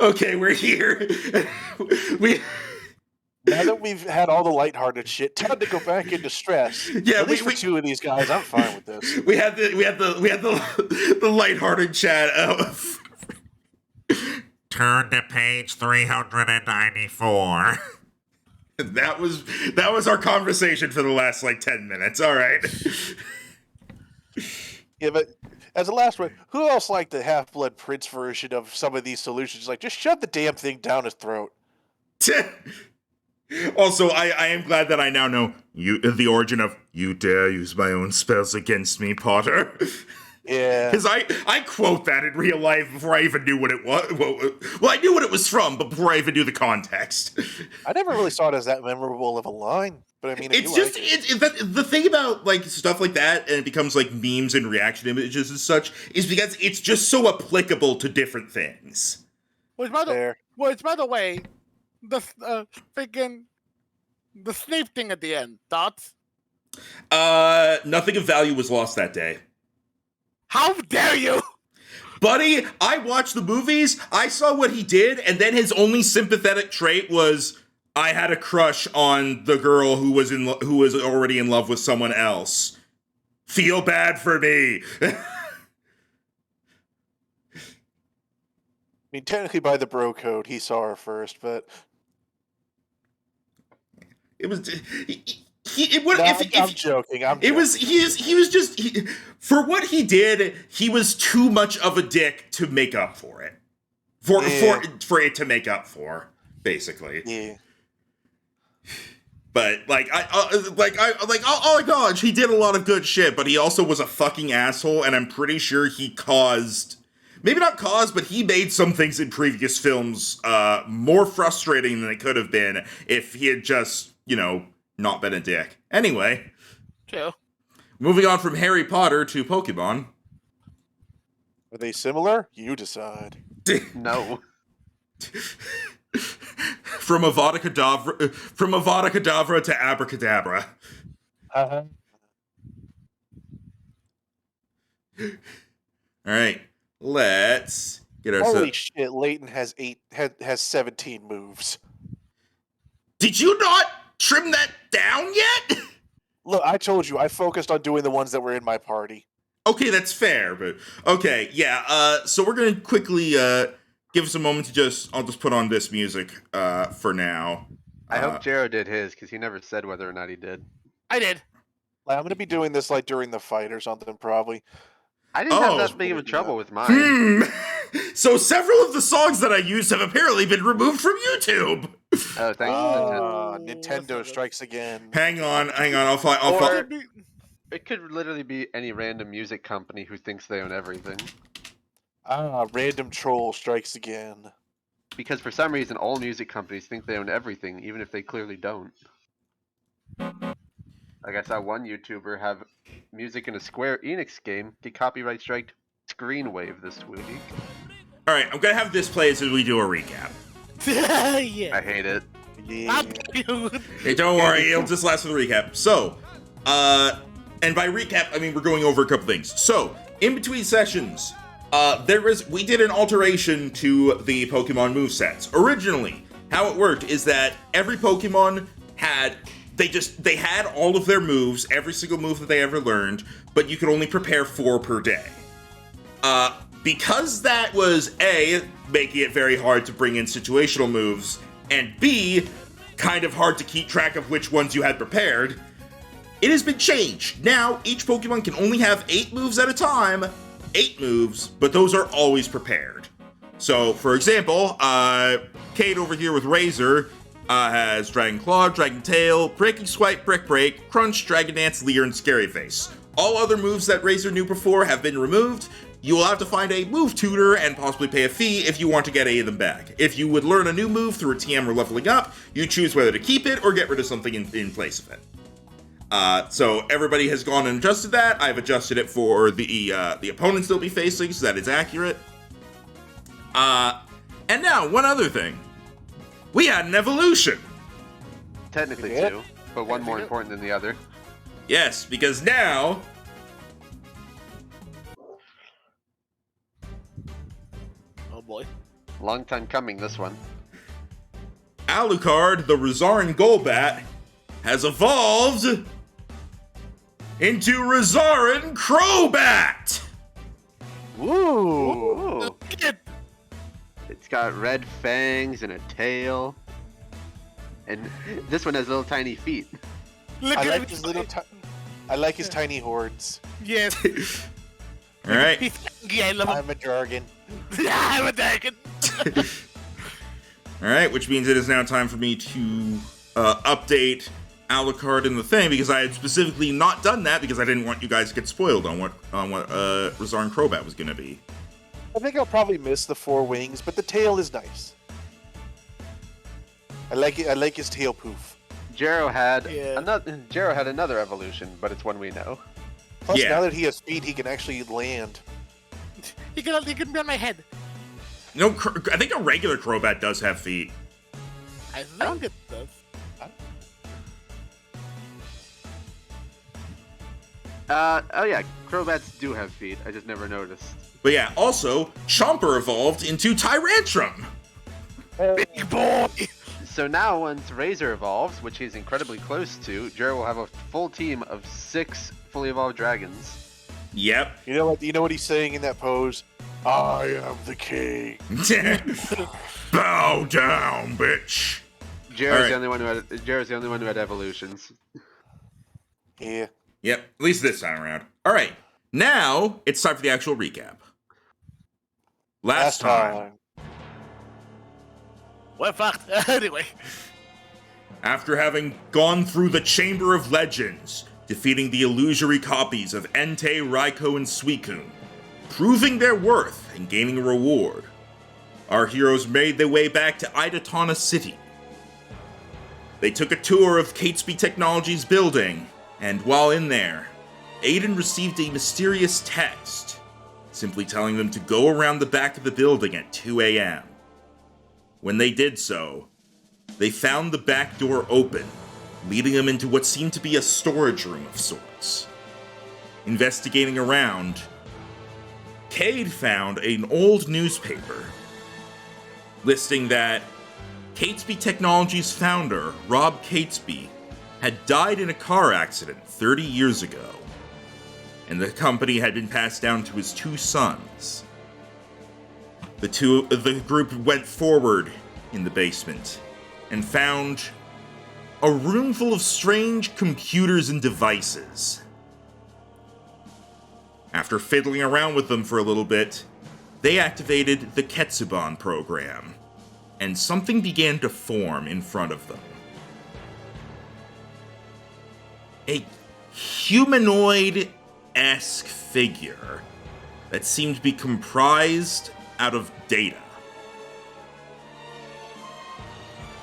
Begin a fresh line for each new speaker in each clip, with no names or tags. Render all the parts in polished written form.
Okay, we're here. we
Now that we've had all the lighthearted shit, time to go back into stress.
Yeah,
At least for two of these guys, I'm fine with this.
we had the lighthearted chat of
Turn to page 394.
that was our conversation for the last like 10 minutes. All right.
Yeah, but as a last one, who else liked the Half-Blood Prince version of some of these solutions? Like, just shove the damn thing down his throat.
Also, I am glad that I now know the origin of "You dare use my own spells against me, Potter."
Yeah.
Because I quote that in real life before I even knew what it was. Well, I knew what it was from, but before I even knew the context.
I never really saw it as that memorable of a line. But I mean,
it's just the thing about like stuff like that, and it becomes like memes and reaction images and such, is because it's just so applicable to different things.
Which, by the way, the freaking the Snape thing at the end. Thoughts?
Nothing of value was lost that day.
How dare you?
Buddy, I watched the movies, I saw what he did, and then his only sympathetic trait was, I had a crush on the girl who was already in love with someone else. Feel bad for me.
I mean, technically by the bro code, he saw her first, but...
It was...
I'm joking.
He was just for what he did. He was too much of a dick to make up for it. For it to make up for, basically.
Yeah.
But I'll acknowledge he did a lot of good shit, but he also was a fucking asshole, and I'm pretty sure he caused. Maybe not caused, but he made some things in previous films more frustrating than they could have been if he had just, not been a dick. Anyway.
True. Moving
on from Harry Potter to Pokemon.
Are they similar? You decide.
No.
From Avada Kedavra to Abracadabra.
Uh-huh.
All right. Let's get ourselves.
Holy shit, Leighton has 17 moves.
Did you not trim that down yet?
Look, I told you, I focused on doing the ones that were in my party.
Okay, that's fair, but okay, yeah. So we're gonna quickly give us a moment to I'll just put on this music for now.
I hope Jero did his, because he never said whether or not he did.
I did.
I'm gonna be doing this like during the fight or something, probably.
I didn't have that big of a trouble with mine.
So several of the songs that I used have apparently been removed from YouTube.
Oh, thanks,
Nintendo strikes again.
Hang on. I'll find.
It could literally be any random music company who thinks they own everything.
Random troll strikes again.
Because for some reason, all music companies think they own everything, even if they clearly don't. Like I saw one YouTuber have music in a Square Enix game get copyright striked Screenwave this week.
All right, I'm gonna have this play as we do a recap.
Yeah.
I hate it.
Yeah.
Hey, don't worry, it'll just last for the recap. So, and by recap, I mean we're going over a couple things. So, in between sessions, we did an alteration to the Pokemon movesets. Originally, how it worked is that every Pokemon had they had all of their moves, every single move that they ever learned, but you could only prepare 4 per day. Because that was A, making it very hard to bring in situational moves, and B, kind of hard to keep track of which ones you had prepared, it has been changed. Now, each Pokemon can only have 8 moves at a time, 8 moves, but those are always prepared. So, for example, Kate over here with Razor has Dragon Claw, Dragon Tail, Breaking Swipe, Brick Break, Crunch, Dragon Dance, Leer, and Scary Face. All other moves that Razor knew before have been removed. You will have to find a move tutor and possibly pay a fee if you want to get any of them back. If you would learn a new move through a TM or leveling up, you choose whether to keep it or get rid of something in place of it. So everybody has gone and adjusted that. I've adjusted it for the opponents they'll be facing so that it's accurate. And now, one other thing. We had an evolution.
Technically 2, but one more important than the other.
Yes, because now...
Oh boy.
Long time coming, this one.
Alucard, the Resaran Golbat, has evolved into Resaran Crobat!
Ooh.
Ooh. It's got red fangs and a tail. And this one has little tiny feet.
Look
I
at
like
his
his little. I like his tiny hordes.
Yes.
Alright.
Yeah, I love him.
I'm a dragon.
I'm a dragon.
Alright, which means it is now time for me to update Alucard in the thing, because I had specifically not done that because I didn't want you guys to get spoiled on what Resaran Crobat was going to be.
I think I'll probably miss the 4 wings, but the tail is nice. I like it. I like his tail poof.
Jero had
Yeah.
another evolution, but it's one we know.
Plus,
Yeah.
now that he has feet, he can actually land.
He can be on my head.
No, I think a regular Crobat does have feet.
I think it does.
Oh yeah, Crobats do have feet. I just never noticed.
But yeah, also, Chomper evolved into Tyrantrum.
Big boy.
So now, once Razor evolves, which he's incredibly close to, Jero will have a full team of 6 fully evolved dragons.
Yep.
You know what? You know what he's saying in that pose? I am the king.
Bow down, bitch.
Jero's
Alright.
the only one who had evolutions.
Yeah.
Yep, at least this time around. All right, now it's time for the actual recap. Last time,
We're fucked. Anyway.
after having gone through the Chamber of Legends, defeating the illusory copies of Entei, Raikou, and Suicune, proving their worth and gaining a reward, our heroes made their way back to Idatana City. They took a tour of Catesby Technologies' building, and while in there, Aiden received a mysterious text, simply telling them to go around the back of the building at 2 a.m. When they did so, they found the back door open, leading them into what seemed to be a storage room of sorts. Investigating around, Cade found an old newspaper listing that Catesby Technologies founder, Rob Catesby, had died in a car accident 30 years ago, and the company had been passed down to his 2 sons. The group went forward in the basement and found a room full of strange computers and devices. After fiddling around with them for a little bit, they activated the Ketsuban program, and something began to form in front of them. A humanoid-esque figure that seemed to be comprised out of data.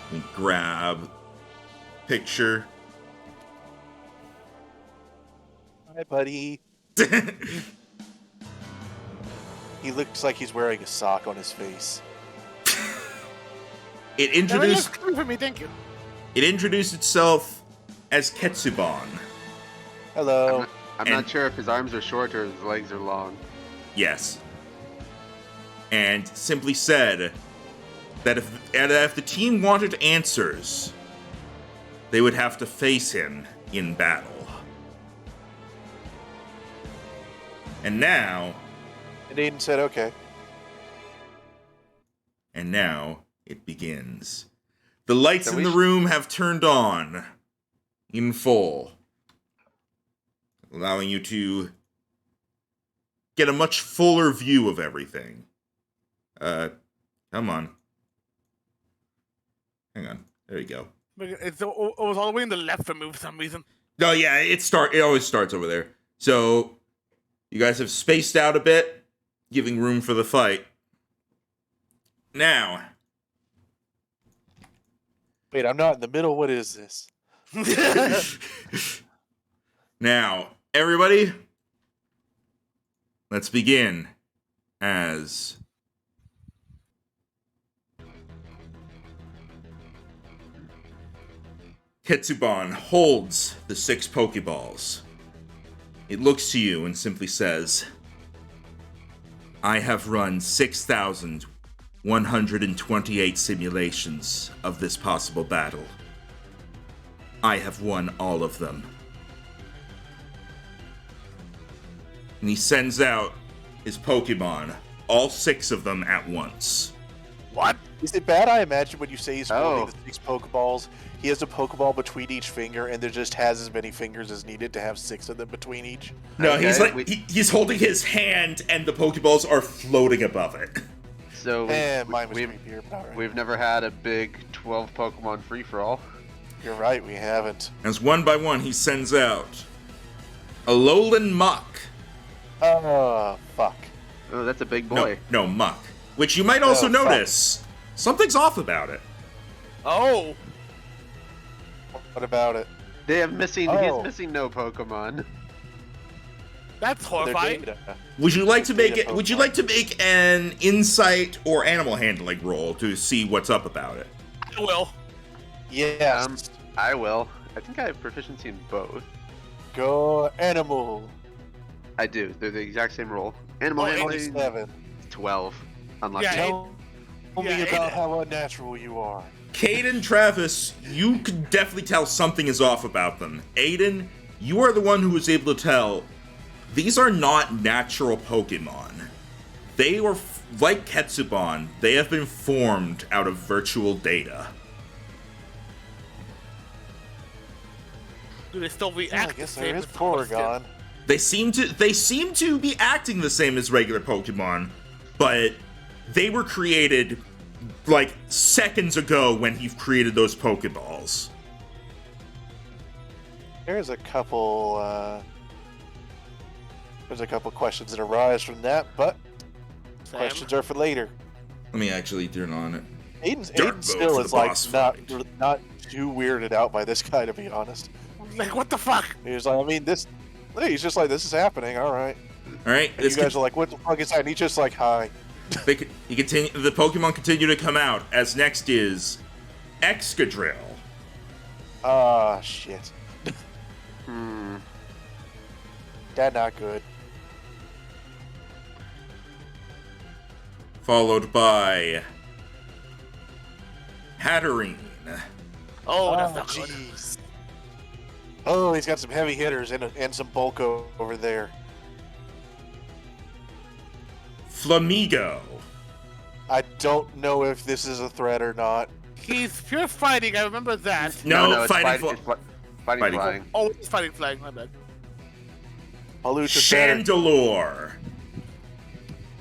Let me grab picture.
Hi, buddy. He looks like he's wearing a sock on his face.
It
That really looks
introduced
cool for me, thank you.
it introduced itself as Ketsuban.
Hello.
I'm
And-
not sure if his arms are short or his legs are long.
Yes. And simply said that if the team wanted answers, they would have to face him in battle. And now
And Aiden said, okay.
It begins. The lights
So
in
we
the
sh-
room have turned on in full, allowing you to get a much fuller view of everything. Come on. Hang on. There you go.
It was all the way in the left for me for some reason.
Oh yeah, it always starts over there. So you guys have spaced out a bit, giving room for the fight. Now,
Wait, I'm not in the middle. What is this?
now, everybody, let's begin as Ketsuban holds the 6 Pokeballs. It looks to you and simply says, I have run 6,000 128 simulations of this possible battle. I have won all of them. And he sends out his Pokemon, all 6 of them at once.
What?
Is it bad? I imagine when you say he's holding
Oh.
the 6 Pokeballs, he has a Pokeball between each finger, and there just has as many fingers as needed to have 6 of them between each.
No,
Okay,
he's like
we-
he's holding his hand, and the Pokeballs are floating above it.
So
Mine was
we've,
creepier, but alright.
we've never had a big 12 Pokemon free-for-all.
You're right, we haven't.
As one by one, he sends out Alolan Muck.
Oh, fuck.
Oh, that's a big boy.
No, Muck. Which you might also
Oh, fuck.
notice, something's off about it.
Oh,
What about it?
They have missing.
Oh.
He's missing no Pokemon.
that's
Their
horrifying.
data.
Would you like to make
Data
it? Would you
Pokemon.
like to make an insight or animal handling roll to see what's up about it?
I will.
Yes.
I will. I think I have proficiency in both.
Go animal.
I do. They're the exact same roll. Animal
Oh,
handling
27.
12. Unlucky.
Yeah,
Tell me
yeah,
about how unnatural you are.
Caden, Travis, you can definitely tell something is off about them. Aiden, you are the one who was able to tell these are not natural Pokemon. They were like Ketsuban. They have been formed out of virtual data.
Do they still
Yeah,
react
I guess
the
there
same
is
as the question?
Porygon.
They seem to be acting the same as regular Pokemon, but they were created like seconds ago when he created those Pokeballs.
There's a couple questions that arise from that, but
Same.
questions are for later.
Let me actually turn on it.
Aiden
Dark mode
still
for
is
the
like
boss
not
fight.
too weirded out by this guy, to be honest.
Like, what the fuck?
He's like, I mean, he's just like, this is happening, all right.
All right,
And you guys are like, what the fuck is that? And he's just like, hi.
the Pokemon continue to come out. As next is Excadrill.
Ah, shit.
Hmm.
That not good.
Followed by Hatterene.
Oh, that's not good.
jeez. Oh, he's got some heavy hitters and some bulk over there.
Flamigo.
I don't know if this is a threat or not.
He's pure fighting, I remember that.
No,
it's
fighting
it's fighting
Fighting
flying.
Oh, he's fighting flying, my bad.
Palute's better.
Chandelure.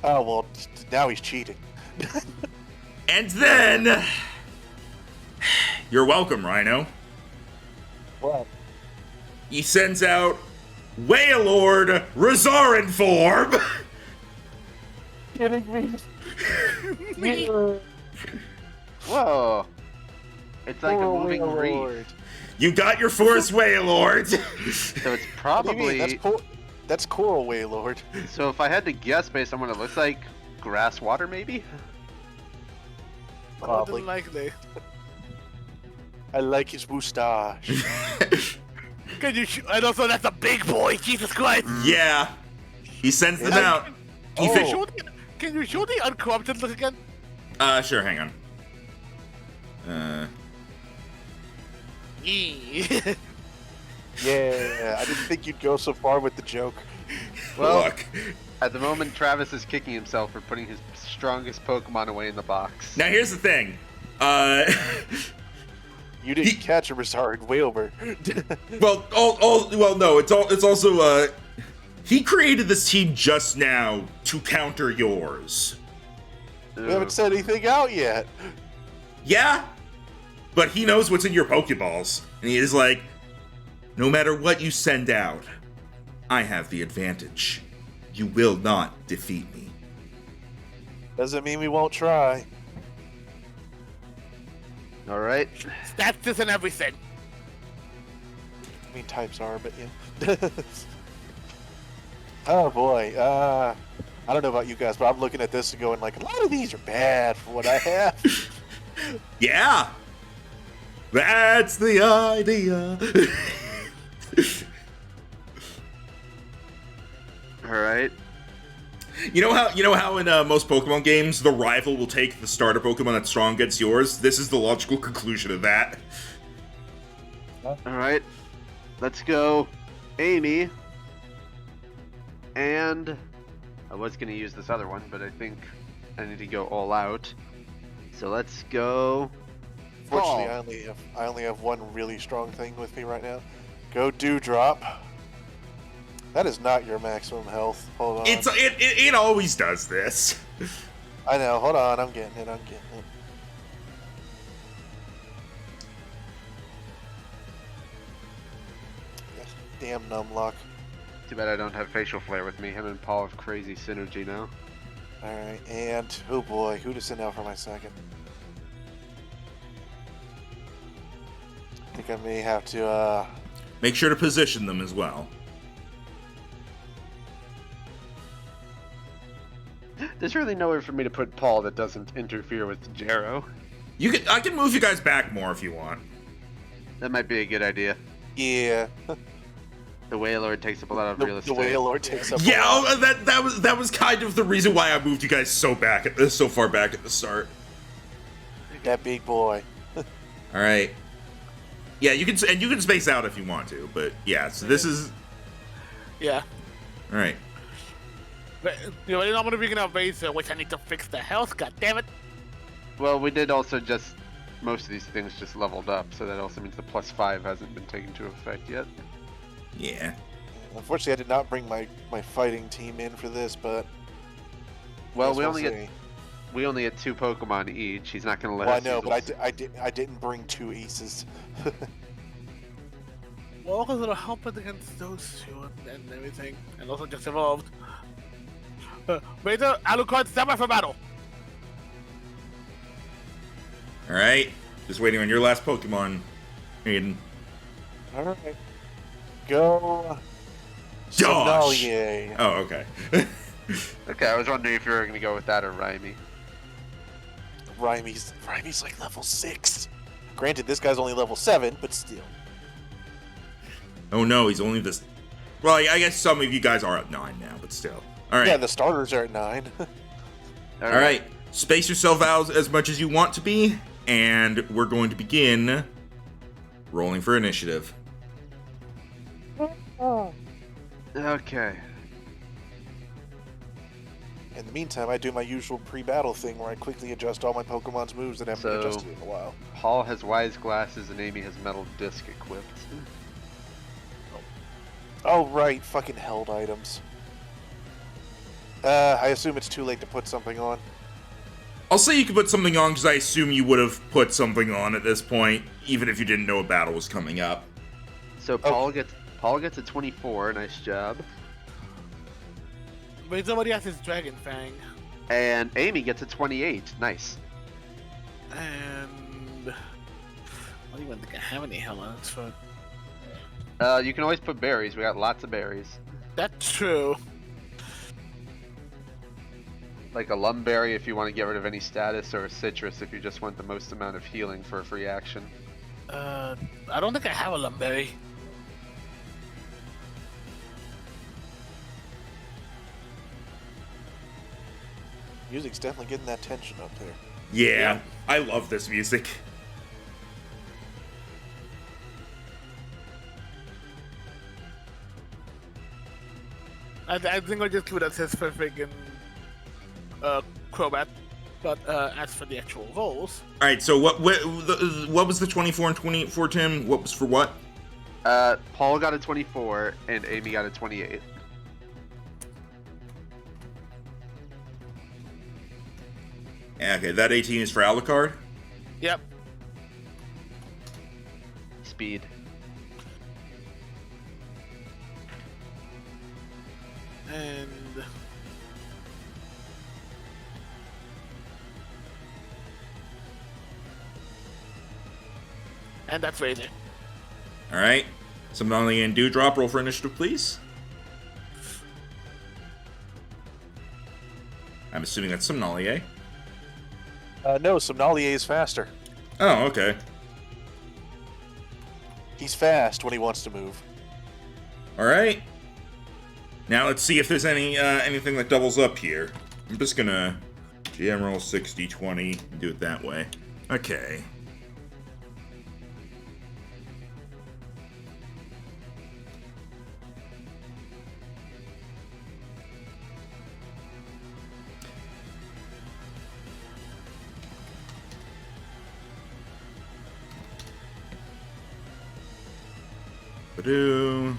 Oh, well, now he's cheating.
And then you're welcome, Rhino.
What?
He sends out Wailord Resaran form.
Kidding me?
Whoa! It's like a moving reef.
You got your forest Wailord.
So it's
What do you
probably.
mean? That's Coral Wailord.
So if I had to guess based on what it looks like, grass water maybe?
More
Probably.
than likely.
I like his moustache.
Can you and also that's a big boy, Jesus Christ!
Yeah. He sends them
Yeah.
out. He
Can
fi-
you show the- Can you show the uncorrupted look again?
Sure, hang on.
Yeah.
Yeah, I didn't think you'd go so far with the joke.
Well,
Look.
at the moment, Travis is kicking himself for putting his strongest Pokemon away in the box.
Now here's the thing.
You didn't
He-
catch a Resara Wailmer.
Well, no, it's also, he created this team just now to counter yours.
We haven't said anything out yet.
Yeah, but he knows what's in your Pokeballs. And he is like, no matter what you send out, I have the advantage. You will not defeat me.
Doesn't mean we won't try.
All right.
Stats and everything.
I mean, types are, but yeah. Oh boy. I don't know about you guys, but I'm looking at this and going like, a lot of these are bad for what I have.
Yeah, that's the idea.
All right.
You know how in most Pokemon games the rival will take the starter Pokemon that's strong against yours. This is the logical conclusion of that.
Alright. Let's go Amy. And I was going to use this other one, but I think I need to go all out. So let's go
Fortunately,
Paul.
I only have one really strong thing with me right now. Go Dewdrop. That is not your maximum health. Hold on.
It always does this.
I know. Hold on. I'm getting it. Damn Numlock.
Too bad I don't have Facial Flare with me. Him and Paul have crazy synergy now.
Alright, and oh boy, who to send out for my second? I think I may have to,
Make sure to position them as well.
There's really nowhere for me to put Paul that doesn't interfere with Jero.
I can move you guys back more if you want.
That might be a good idea.
yeah.
The Wailord takes up a lot of real
The
estate.
Wailord takes up.
Yeah, that was kind of the reason why I moved you guys so far back at the start.
That big boy.
All right. Yeah, you can space out if you want to, but yeah. So this is
Yeah.
all right.
But, you know, I'm gonna bring an Razor, which I need to fix the health. God damn it!
Well, we did also just... Most of these things just leveled up, so that also means the +5 hasn't been taken into effect yet.
Yeah.
Unfortunately, I did not bring my fighting team in for this, but
Well,
guess
we
we'll
only
see.
get 2 Pokemon each. He's not gonna let
Well, I
us
know,
use
but
those.
I didn't bring 2 aces.
Well, because it'll help it against those two and everything, and also just evolved. Razor, Alucard, stand by for battle.
All right. Just waiting on your last Pokemon, Aiden.
All right, go.
Josh!
Sommelier.
Oh, okay.
Okay, I was wondering if you were gonna go with that or Raimi.
Raimi's like level 6. Granted, this guy's only level 7, but still.
Oh no, he's only this. Well, I guess some of you guys are at 9 now, but still. All right.
Yeah, the starters are at 9.
All right. Space yourself out as much as you want to be, and we're going to begin rolling for initiative.
Okay.
In the meantime, I do my usual pre-battle thing where I quickly adjust all my Pokemon's moves that haven't been
So-
adjusted in a while.
Paul has Wise Glasses and Amy has Metal Disc equipped.
Oh, right, fucking held items. I assume it's too late to put something on.
I'll say you can put something on because I assume you would have put something on at this point, even if you didn't know a battle was coming up.
So Paul gets a 24. Nice job.
Razor already has his Dragon Fang.
And Amy gets a 28. Nice.
And I don't even think I have any helmets for.
You can always put berries. We got lots of berries.
That's true.
Like a Lumberry if you want to get rid of any status, or a Citrus if you just want the most amount of healing for a free action.
I don't think I have a Lumberry.
Music's definitely getting that tension up there.
Yeah, I love this music.
I think I'll just do it as his for freaking Crobat. But as for the actual rolls,
All right, so what was the 24 and 28 for Tim? What was for what?
Paul got a 24 and Amy got a 28.
Yeah, okay, that 18 is for Alucard.
yep.
Speed.
And that's Razor.
All right, Somnolly and Dewdrop, roll for initiative, please. I'm assuming that's Somnolly,
No, Somnolier is faster.
Oh, okay.
He's fast when he wants to move.
All right. Now let's see if there's anything that doubles up here. I'm just gonna GM roll 60-20, do it that way. Okay. Badoo.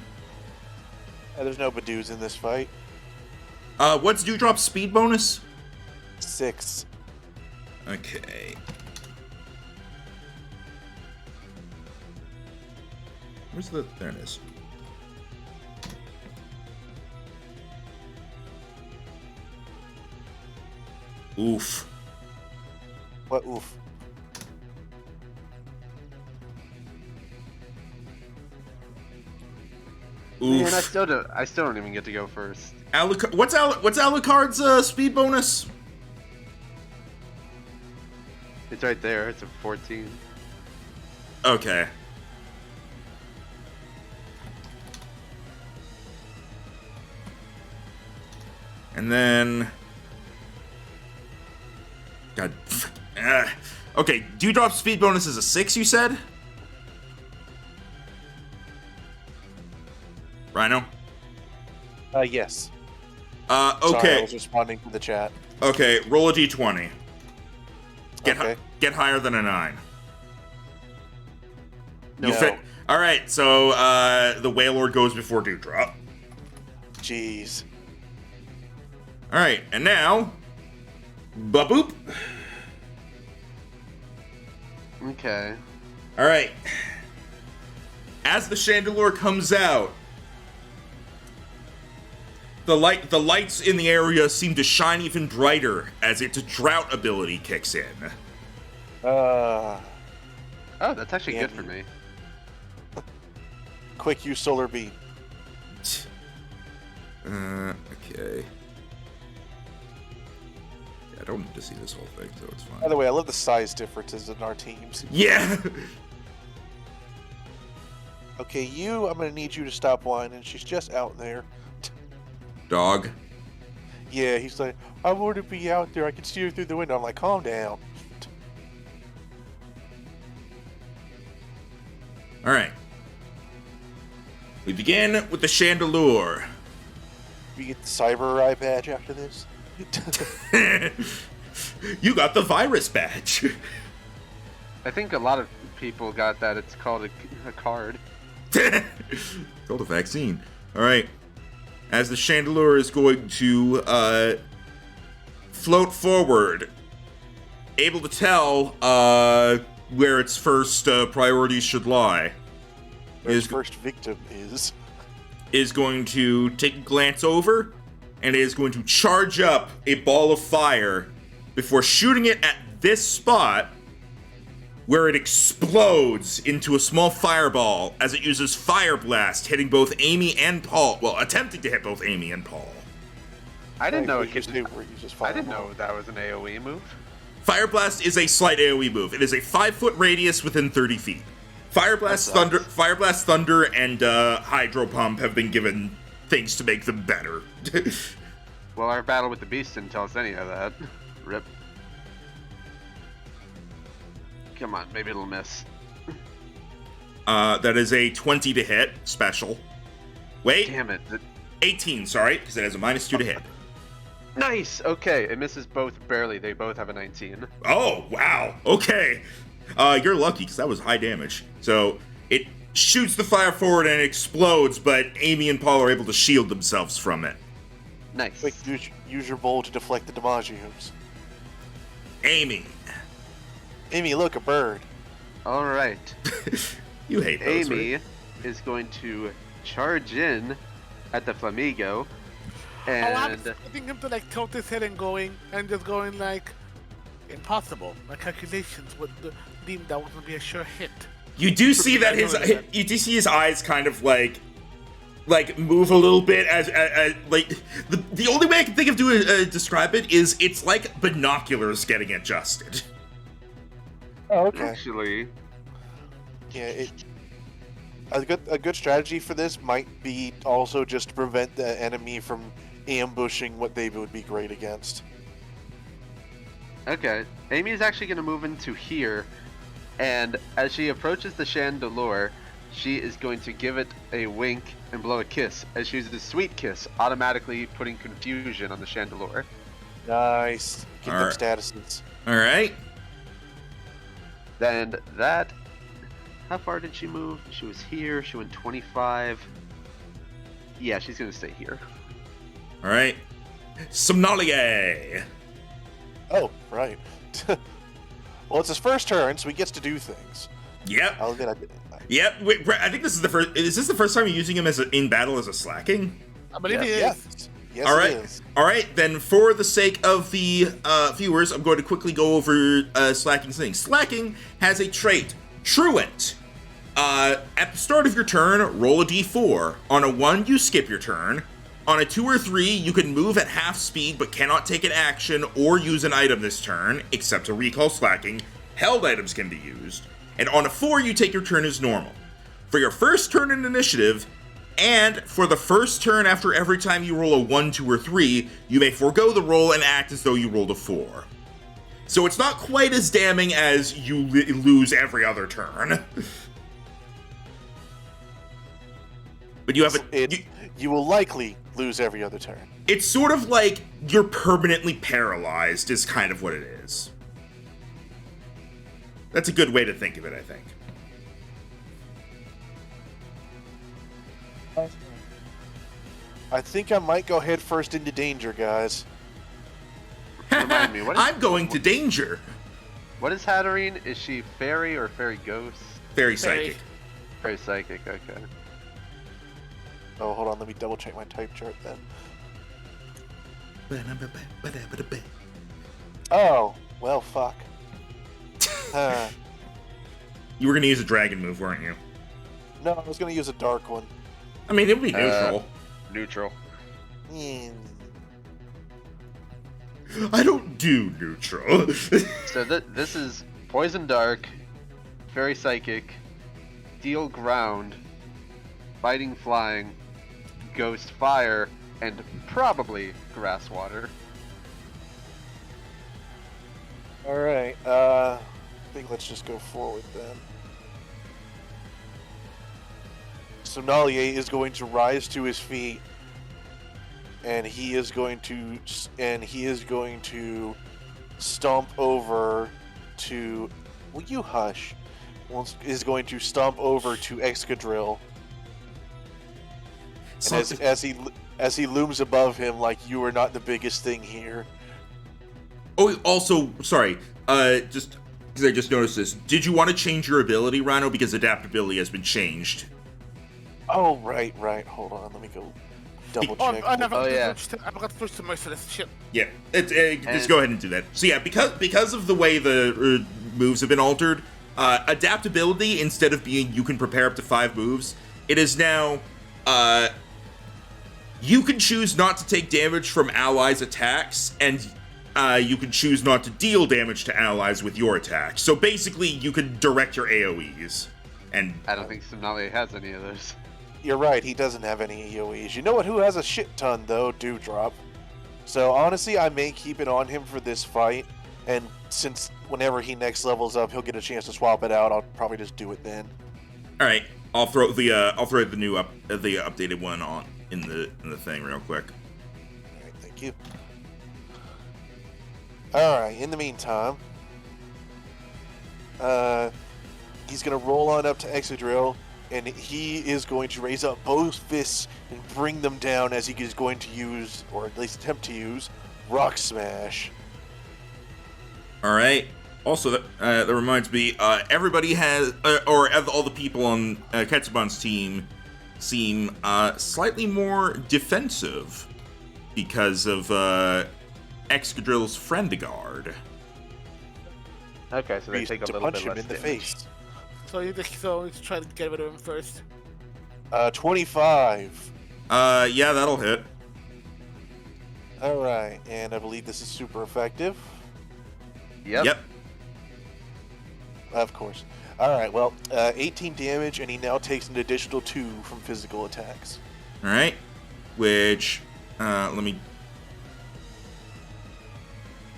There's no Badoos in this fight.
What's Dewdrop's speed bonus?
6.
Okay. Where's the... There it is. Oof.
What oof?
Oof.
Man, I still don't even get to go first.
What's Alucard's speed bonus?
It's right there. It's a 14.
Okay. And then... God... Okay, Dewdrop's speed bonus is a 6, you said? Rhino?
Yes.
Okay.
Sorry, I was responding to the chat.
Okay, roll a d20.
Okay.
Get higher than a 9.
No.
You fit. Alright, so the Wailord goes before Dewdrop.
Jeez.
Alright, and now... Ba-boop.
Okay.
Alright. As the Chandelure comes out, the lights in the area seem to shine even brighter as its drought ability kicks in.
Oh, that's actually
Yeah,
good for me.
Quick use solar beam.
Okay. Yeah, I don't need to see this whole thing, so it's fine.
By the way, I love the size differences in our teams.
Yeah!
Okay, I'm gonna need you to stop whining. She's just out there.
Dog.
Yeah, he's like, I want to be out there. I can see her through the window. I'm like, calm down.
Alright. We begin with the Chandelure.
We get the cyber eye badge after this.
You got the virus badge.
I think a lot of people got that. It's called a card.
Called a vaccine. Alright. As the Chandelure is going to float forward, able to tell where its first priorities should lie.
His first victim
Is going to take a glance over and is going to charge up a ball of fire before shooting it at this spot where it explodes into a small fireball as it uses Fire Blast, hitting both Amy and Paul. Well, attempting to hit both Amy and Paul.
I didn't know it
could.
I didn't know that was an AoE move.
Fire Blast is a slight AoE move. It is a 5-foot radius within 30 feet. Fire Blast, Thunder, and Hydro Pump have been given things to make them better.
Well, our battle with the beast didn't tell us any of that. Rip. Come on, maybe it'll miss.
That is a 20 to hit, special. Wait.
Damn it.
18, sorry, because it has a -2 to hit.
Nice! Okay, it misses both barely. They both have a 19.
Oh, wow. Okay. You're lucky, because that was high damage. So, it shoots the fire forward and it explodes, but Amy and Paul are able to shield themselves from it.
Nice.
Quick, use your bowl to deflect the Damagios.
Amy.
Amy, look, a bird.
Alright.
You hate those,
Amy
right?
is going to charge in at the Flamigo. And
I was expecting him to like tilt his head and just going like impossible. My calculations would deem that was gonna be a sure hit.
You do see that his eyes kind of like move a little bit as like the only way I can think of to describe it is it's like binoculars getting adjusted.
Oh, okay.
actually,
Yeah, A good strategy for this might be also just to prevent the enemy from ambushing what they would be great against.
Okay, Amy is actually going to move into here, and as she approaches the chandelier, she is going to give it a wink and blow a kiss, as she uses a sweet kiss, automatically putting confusion on the chandelier.
Nice. Get them
Alright.
statuses.
All right.
Then that... How far did she move? She was here, she went 25. Yeah, she's going to stay here.
All right. Somnolier.
Oh, right. Well, it's his first turn, so he gets to do things.
Yep.
I'll admit
Yep. Wait, Brett, I think this is the first. Is this the first time you're using him in battle as a slacking?
I believe he is.
Yes. Yes,
All right.
it is.
All right. Then, for the sake of the viewers, I'm going to quickly go over Slacking's thing. Slacking has a trait, Truant. At the start of your turn, roll a d4. On a 1, you skip your turn. On a 2 or 3, you can move at half speed but cannot take an action or use an item this turn, except to recall Slacking. Held items can be used. And on a 4, you take your turn as normal. For your first turn in initiative, and for the first turn after every time you roll a 1, 2, or 3, you may forego the roll and act as though you rolled a 4. So it's not quite as damning as you lose every other turn. But you have
You will likely lose every other turn.
it's sort of like you're permanently paralyzed is kind of what it is. That's a good way to think of it, I think.
I think I might go head first into danger, guys.
Remind me, what is-
I'm going to danger.
What is Hatterene? Is she fairy or fairy ghost?
Very
Fairy.
psychic.
Fairy psychic, okay.
Oh, hold on. Let me double check my type chart then. Oh, well, fuck.
You were going to use a dragon move, weren't you?
No, I was going to use a dark one.
I mean, it would be neutral.
Neutral.
Hmm.
I don't do neutral.
So this is Poison Dark, Fairy Psychic, Steel Ground, Fighting Flying, Ghost Fire, and probably Grass Water.
Alright, I think let's just go forward then. Somnolier is going to rise to his feet, and he is going to stomp over to. Will you hush? Is going to stomp over to Excadrill, and as he looms above him, like you are not the biggest thing here.
Oh, also, sorry, just because I just noticed this. Did you want to change your ability, Rhino? Because adaptability has been changed.
Oh, right. Hold on, let me go double
Oh,
check.
I forgot
yeah.
to switch to Merciless. Shit.
Yeah, just go ahead and do that. So yeah, because of the way the moves have been altered, adaptability, instead of being you can prepare up to 5 moves, it is now you can choose not to take damage from allies' attacks, and you can choose not to deal damage to allies with your attacks. So basically, you can direct your AoEs. And
I don't think Somnalia has any of those.
You're right, he doesn't have any EOEs. You know what? Who has a shit ton, though? Dewdrop. So, honestly, I may keep it on him for this fight, and since whenever he next levels up, he'll get a chance to swap it out, I'll probably just do it then.
all right, I'll throw the new the updated one on in the thing real quick.
Alright, thank you. Alright, in the meantime, he's going to roll on up to Excadrill, and he is going to raise up both fists and bring them down as he is going to use, or at least attempt to use, Rock Smash.
All right. Also, that reminds me, everybody has, or all the people on Ketsuban's team seem slightly more defensive because of Excadrill's Friendigard.
Okay, so they
Reason
take a
to
little
punch
bit
him
less
in the
damage.
face.
So you try to get rid of him first.
25.
Yeah, that'll hit.
Alright, and I believe this is super effective.
Yep.
Of course. Alright, well, 18 damage, and he now takes an additional 2 from physical attacks.
All right, which let me.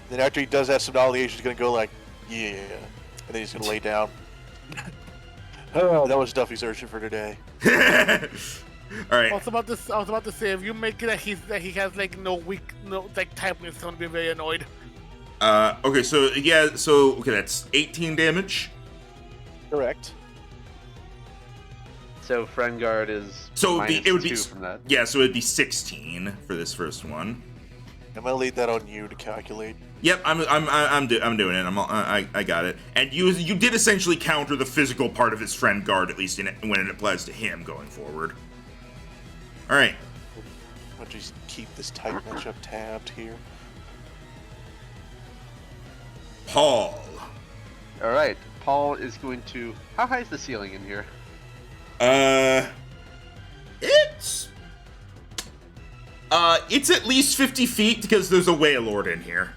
Then after he does that, Somnoliation is going to go like, yeah, and then he's going to lay down. Oh, that was Duffy's searching for today.
All right.
I was about to say, if you make it that he has like no type, it's gonna be very annoyed.
Okay, so yeah, okay, that's 18 damage.
Correct.
So friend guard is
So it would be
2 from that.
yeah, so it'd be 16 for this first one.
I'm going to leave that on you to calculate.
Yep, I'm doing it. I got it. And you did essentially counter the physical part of his friend guard, at least when it applies to him going forward. All right.
I'll just keep this tight matchup tabbed here.
Paul.
All right, Paul is going to. How high is the ceiling in here?
It's at least 50 feet because there's a Wailord in here.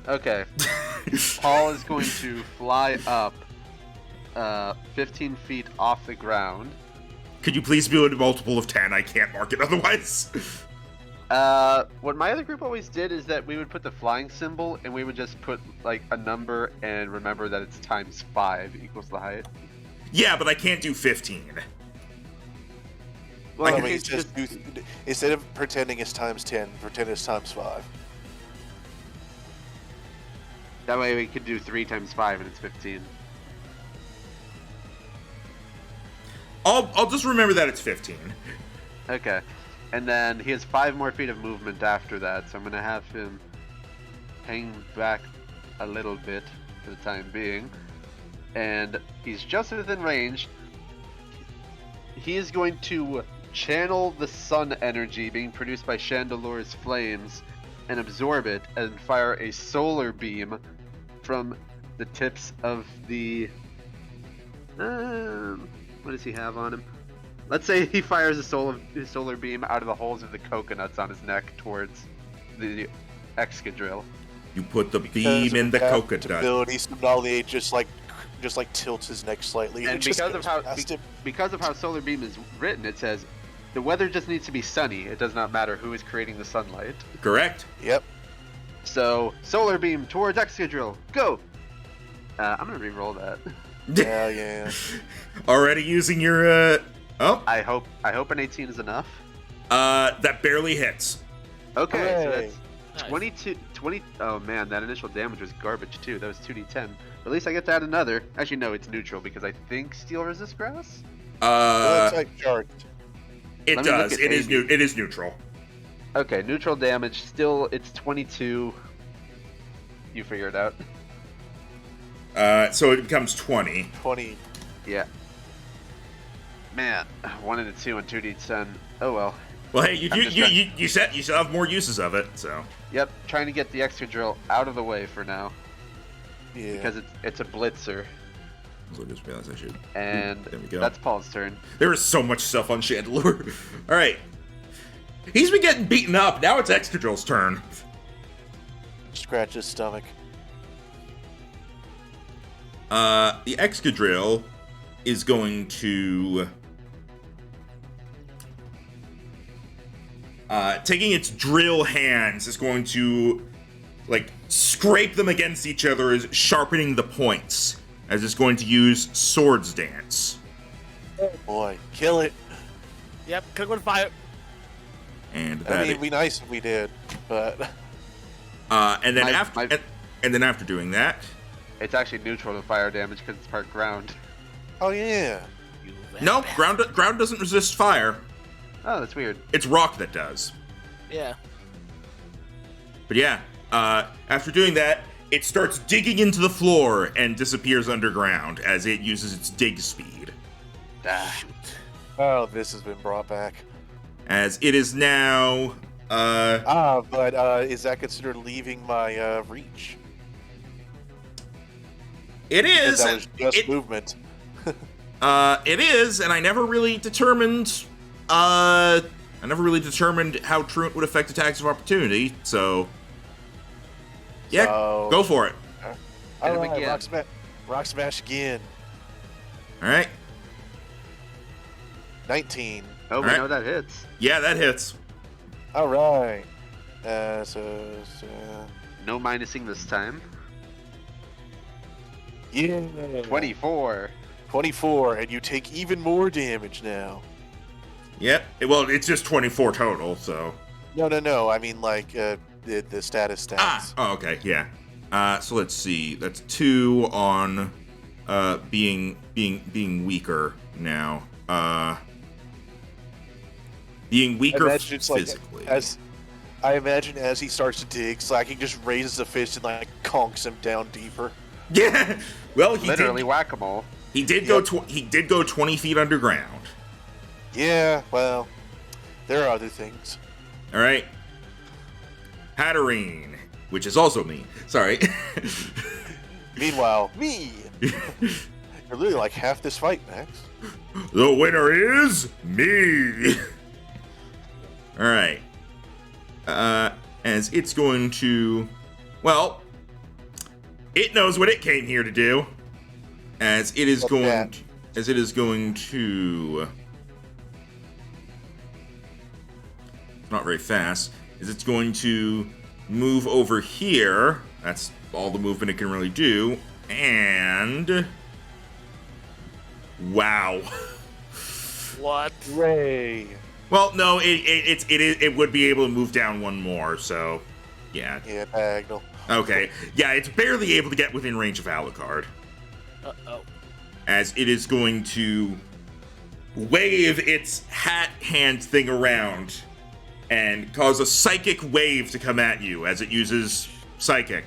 Okay. Paul is going to fly up 15 feet off the ground.
Could you please be a multiple of 10? I can't mark it otherwise.
What my other group always did is that we would put the flying symbol and we would just put like a number and remember that it's times 5 equals the height.
Yeah, but I can't do 15.
Well,
I
in
mean,
case
just instead of pretending it's times 10, pretend it's times 5.
that way we could do 3 times 5 and it's 15.
I'll just remember that it's 15.
Okay. And then he has 5 more feet of movement after that, so I'm gonna have him hang back a little bit for the time being. And he's just within range. He is going to channel the sun energy being produced by Chandelore's flames and absorb it and fire a solar beam from the tips of the... what does he have on him? Let's say he fires his solar beam out of the holes of the coconuts on his neck towards the Excadrill.
You put the beam in the coconut.
Ability, Somnoliate just like tilts his neck slightly.
And
it just
because
goes
of how
past him.
because of how solar beam is written, it says the weather just needs to be sunny. It does not matter who is creating the sunlight.
Correct.
Yep.
So solar beam towards Excadrill. Go. I'm gonna re-roll that.
Hell yeah.
Already using your oh.
I hope an 18 is enough.
That barely hits.
Okay, so
Hooray.
that's 20. Oh man, that initial damage was garbage too. That was 2d10. At least I get to add another. Actually, no, it's neutral because I think steel resists grass.
Well, it's chart.
It
Let me look
does.
at
It is
AB.
It is neutral.
Okay, neutral damage. Still, it's 22. You figure it out.
So it becomes 20.
20.
Yeah. Man, 1 and a 2 and 2d10. Oh well.
Well, hey, you
I'm just
you still have more uses of it. So
Yep, trying to get the extra drill out of the way for now
Yeah.
because it's a blitzer,
I just realized I should.
and
There we go.
that's Paul's turn.
There is so much stuff on Chandelure. All right, he's been getting beaten up. Now it's Excadrill's turn.
Scratch his stomach.
The Excadrill is going to taking its drill hands is going to like scrape them against each other, as sharpening the points, as it's going to use Swords Dance.
Oh boy, kill it.
Yep, click on fire.
And
I
that
mean, it'd be nice if we did, but
and then
My-
after doing that,
It's actually neutral to fire damage because it's part ground.
oh yeah.
no, ground doesn't resist fire.
Oh, that's weird.
It's rock that does.
Yeah.
But yeah, after doing that, it starts digging into the floor and disappears underground as it uses its dig speed.
Ah.
Oh, this has been brought back.
As it is now,
But is that considered leaving my reach?
it
Because
is.
that was just
it,
movement.
it is, and I never really determined. I never really determined how truant would affect attacks of opportunity. So, yeah,
So-
go for it.
All
him
right,
again.
Rock Smash again.
All right.
19.
Oh, we
Alright.
know that hits.
Yeah, that hits.
All right.
No minusing this time.
Yeah.
24.
24, and you take even more damage now.
Yep. Well, it's just 24 total, so.
No. I mean, like, the status stats.
Oh, okay, yeah. So let's see. That's 2 on being weaker now. Being weaker
Imagine it's like,
physically.
I imagine as he starts to dig, Slacking just raises a fist and, like, conks him down deeper.
Yeah. Well, he
Literally
did.
whack-a-mole.
He did
Yep.
he did go 20 feet underground.
Yeah, well, there are other things.
All right. Hatterene, which is also me. Sorry.
Meanwhile, me. You're literally like half this fight, Max.
The winner is me. All right. As it's going to, well, it knows what it came here to do. As it is
What's
going,
that?
as it is going to, it's not very fast. As it's going to move over here. That's all the movement it can really do. And wow.
What?
Ray.
Well, no, it would be able to move down one more, so yeah.
Yeah, diagonal.
Okay. Yeah, it's barely able to get within range of Alucard.
Uh-oh.
As it is going to wave its hat hand thing around and cause a psychic wave to come at you as it uses psychic.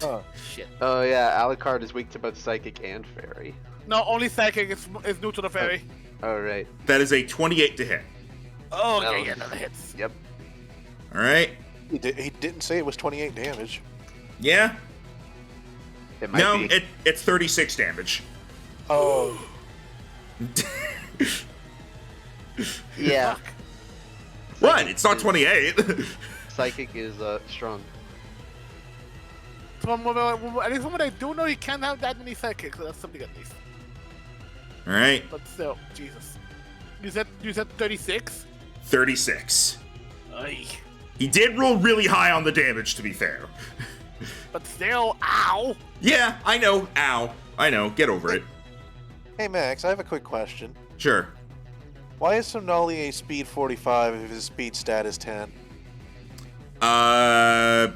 Huh.
Shit.
Oh yeah, Alucard is weak to both psychic and fairy.
No, only psychic is new to the fairy.
Oh right.
That is a 28 to hit.
Oh,
Well,
okay, yeah, that hits.
Yep.
All right.
He didn't say it was 28 damage.
Yeah.
It might
No,
be.
it's 36 damage.
Oh,
Yeah.
What? It's not 28.
Psychic is strong.
At least from what I do know, he can't have that many psychics, so that's something at least.
All right.
But still, Jesus. You said 36?
36.
Ay.
He did roll really high on the damage, to be fair.
But still, ow!
Yeah, I know. Ow. I know. Get over it.
hey Max, I have a quick question.
Sure.
Why is Somnoli a speed 45 if his speed stat is 10?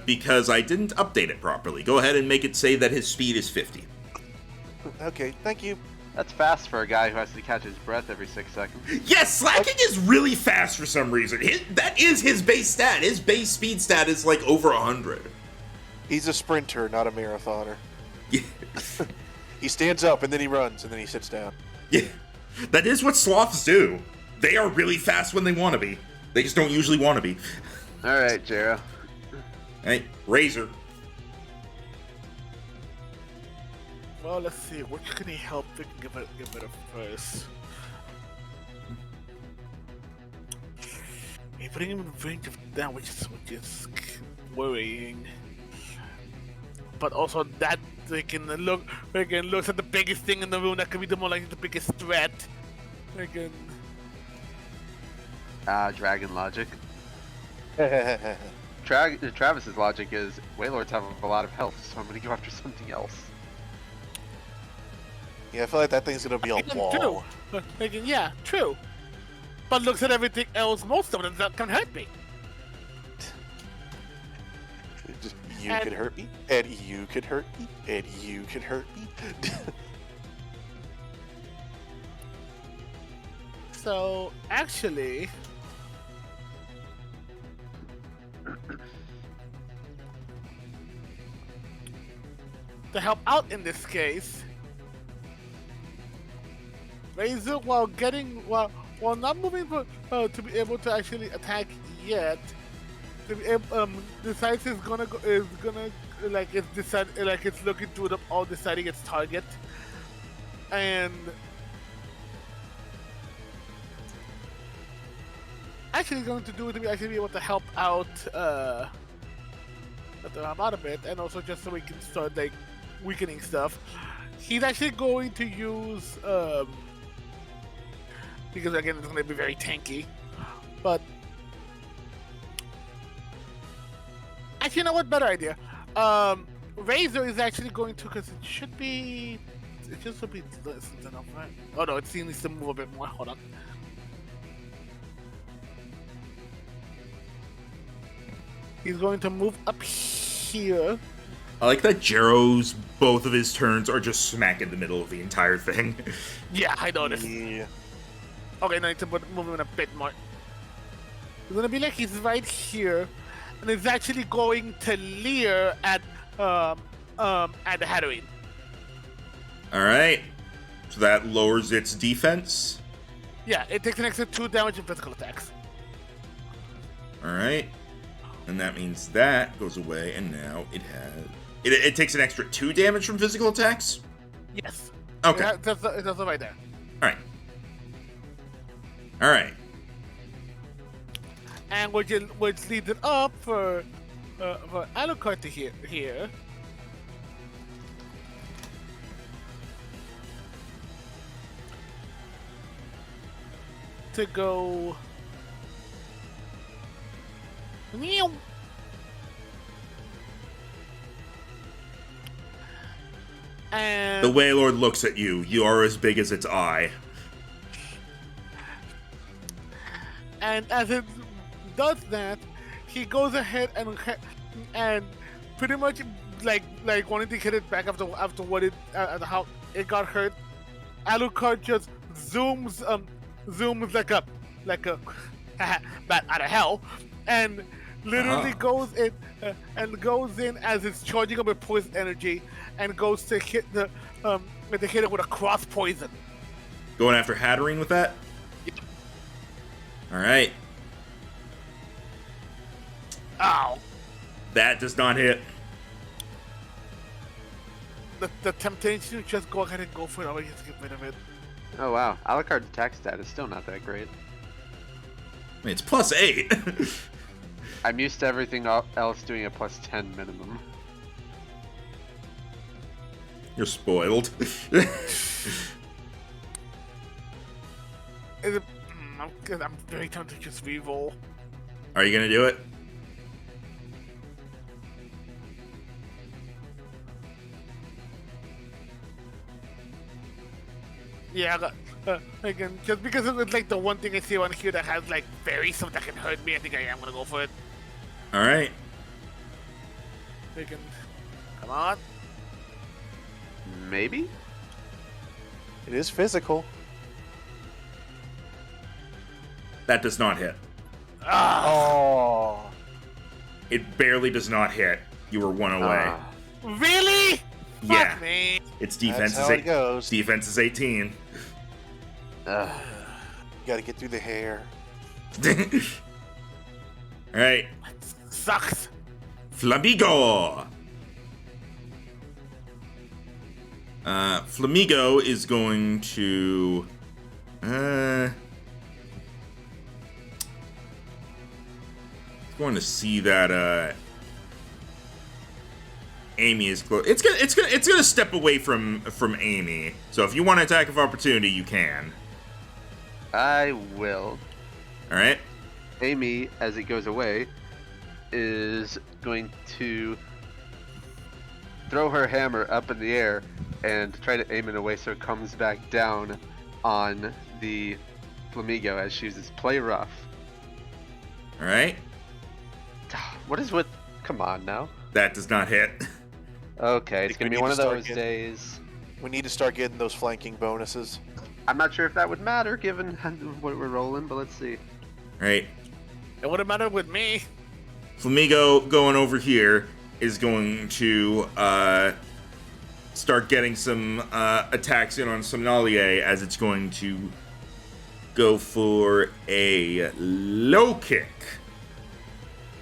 Because I didn't update it properly. Go ahead and make it say that his speed is 50.
Okay, thank you.
That's fast for a guy who has to catch his breath every 6 seconds.
Yes, slacking is really fast for some reason. That is his base stat. His base speed stat is like over 100.
He's a sprinter, not a marathoner.
Yeah.
He stands up and then he runs and then he sits down.
Yeah. That is what sloths do. They are really fast when they want to be. They just don't usually want to be.
Alright, Jera.
Hey, Razor.
Well, let's see. What can he help? We can give it a first. Hey, putting him in range of that, which is worrying. But also that they can look at the biggest thing in the room that could be the more like the biggest threat. They can.
Dragon logic. Travis's logic is Wailords have a lot of health, so I'm gonna go after something else.
Yeah, I feel like that thing's gonna be a wall.
True. Yeah, true. But looks at everything else, most of them that can hurt me.
You could hurt me, and you could hurt me, and you could hurt me.
So, actually... to help out in this case, Razor, while not moving to be able to actually attack yet, to be able, decides it's gonna it's looking through them all, deciding its target, and actually going to do it to be actually be able to help out a bit, and also just so we can start like weakening stuff. He's actually going to use because again it's going to be very tanky. But actually, you know what? Better idea. Razor is actually going to, because it should be enough, right? Oh no, it needs to move a bit more. Hold on. He's going to move up here.
I like that Jero's both of his turns are just smack in the middle of the entire thing.
Yeah, I noticed.
Yeah.
Okay, now I need to move him in a bit more. It's gonna be like he's right here, and it's actually going to leer at the Hatterene.
All right, so that lowers its defense.
Yeah, it takes an extra 2 damage in physical attacks.
All right, and that means that goes away, and now it takes an extra 2 damage from physical attacks.
Yes.
Okay.
That's right there.
All right. All right.
And which leads it up for Alucard to here. To go. Meow. And
The Waylord looks at you. You are as big as its eye.
And as it does that, he goes ahead and pretty much like wanting to hit it back after what it how it got hurt. Alucard just zooms like a bat out of hell, and literally goes in as it's charging up with poison energy, and goes to hit it with a cross poison.
Going after Hatterene with that?
Yep.
All right.
Ow.
That does not hit.
The temptation to just go ahead and go for it, I'll just get rid of it.
Oh wow, Alucard's attack stat is still not that great.
I mean, it's +8.
I'm used to everything else doing a +10 minimum.
You're spoiled.
I'm very tempted to just reroll.
Are you gonna do it?
Yeah, again, just because it was like the one thing I see on here that has like fairy stuff that can hurt me, I think I am gonna go for it.
All right.
Again, come on.
Maybe?
It is physical.
That does not hit.
Oh.
It barely does not hit. You were 1 away.
Really?
Yeah.
Fuck me.
Its defense
That's how it goes.
Defense is 18.
You gotta get through the hair.
All right.
Sucks.
Flamigo. Flamigo is going to. Going to see that Amy is close. It's gonna step away from Amy. So if you want an attack of opportunity, you can.
I will.
All right.
Amy, as it goes away, is going to throw her hammer up in the air and try to aim it away so it comes back down on the Flamigo as she uses play rough.
All right.
What is with? Come on now.
That does not hit.
Okay, it's
think we
gonna be
need
one
to
of
start
those
getting-
days.
We need to start getting those flanking bonuses.
I'm not sure if that would matter given what we're rolling, but let's see.
All right.
It wouldn't matter with me.
Flamigo going over here is going to start getting some attacks in on Somnalier as it's going to go for a low kick.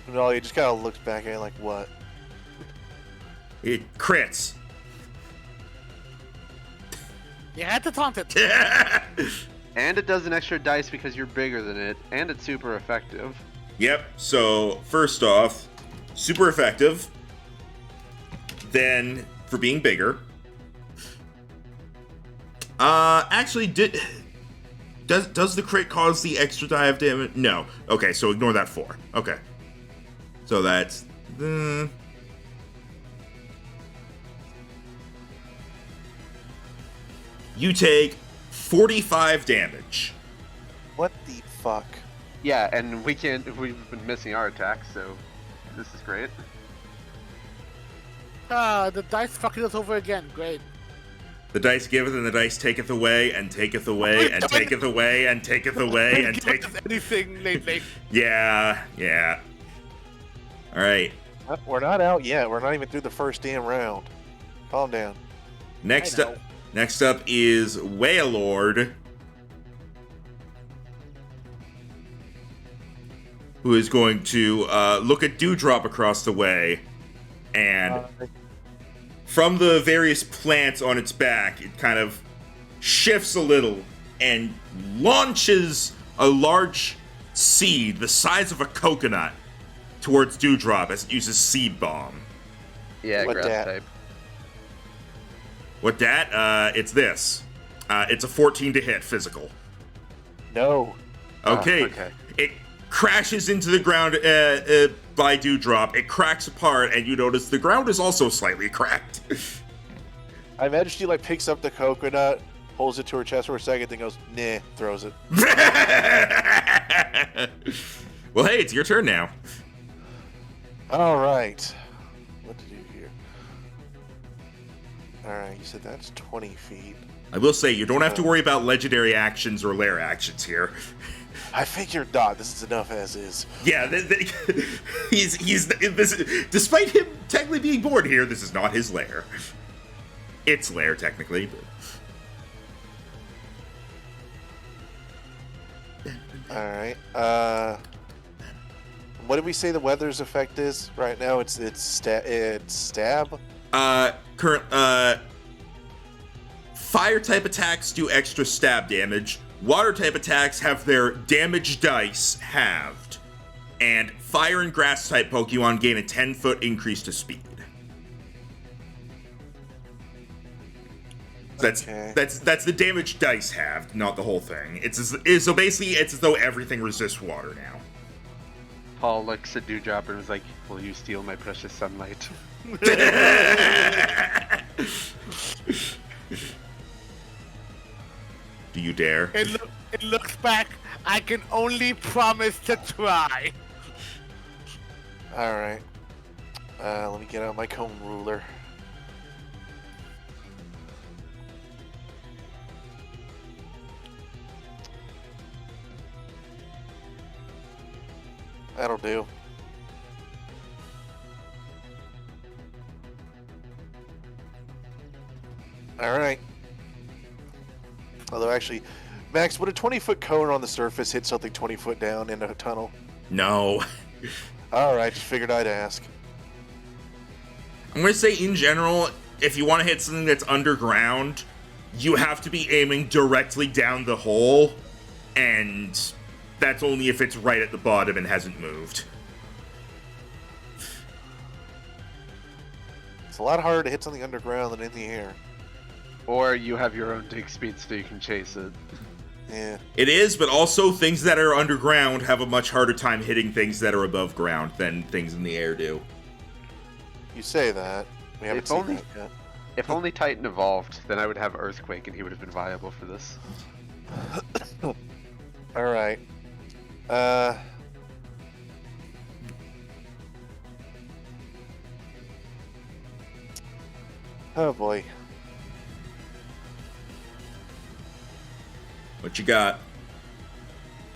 No, he just kind of looks back at it like, what?
It crits.
You had to taunt it.
And it does an extra dice because you're bigger than it, and it's super effective.
Yep, so first off, super effective. Then for being bigger. Actually, does the crit cause the extra die of damage? No. Okay, so ignore that 4. Okay. So that's... You take 45 damage.
What the fuck?
Yeah, and we've been missing our attacks, so this is great.
The dice fucking us over again. Great.
The dice giveth and the dice taketh away and taketh away and taketh away and taketh away and taketh...
anything lately.
Yeah. Alright.
We're not out yet. We're not even through the first damn round. Calm down.
Next up is Wailord, who is going to look at Dewdrop across the way, and from the various plants on its back, it kind of shifts a little and launches a large seed the size of a coconut towards Dewdrop as it uses Seed Bomb.
Yeah,
What
grass
dat?
type.
What dat? It's this. It's a 14 to hit physical.
No.
Okay.
Okay.
It crashes into the ground by Dewdrop. It cracks apart, and you notice the ground is also slightly cracked.
I imagine she like picks up the coconut, holds it to her chest for a second, then goes, nah, throws it.
Well, hey, it's your turn now.
All right. What to do here? All right, you said that's 20 feet.
I will say, you don't have to worry about legendary actions or lair actions here.
I figured not. This is enough as is.
Yeah, despite him technically being born here, this is not his lair. It's lair, technically, but...
All right. What did we say the weather's effect is right now? It's stab.
Fire type attacks do extra stab damage. Water type attacks have their damage dice halved, and fire and grass type Pokemon gain a 10-foot increase to speed. That's the damage dice halved, not the whole thing. So basically, it's as though everything resists water now.
Paul looks at Dewdrop and is like, "Will you steal my precious sunlight?"
Do you dare?
It looks back. I can only promise to try.
All right. Let me get out my cone ruler. That'll do. All right. Although, actually, Max, would a 20-foot cone on the surface hit something 20 foot down in a tunnel?
No.
All right, just figured I'd ask.
I'm going to say, in general, if you want to hit something that's underground, you have to be aiming directly down the hole, and that's only if it's right at the bottom and hasn't moved.
It's a lot harder to hit something underground than in the air.
Or you have your own dig speed so you can chase it.
Yeah.
It is, but also things that are underground have a much harder time hitting things that are above ground than things in the air do.
You say that. We haven't
If
seen
only-
that yet.
If only Titan evolved, then I would have Earthquake and he would have been viable for this.
All right. Oh boy.
What you got?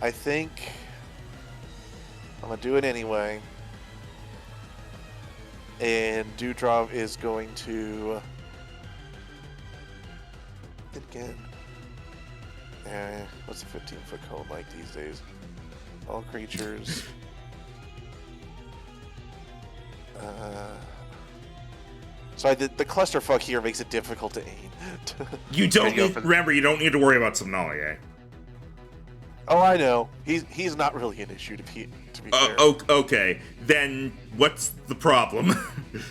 I think I'm gonna do it anyway. And Dewdrop is going to again. What's a 15-foot cone like these days? All creatures. So the clusterfuck here makes it difficult to aim.
You don't need, remember, you don't need to worry about Somnalia.
Oh, I know. He's not really an issue to be fair.
Okay, then what's the problem?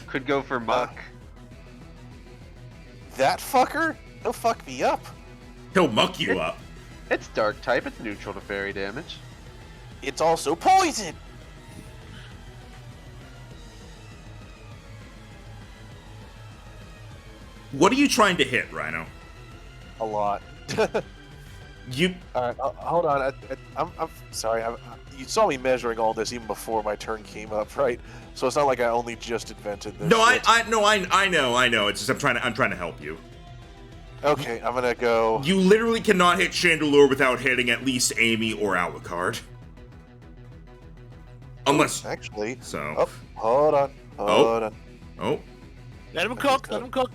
Could go for Muck.
That fucker? He'll fuck me up.
He'll muck you up.
It's dark type. It's neutral to fairy damage.
It's also poison.
What are you trying to hit, Rhino?
A lot.
You.
All right, hold on. I'm sorry. You saw me measuring all this even before my turn came up, right? So it's not like I only just invented this.
No,
shit.
I know. It's just I'm trying to help you.
Okay, I'm gonna go.
You literally cannot hit Chandelure without hitting at least Amy or Alucard. Unless.
Actually.
So.
Oh, hold on. Hold on.
Oh.
Let him cook. Let him cook.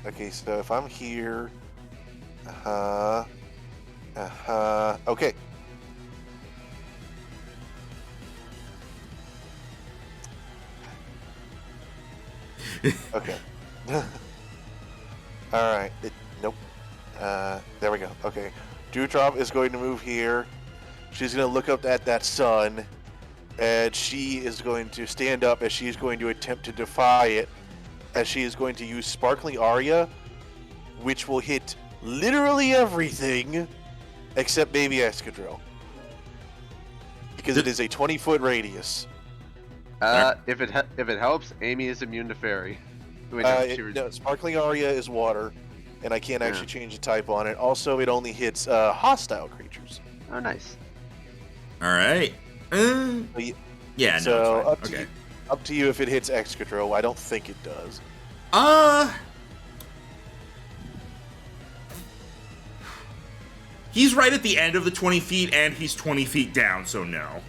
Okay, so if I'm here. Okay. Okay. Alright. Nope. There we go. Okay. Dewdrop is going to move here. She's going to look up at that sun. And she is going to stand up as she's going to attempt to defy it. As she is going to use Sparkling Aria, which will hit literally everything except maybe Excadrill. Because it is a 20-foot radius.
If it helps, Amy is immune to fairy. Wait, no,
No, Sparkling Aria is water, and I can't actually change the type on it. Also, it only hits hostile creatures.
Oh, nice.
All right. Yeah.
So
No. It's
up
fine.
to
Okay.
you. Up to you if it hits Excadrill. I don't think it does.
He's right at the end of the 20 feet, and he's 20 feet down, so no.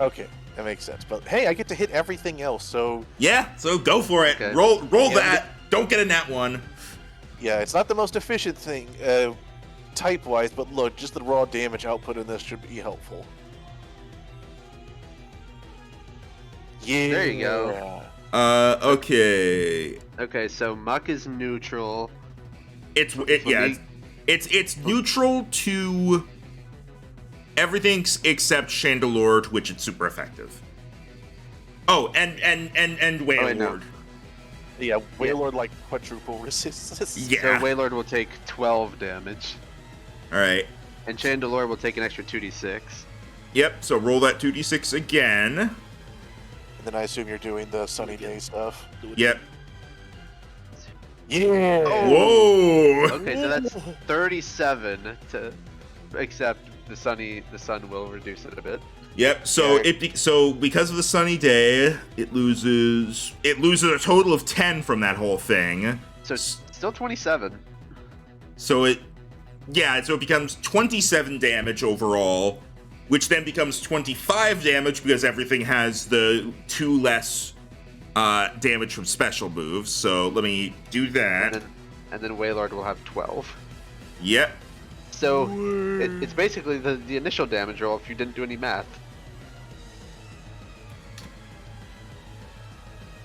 Okay, that makes sense. But hey, I get to hit everything else, so
Yeah, so go for it.
Okay.
Roll
Yeah.
that. Don't get a nat one.
yeah, it's not the most efficient thing type-wise, but look, just the raw damage output in this should be helpful. Yeah.
There you go.
Okay.
Okay, so Muck is neutral.
It's
For
yeah.
me-
It's neutral to everything except Chandelure, which it's super effective. Oh, and Wailord.
wait, no.
Yeah, Wailord like quadruple resistance.
Yeah.
So Wailord will take 12 damage,
All right.
and Chandelure will take an extra 2d6.
Yep. So roll that 2d6 again.
And then I assume you're doing the sunny day stuff.
Yep.
Yeah.
Whoa.
Okay, so that's 37 to, except the sun will reduce it a bit.
Yep. So
Yeah.
because of the sunny day, it loses a total of 10 from that whole thing.
So it's still 27.
So it becomes 27 damage overall, which then becomes 25 damage because everything has the 2 less damage from special moves. So let me do that.
And then Wailord will have 12.
Yep.
So it's basically the initial damage roll if you didn't do any math.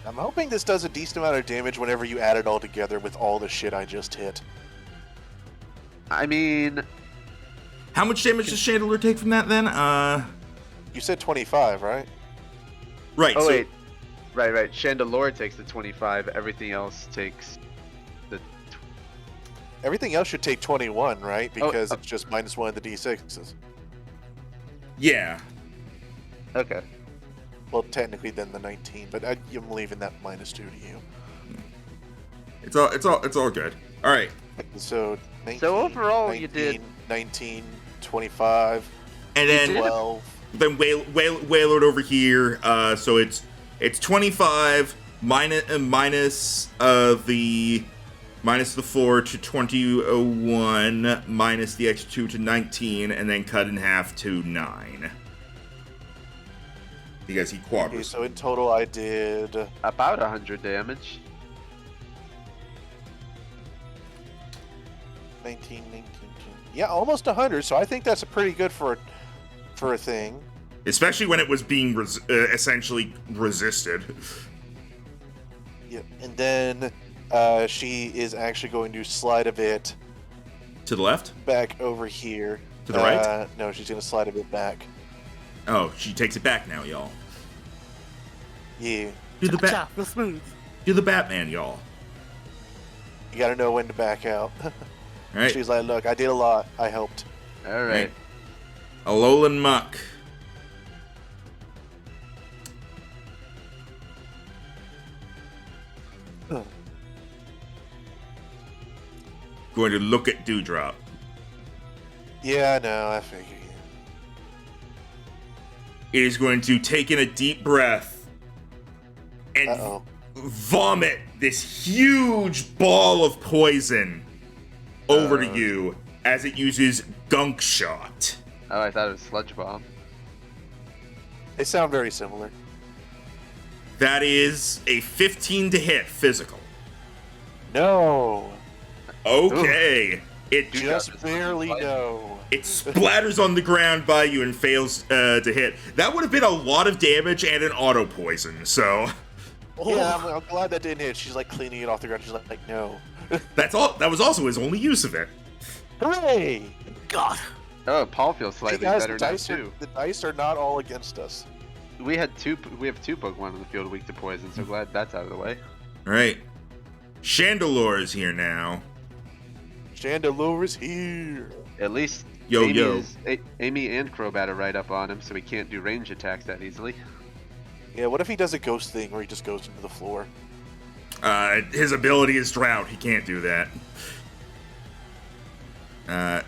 I'm hoping this does a decent amount of damage whenever you add it all together with all the shit I just hit.
I mean,
How much damage does Chandelure take from that then?
You said 25, right?
Right.
oh
so
wait, right. Chandelure takes the 25. Everything else takes the.
Everything else should take 21, right? Because
Oh,
it's just minus 1 of the d6s.
yeah.
Okay.
Well, technically then the 19, but I'm leaving that minus 2 to you.
It's all good. All right.
So 19,
So overall,
19,
you did-
19, 25,
And then
12.
Wailord over here. So it's 25 minus the 4 to 2001 minus the extra 2 to 19, and then cut in half to 9. Because he
Okay,
quadrants.
so in total I did...
About 100 damage.
19, 19, 20. Yeah, almost 100, so I think that's pretty good for a thing.
Especially when it was being essentially resisted.
Yep. And then she is actually going to slide a bit
To the left?
back over here.
To the right?
No, she's going to slide a bit back.
Oh, she takes it back now, y'all.
Yeah.
Do the
Chop, real smooth.
Do the Batman, y'all.
You gotta know when to back out.
All right.
She's like, look, I did a lot. I helped.
All right.
Alolan Muck. Going to look at Dewdrop.
Yeah, no, I figured.
It is going to take in a deep breath and
Uh-oh.
vomit this huge ball of poison over to you as it uses Gunk Shot.
Oh, I thought it was Sludge Bomb.
They sound very similar.
That is a 15 to hit physical.
No.
Okay. It
Just barely no.
It splatters on the ground by you and fails to hit. That would have been a lot of damage and an auto poison, so
Yeah, I'm glad that didn't hit. She's like cleaning it off the ground. She's like no.
that's all. That was also his only use of it.
Hooray!
God.
Oh, Paul feels
Hey
slightly
guys,
better now too.
the dice are not all against us.
We have two Pokemon in the field weak to poison, so glad that's out of the way.
All right, Chandelure is here now.
Chandelure is here.
At least
Yo,
Amy,
yo.
Amy and Crobat are right up on him, so he can't do range attacks that easily.
Yeah, what if he does a ghost thing where he just goes into the floor?
His ability is Drought. He can't do that.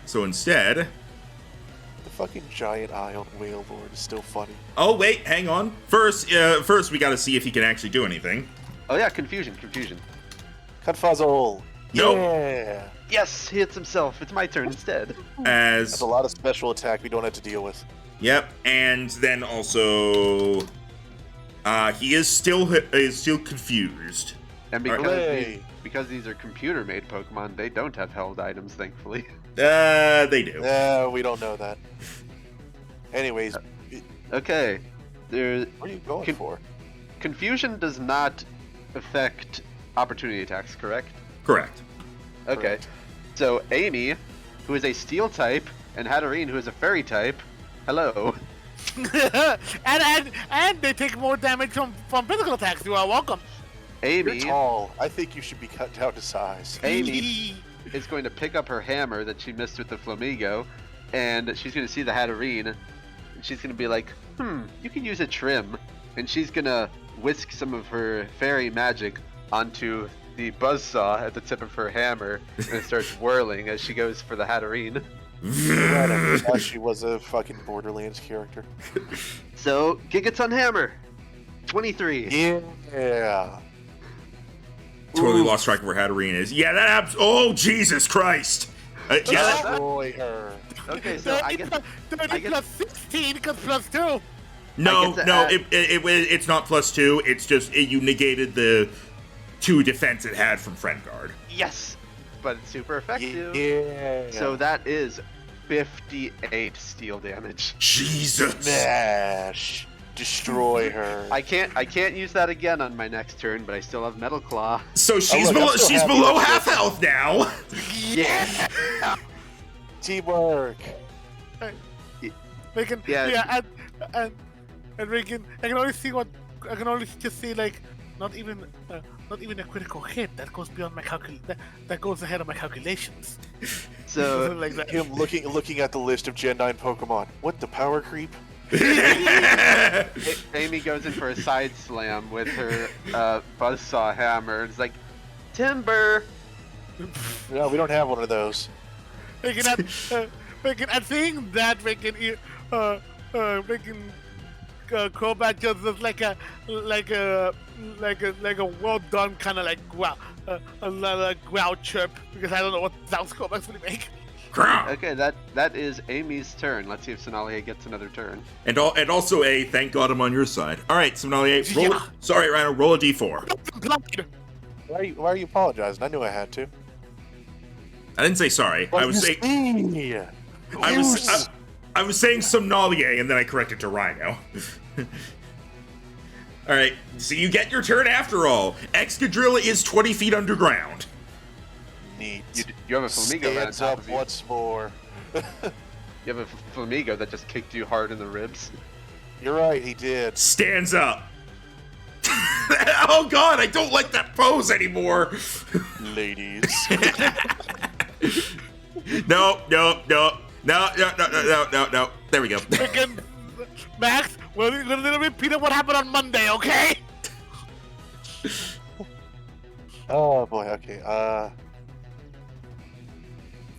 So instead,
The fucking giant eye on Whale Lord is still funny.
oh wait, hang on. First we got to see if he can actually do anything.
Oh yeah, confusion.
Confuzzle.
Nope.
Yeah.
Yes, he hits himself. It's my turn instead.
That's
As
a lot of special attack we don't have to deal with.
yep, and then also, he is still confused.
And
Hooray.
because these are computer-made Pokemon, they don't have held items, thankfully.
They do.
We don't know that. Anyways,
Okay, there.
what are you going for?
Confusion does not affect opportunity attacks, correct?
Correct.
Okay.
Correct.
So Amy, who is a Steel type, and Hatterene, who is a Fairy type. Hello.
and they take more damage from physical attacks. You are welcome.
Amy.
You're tall. I think you should be cut down to size.
Amy is going to pick up her hammer that she missed with the Flamigo, and she's going to see the Hatterene, and she's going to be like, you can use a trim. And she's going to whisk some of her fairy magic onto the buzzsaw at the tip of her hammer, and it starts whirling as she goes for the Hatterene.
Right, I forgot she was a fucking Borderlands character.
So, Gigaton Hammer, 23.
Yeah.
Totally
Ooh.
lost track of where Hatterene is. Yeah, that oh Jesus Christ. Yeah, that,
Destroy her.
Okay, so I guess
30 plus 16 because plus 2.
no,
get to
no,
add-
it's not +2. It's just you negated the 2 defense it had from Friend Guard.
yes, but it's super effective.
Yeah.
So that is 58 steel damage.
Jesus.
Smash. Destroy her.
I can't use that again on my next turn, but I still have Metal Claw.
So she's
look, I'm
below,
so
she's
happy
below
that's
half
it.
health now.
Yeah.
Teamwork.
We can,
Yeah.
and we can. I can only see I can only just see like not even a critical hit that goes beyond my that goes ahead of my calculations.
So
like that.
Him looking at the list of Gen 9 Pokemon. What the power creep?
Amy goes in for a side slam with her buzzsaw hammer. It's like timber.
No, we don't have one of those.
We can and seeing that we can Crobat just looks like a well done kind of like growl chirp because I don't know what sounds Crobat's really make.
Okay, that is Amy's turn. Let's see if Sonalia gets another turn.
And also a thank God I'm on your side. All right, Somalia, roll.
Yeah.
Sorry, Rhino, roll a d4.
Why are you apologizing? I knew I had to.
I didn't say sorry. I was saying I was saying Somnolier, and then I corrected to Rhino. All right, so you get your turn after all. Excadrill is 20 feet underground.
Neat.
You have a Flamigo right on
Stands
top
up
of you.
once more.
You have a Flamigo that just kicked you hard in the ribs.
You're right, he did.
Stands up. Oh god, I don't like that pose anymore.
Ladies.
No. There we go.
Freaking Max, we're gonna repeat what happened on Monday, okay?
Oh boy, okay.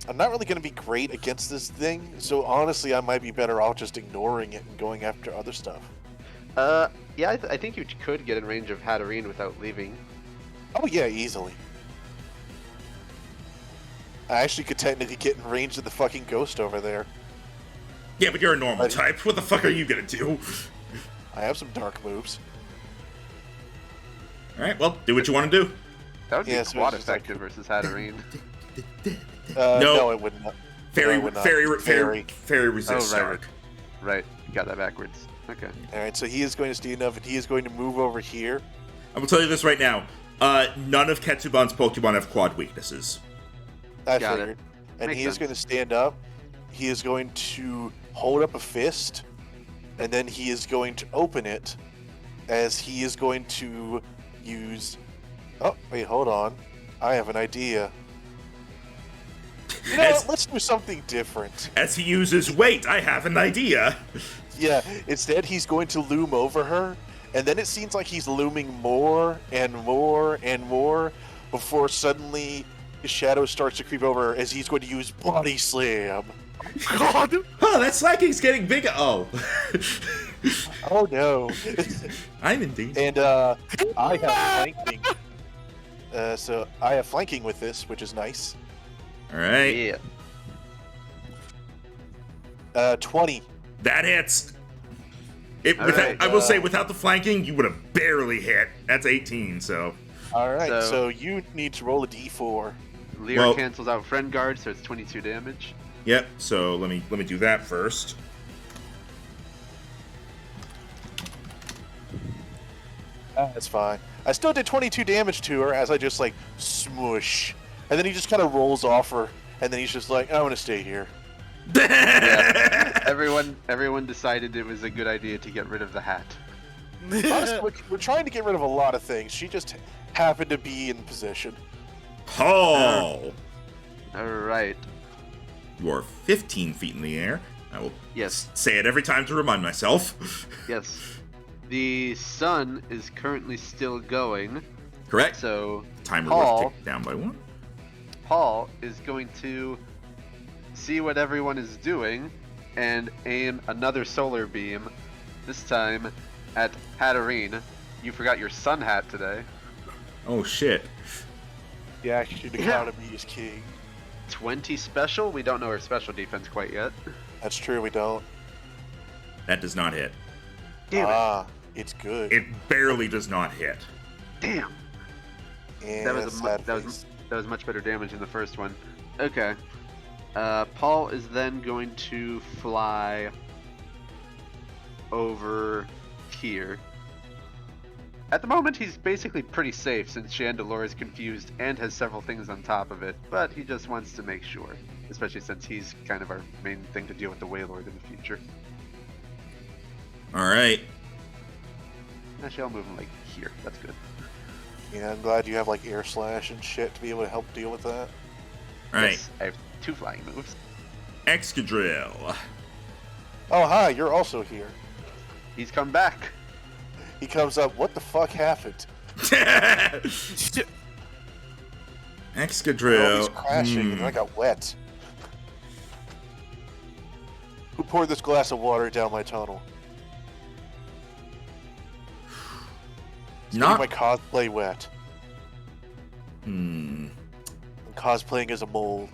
I'm not really gonna be great against this thing, so honestly, I might be better off just ignoring it and going after other stuff.
Yeah, I think you could get in range of Hatterene without leaving.
Oh yeah, easily. I actually could technically get in range of the fucking ghost over there.
Yeah, but you're a normal type. What the fuck are you gonna do?
I have some dark moves.
Alright, well, do what you want to do.
That would be
Yeah, so
quad
it's just like-
effective versus Hatterene.
No, it would not.
Fairy
No, it would not.
resist.
Oh, right,
Sark.
Right, you got that backwards. Okay.
Alright, so he is going to stand up and he is going to move over here.
I will tell you this right now. None of Ketsuban's Pokemon have quad weaknesses.
I
Got it.
figured. And
Makes
he is
sense.
going to stand up. He is going to hold up a fist. And then he is going to open it. As he is going to use... Oh, wait, hold on. I have an idea. You know what? Let's do something different.
As he uses weight, I have an idea.
Yeah, instead he's going to loom over her. And then it seems like he's looming more and more and more before suddenly his shadow starts to creep over as he's going to use Body Slam.
God!
Oh, that slacking's getting bigger. Oh.
Oh no.
I'm in danger.
And I have flanking. So I have flanking with this, which is nice.
Alright.
Yeah.
20.
That hits.
Alright,
I will say, without the flanking, you would have barely hit. That's 18, so.
Alright,
So-
so you need to roll a d4.
Leer
Well-
cancels out Friend Guard, so it's 22 damage.
Yep, so let me do that first.
That's fine. I still did 22 damage to her as I just like smush. And then he just kind of rolls off her. And then he's just like, I want to stay here.
Yeah. Everyone decided it was a good idea to get rid of the hat.
Honestly, we're trying to get rid of a lot of things. She just happened to be in position.
Oh!
Alright.
You are 15 feet in the air. I will
Yes.
say it every time to remind myself.
Yes. The sun is currently still going,
Correct?
so
Timer
Paul-
was ticked down by 1.
Paul is going to see what everyone is doing and aim another solar beam, this time at Hatterene. You forgot your sun hat today.
Oh, shit.
The action economy is king.
20 special? We don't know her special defense quite yet.
That's true, we don't.
That does not hit.
Damn it.
Ah, it's good.
It barely does not hit.
Damn.
And
That was a
sad
that
face.
was much better damage than the first one. Okay. Paul is then going to fly over here. At the moment, he's basically pretty safe since Chandelure is confused and has several things on top of it, but he just wants to make sure, especially since he's kind of our main thing to deal with the Wailord in the future.
Alright.
Actually, I'll move him like here. That's good.
Yeah, I'm glad you have like air slash and shit to be able to help deal with that.
Alright.
Yes, I have 2 flying moves.
Excadrill.
Oh, hi, you're also here.
He's come back.
He comes up, what the fuck happened?
Excadrill.
Oh, he's crashing, and I got wet. Who poured this glass of water down my tunnel? It's
Not.
getting my cosplay wet.
Hmm.
I'm cosplaying as a mole.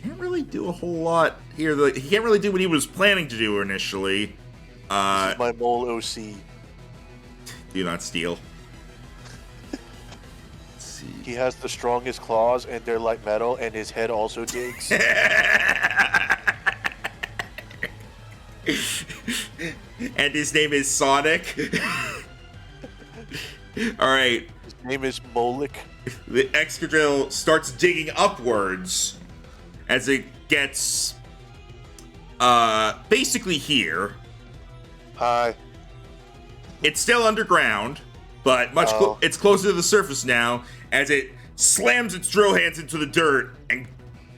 Can't really do a whole lot here. He can't really do what he was planning to do initially.
This is my mole OC.
Do not steal. Let's see.
He has the strongest claws, and they're like metal, and his head also digs.
And his name is Sonic. Alright.
His name is Molik.
The Excadrill starts digging upwards as it gets basically here.
Hi.
It's still underground, but it's closer to the surface now as it slams its drill hands into the dirt and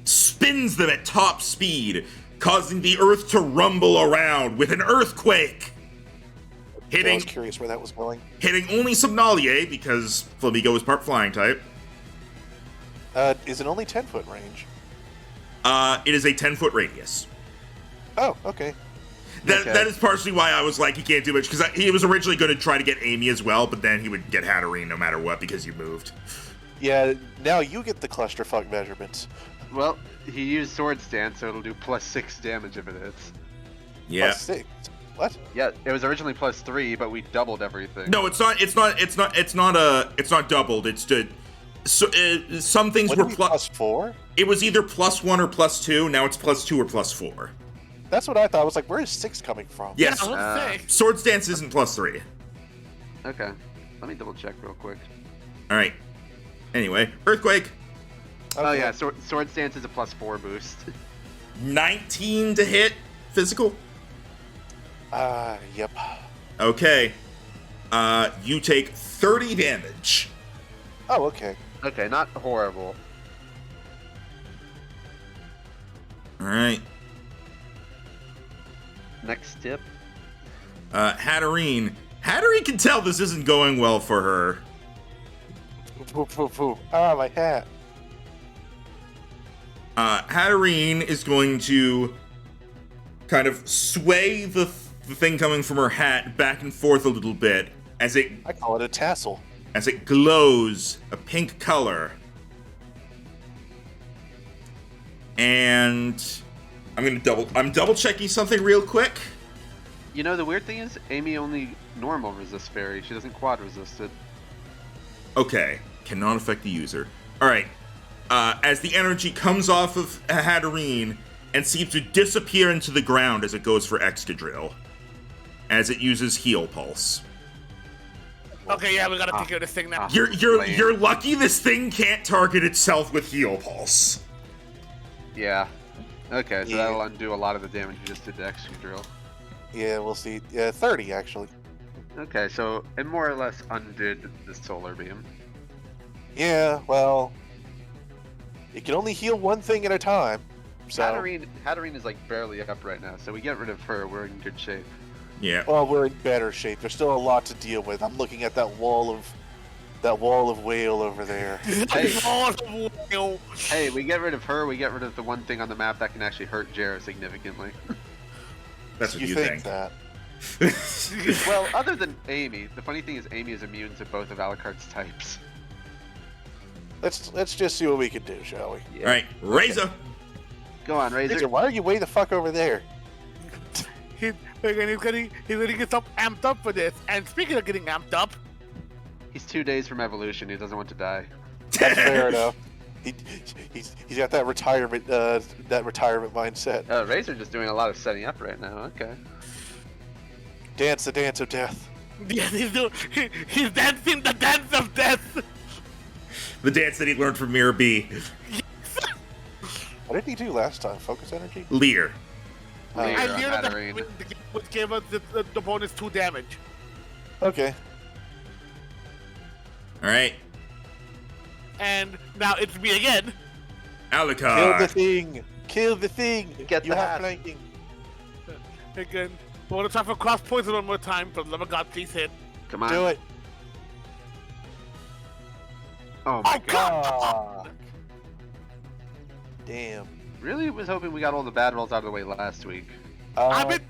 spins them at top speed, causing the earth to rumble around with an earthquake.
I was curious where that was going.
Hitting only Somnalier because Flamigo is part flying type.
Is it only 10-foot range?
It is a 10-foot radius.
Oh, okay.
That is partially why I was like, he can't do much, because he was originally going to try to get Amy as well, but then he would get Hatterene no matter what because you moved.
Yeah, now you get the clusterfuck measurements.
Well, he used Sword Stance, so it'll do +6 damage if it hits.
Yeah.
+6. What?
Yeah, it was originally +3, but we doubled everything.
No, it's not doubled. It's some things were
+4.
It was either +1 or +2. Now it's +2 or +4.
That's what I thought. I was like, where is 6 coming from?
Yes.
Yeah, let's say.
Sword Stance isn't +3.
Okay, let me double check real quick.
All right. Anyway, Earthquake.
Okay.
Oh yeah, Sword Stance is a +4 boost.
19 to hit physical.
Yep.
Okay. You take 30 damage.
Oh, okay.
Okay, not horrible.
All right.
Next tip.
Hatterene. Hatterene can tell this isn't going well for her.
Ah, my hat.
Hatterene is going to kind of sway the thing coming from her hat back and forth a little bit as it
I call it a tassel.
glows a pink color. And I'm double checking something real quick.
You know, the weird thing is, Amy only normal resists fairy. She doesn't quad resist it.
Okay, cannot affect the user. All right. As the energy comes off of Hatterene and seems to disappear into the ground as it goes for Excadrill, as it uses Heal Pulse.
Okay, yeah, we gotta take care of this thing now.
You're lucky this thing can't target itself with Heal Pulse.
Yeah. Okay, so
Yeah.
that'll undo a lot of the damage you just did to Excadrill.
Yeah, we'll see. 30, actually.
Okay, so it more or less undid the solar beam.
Yeah, well... It can only heal one thing at a time. So,
Hatterene is like barely up right now, so we get rid of her, we're in good shape.
Yeah.
well, we're in better shape. There's still a lot to deal with. I'm looking at that wall of whale over there.
Hey, we get rid of her, we get rid of the one thing on the map that can actually hurt Jarrah significantly.
That's what
you
you
think
think.
that?
Well, other than Amy, the funny thing is Amy is immune to both of Alucard's types.
Let's just see what we can do, shall we?
Yeah.
All right, Razor.
Go on, Razor.
Razor, why are you way the fuck over there?
He's gonna get amped up for this. And speaking of getting amped up,
He's 2 days from evolution, he doesn't want to die.
That's fair enough. He's got that retirement mindset.
Razor just doing a lot of setting up right now, okay.
Dance the dance of death.
yes, he's dancing the dance of death.
The dance that he learned from Mirror B.
What did he do last time? Focus energy?
Lear.
Lear
I
on
learned that
Hatterene.
which gave us the bonus 2 damage.
Okay.
All right,
And now it's me again.
Kill the
Alucard.
thing! Kill the thing!
Get
you
the
have
hat.
flanking.
Again. I want to try for cross poison one more time. For the love of God, please hit.
Come on.
Do it.
Oh my
Oh,
god.
Ah. Damn.
Really was hoping we got all the bad rolls out of the way last week.
I've been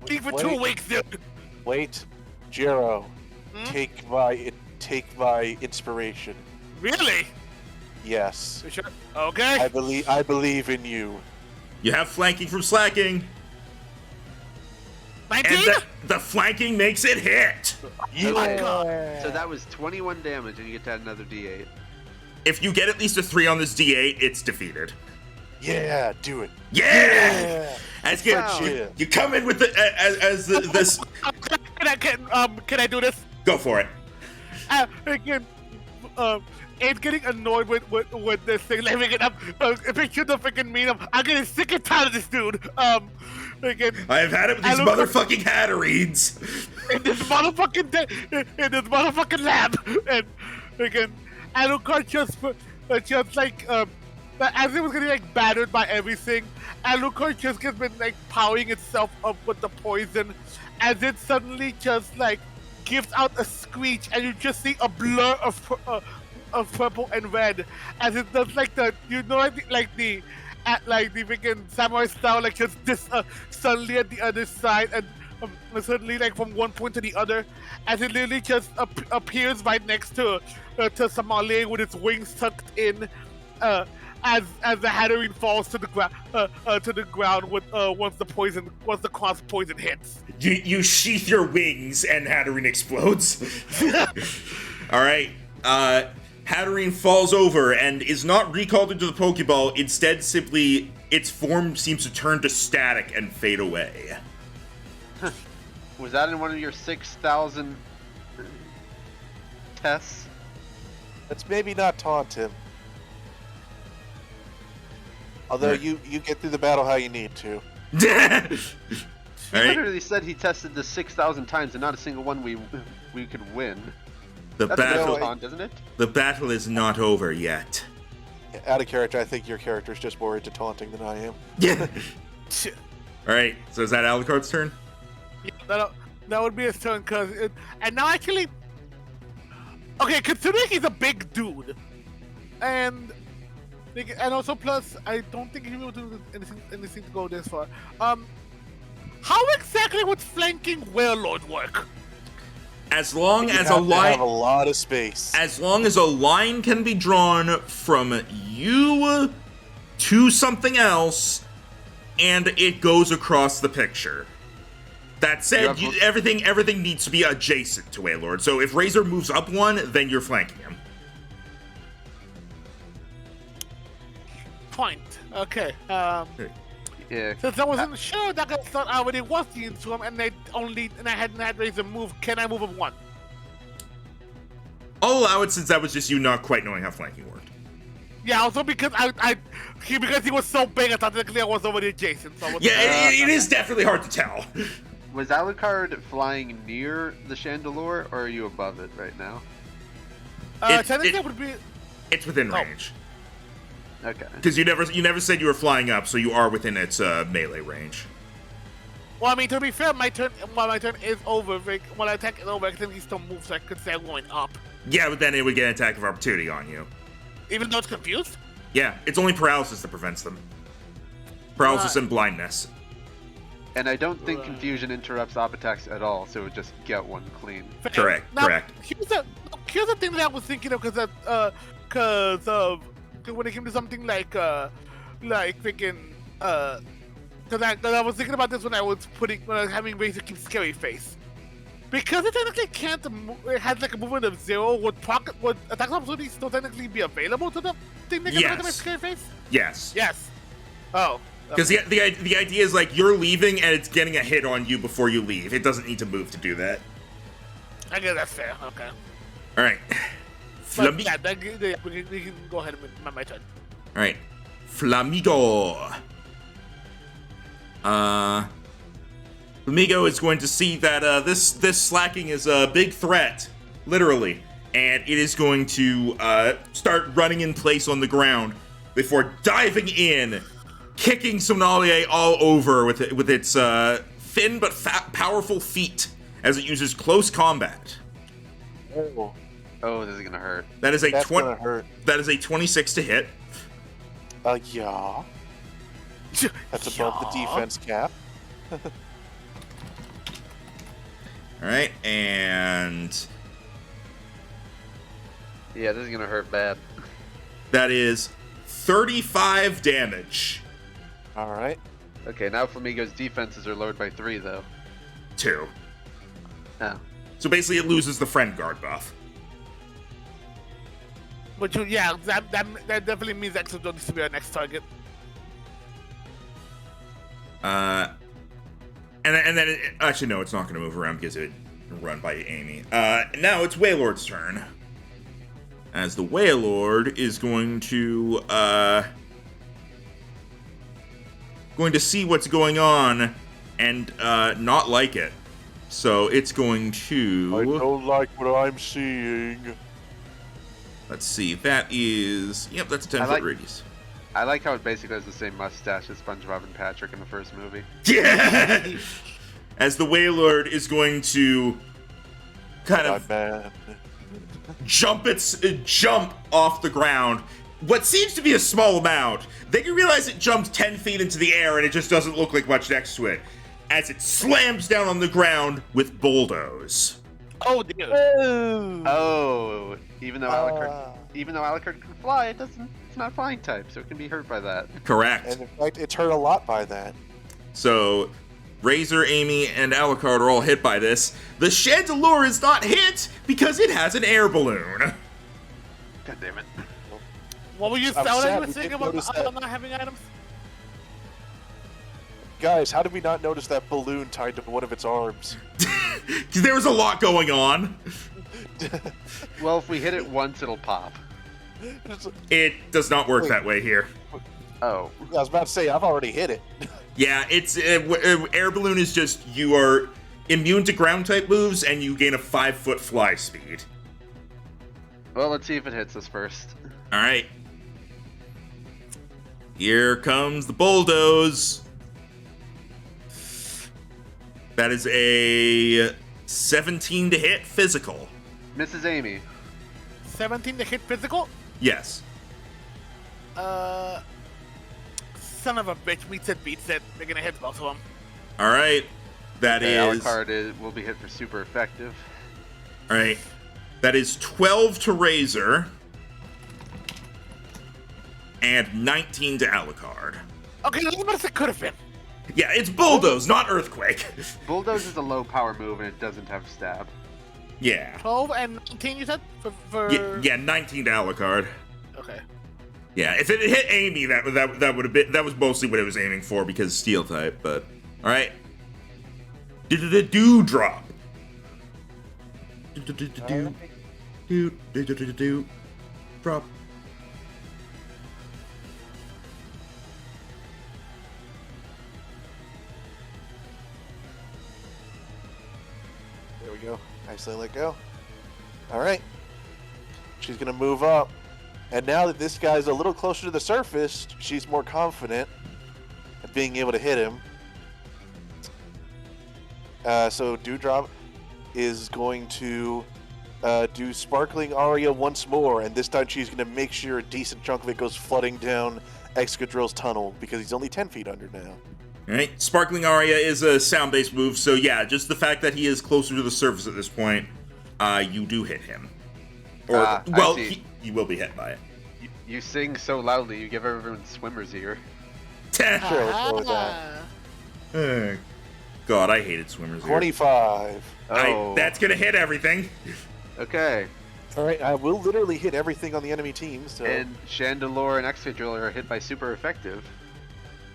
waiting for 2
wait.
weeks, dude.
Wait, Jiro,
Hmm?
take my inspiration.
Really?
Yes,
You sure? Okay.
I believe in you.
You have flanking from slacking,
19?
and the flanking makes it hit.
Yeah.
So that was 21 damage, and you get to add another d8.
If you get at least a 3 on this D8, it's defeated.
Yeah, do it.
Yeah. As you,
Wow.
you come in with this.
Can I do this?
Go for it.
Again, Ain't getting annoyed with this thing. Like, freaking, picture the freaking meme. I'm getting sick and tired of this dude. Freaking,
I've had it with these motherfucking Hatterines.
in this motherfucking lab, and freaking Alucard just like as it was getting like battered by everything, Alucard just has been like powering itself up with the poison, as it suddenly just like gives out a screech, and you just see a blur of purple and red, as it does like the the freaking samurai style, like just this suddenly at the other side, and suddenly like from one point to the other, as it literally just appears right next to Samale with its wings tucked in, as the Hatterene falls to the ground with once the cross poison hits.
You sheath your wings and Hatterene explodes. All right. Hatterene falls over and is not recalled into the Pokeball. Instead, simply its form seems to turn to static and fade away.
Was that in one of your 6,000 tests?
Let's maybe not taunt him. Although you get through the battle how you need to.
He
All right.
literally said he tested this 6,000 times and not a single one we could win.
The
That's a
battle,
taunt, isn't it?
the battle is not over yet.
Out of character, I think your character is just more into taunting than I am.
Yeah. All right. So is that Alucard's turn?
Yeah, that would be his turn, and now actually, okay, considering he's a big dude, and also plus, I don't think he will do anything to go this far. How exactly would flanking Warlord work?
As long
You
as
have
a
to
line,
have a lot of space.
as long as a line can be drawn from you to something else, and it goes across the picture. That said, everything needs to be adjacent to Waylord. So if Razor moves up one, then you're flanking him.
Point. Okay.
Yeah.
Since I wasn't sure that I thought I already was into him, and I hadn't had Razor move. Can I move him one?
I'll allow it since that was just you not quite knowing how flanking worked.
Yeah, also because because he was so big, I thought technically I was already adjacent. So
It is definitely hard to tell.
Was Alucard flying near the Chandelure, or are you above it right now?
Technically it would be.
It's within range.
Okay.
Because you never said you were flying up, so you are within its melee range.
Well, I mean, to be fair, my turn is over. When I attack it over, I think he still moves, so I could say I'm going up.
Yeah, but then it would get an attack of opportunity on you.
Even though it's confused?
Yeah, it's only paralysis that prevents them. Paralysis and blindness.
And I don't think confusion interrupts op attacks at all, so it would just get one clean.
Correct.
Now,
Correct.
Here's the thing that I was thinking of, because when it came to something like freaking because I was thinking about this when I was having Razor keep scary face. Because it technically can't it has like a movement of 0, would attack opportunity still technically be available to the thing that can make scary face?
Yes.
Yes. Oh.
Because the idea is like you're leaving and it's getting a hit on you before you leave. It doesn't need to move to do that.
I guess that's fair. Okay.
All right.
But yeah, we can go ahead with my turn.
All right. Flamigo. Flamigo is going to see that this slacking is a big threat, literally, and it is going to start running in place on the ground before diving in, kicking Somnalier all over with its thin but powerful feet as it uses close combat.
Oh, this is gonna hurt.
That is a
That's gonna hurt.
That is a 26 to hit.
Yeah. That's above the defense cap.
All right, and
Yeah, this is gonna hurt bad.
that is 35 damage.
All right.
Okay, now Flamigo's defenses are lowered by 3, though.
2.
Oh.
So basically, it loses the friend guard buff.
But yeah, that definitely means Exodus needs to be our next target.
And then actually no, it's not going to move around because it would run by Amy. Now it's Waylord's turn. as the Wailord is going to see what's going on and not like it. So it's going
I
to...
don't like what I'm seeing.
Let's see, that is... Yep, that's a 10-foot radius.
I like how it basically has the same mustache as SpongeBob and Patrick in the first movie.
Yeah! As the Wailord is going to kind of jump off the ground. What seems to be a small amount. Then you realize it jumped 10 feet into the air and it just doesn't look like much next to it. As it slams down on the ground with bulldoze.
Oh dear.
Oh, even though Alucard can fly, it's not flying type, so it can be hurt by that.
Correct.
And in fact, it's hurt a lot by that.
So, Razor, Amy, and Alucard are all hit by this. The Chandelure is not hit because it has an air balloon.
God damn it.
What were you
I'm sad we
saying
didn't
about
notice that.
not having items?
Guys, how did we not notice that balloon tied to one of its arms?
Because there was a lot going on.
Well, if we hit it once, it'll pop.
It does not work that way here.
Oh.
I was about to say, I've already hit it.
Yeah, it's air balloon is just you are immune to ground type moves and you gain a 5-foot fly speed.
Well, let's see if it hits us first.
All right. Here comes the bulldoze. That is a 17 to hit physical.
Mrs. Amy.
17 to hit physical?
Yes.
Son of a bitch, beats it. They're gonna hit both of them.
All right. That is...
Alucard will be hit for super effective.
All right. That is 12 to Razor. And 19 to Alucard.
Okay, that's what it could have been.
Yeah, it's bulldoze, not earthquake.
Bulldoze is a low power move and it doesn't have stab.
Yeah.
12 and 19, you said? For...
Yeah, 19 to Alucard.
Okay.
Yeah, if it hit Amy, that would have been, that was mostly what it was aiming for because steel type. But all right, do drop. Do drop.
There we go. Nicely let go. All right. She's going to move up. And now that this guy's a little closer to the surface, she's more confident at being able to hit him. So Dewdrop is going to do Sparkling Aria once more, and this time she's going to make sure a decent chunk of it goes flooding down Excadrill's tunnel, because he's only 10 feet under now.
All right, Sparkling Aria is a sound-based move, so yeah, just the fact that he is closer to the surface at this point, you do hit him. Or, well, you will be hit by it.
You sing so loudly, you give everyone swimmer's ear.
Sure, let's go with that.
God, I hated swimmers.
25.
Oh.
That's gonna hit everything.
Okay.
All right, I will literally hit everything on the enemy team. So.
And Chandelure and Excadrill are hit by super effective.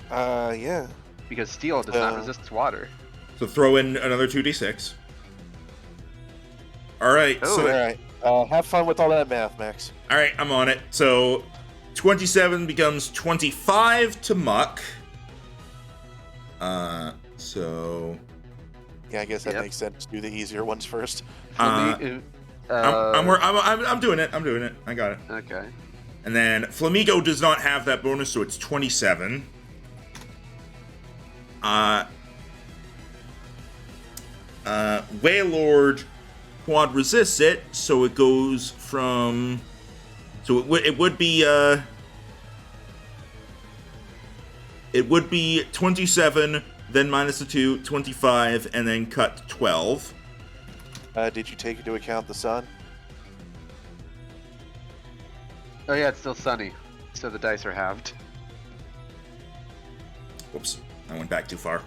Yeah.
Because steel does not resist water.
So throw in another 2d6. All right.
Oh,
so
All right. Have fun with all that math, Max.
all right, I'm on it. So 27 becomes 25 to Muck. So
Yeah, I guess that makes sense. Do the easier ones first.
I'm doing it. I'm doing it. I got it.
Okay.
And then Flamigo does not have that bonus, so it's 27. Wailord quad resists it, so it goes from. So it would be 27, then minus the 2, 25, and then cut 12.
Did you take into account the sun?
Oh yeah, it's still sunny, so the dice are halved.
Whoops, I went back too far.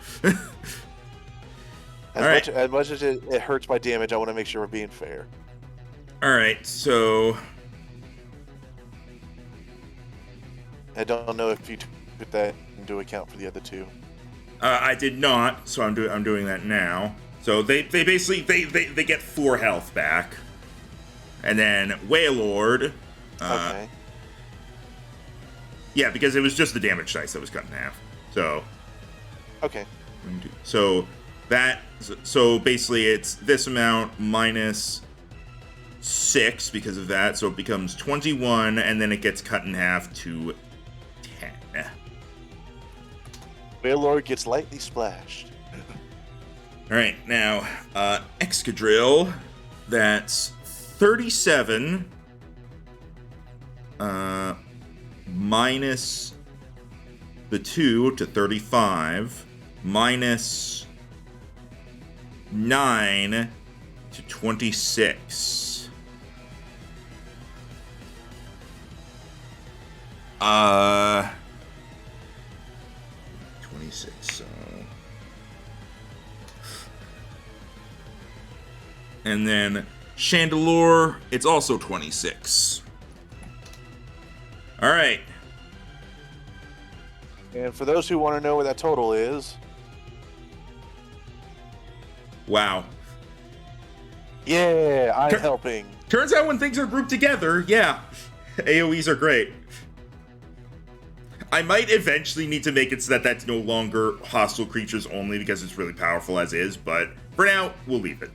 As much as it hurts my damage, I want to make sure we're being fair.
All right, so
I don't know if you took that into account for the other two.
I did not, so I'm doing that now. So they basically they get 4 health back. And then Wailord.
Okay.
Yeah, because it was just the damage dice that was cut in half. So.
Okay.
So basically it's this amount minus 6 because of that. So it becomes 21, and then it gets cut in half to 10.
Wailord gets lightly splashed.
All right, now Excadrill. That's 37 minus the 2 to 35 minus 9 to 26. 26, so. And then Chandelure, it's also 26. All right.
And for those who want to know what that total is,
Wow.
yeah, I'm helping.
Turns out when things are grouped together, yeah, AoEs are great. I might eventually need to make it so that that's no longer hostile creatures only because it's really powerful as is, but for now, we'll leave it.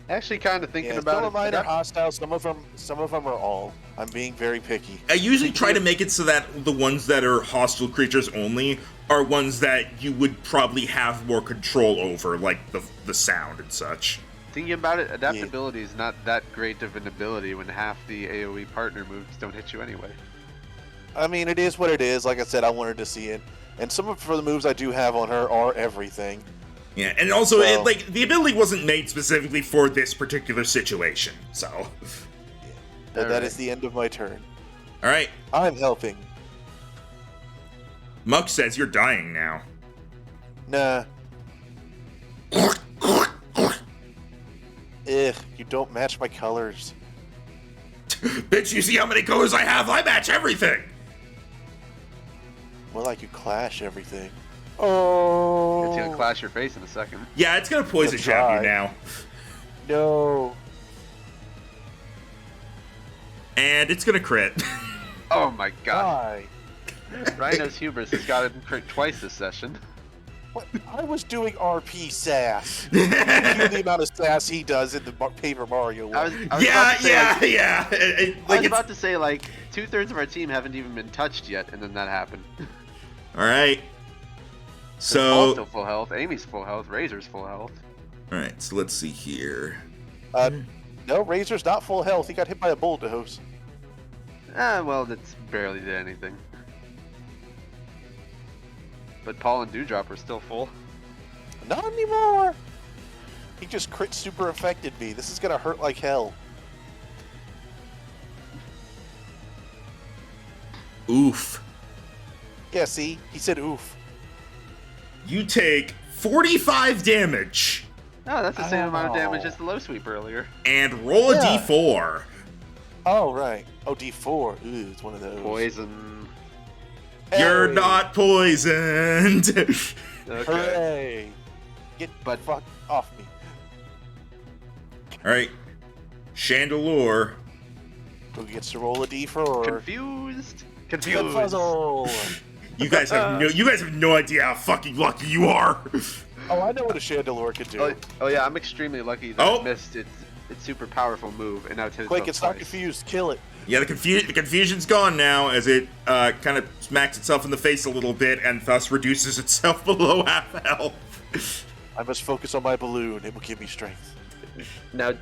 Actually, kind of thinking
Yeah,
about
some
it.
of mine are hostile. Some of them are all. I'm being very picky.
I usually try to make it so that the ones that are hostile creatures only are ones that you would probably have more control over, like the sound and such.
Thinking about it, adaptability is not that great of an ability when half the AoE partner moves don't hit you anyway.
I mean, it is what it is. Like I said, I wanted to see it. And some of the moves I do have on her are everything.
Yeah, and also, the ability wasn't made specifically for this particular situation, so.
But that is the end of my turn.
All right.
I'm helping.
Muck says you're dying now.
Nah. Ugh, you don't match my colors.
Bitch, you see how many colors I have? I match everything!
More like you clash everything. Oh.
It's gonna clash your face in a second.
Yeah, it's gonna poison jab you now.
No.
And it's gonna crit.
Oh my god.
Why?
Rhino's hubris has got him crit twice this session.
What? I was doing RP sass. You hear the amount of sass he does in the Paper Mario one.
I was about to say,
yeah.
I was about to say, like, 2/3 of our team haven't even been touched yet, and then that happened.
Alright.
Paul's
So.
still full health, Amy's full health, Razor's full health.
Alright, so let's see here.
No, Razor's not full health. He got hit by a bulldoze.
Well, that's barely did anything. But Paul and Dewdrop are still full.
Not anymore. He just crit super affected me. This is gonna hurt like hell.
Oof.
Yeah, see? He said oof.
You take 45 damage.
Oh, that's the same amount of damage as the low sweep earlier.
And roll a
Yeah.
d4.
Oh, right. Oh, D4. Ooh, it's one of those.
Poison.
You're
Hey.
not poisoned.
Okay.
Hooray. Get
But-
fuck off me.
Alright. Chandelure.
Who gets to roll a D4?
Confused.
Good
Confused.
puzzle.
You guys have no idea how fucking lucky you are.
Oh, I know what a Chandelure could do.
Oh yeah, I'm extremely lucky that
Oh.
it missed its super powerful move and now it hit
Quick,
itself
it's not
twice.
confused. Kill it.
Yeah, the confusion's gone now as it kind of smacks itself in the face a little bit and thus reduces itself below half health.
I must focus on my balloon. It will give me strength.
Now,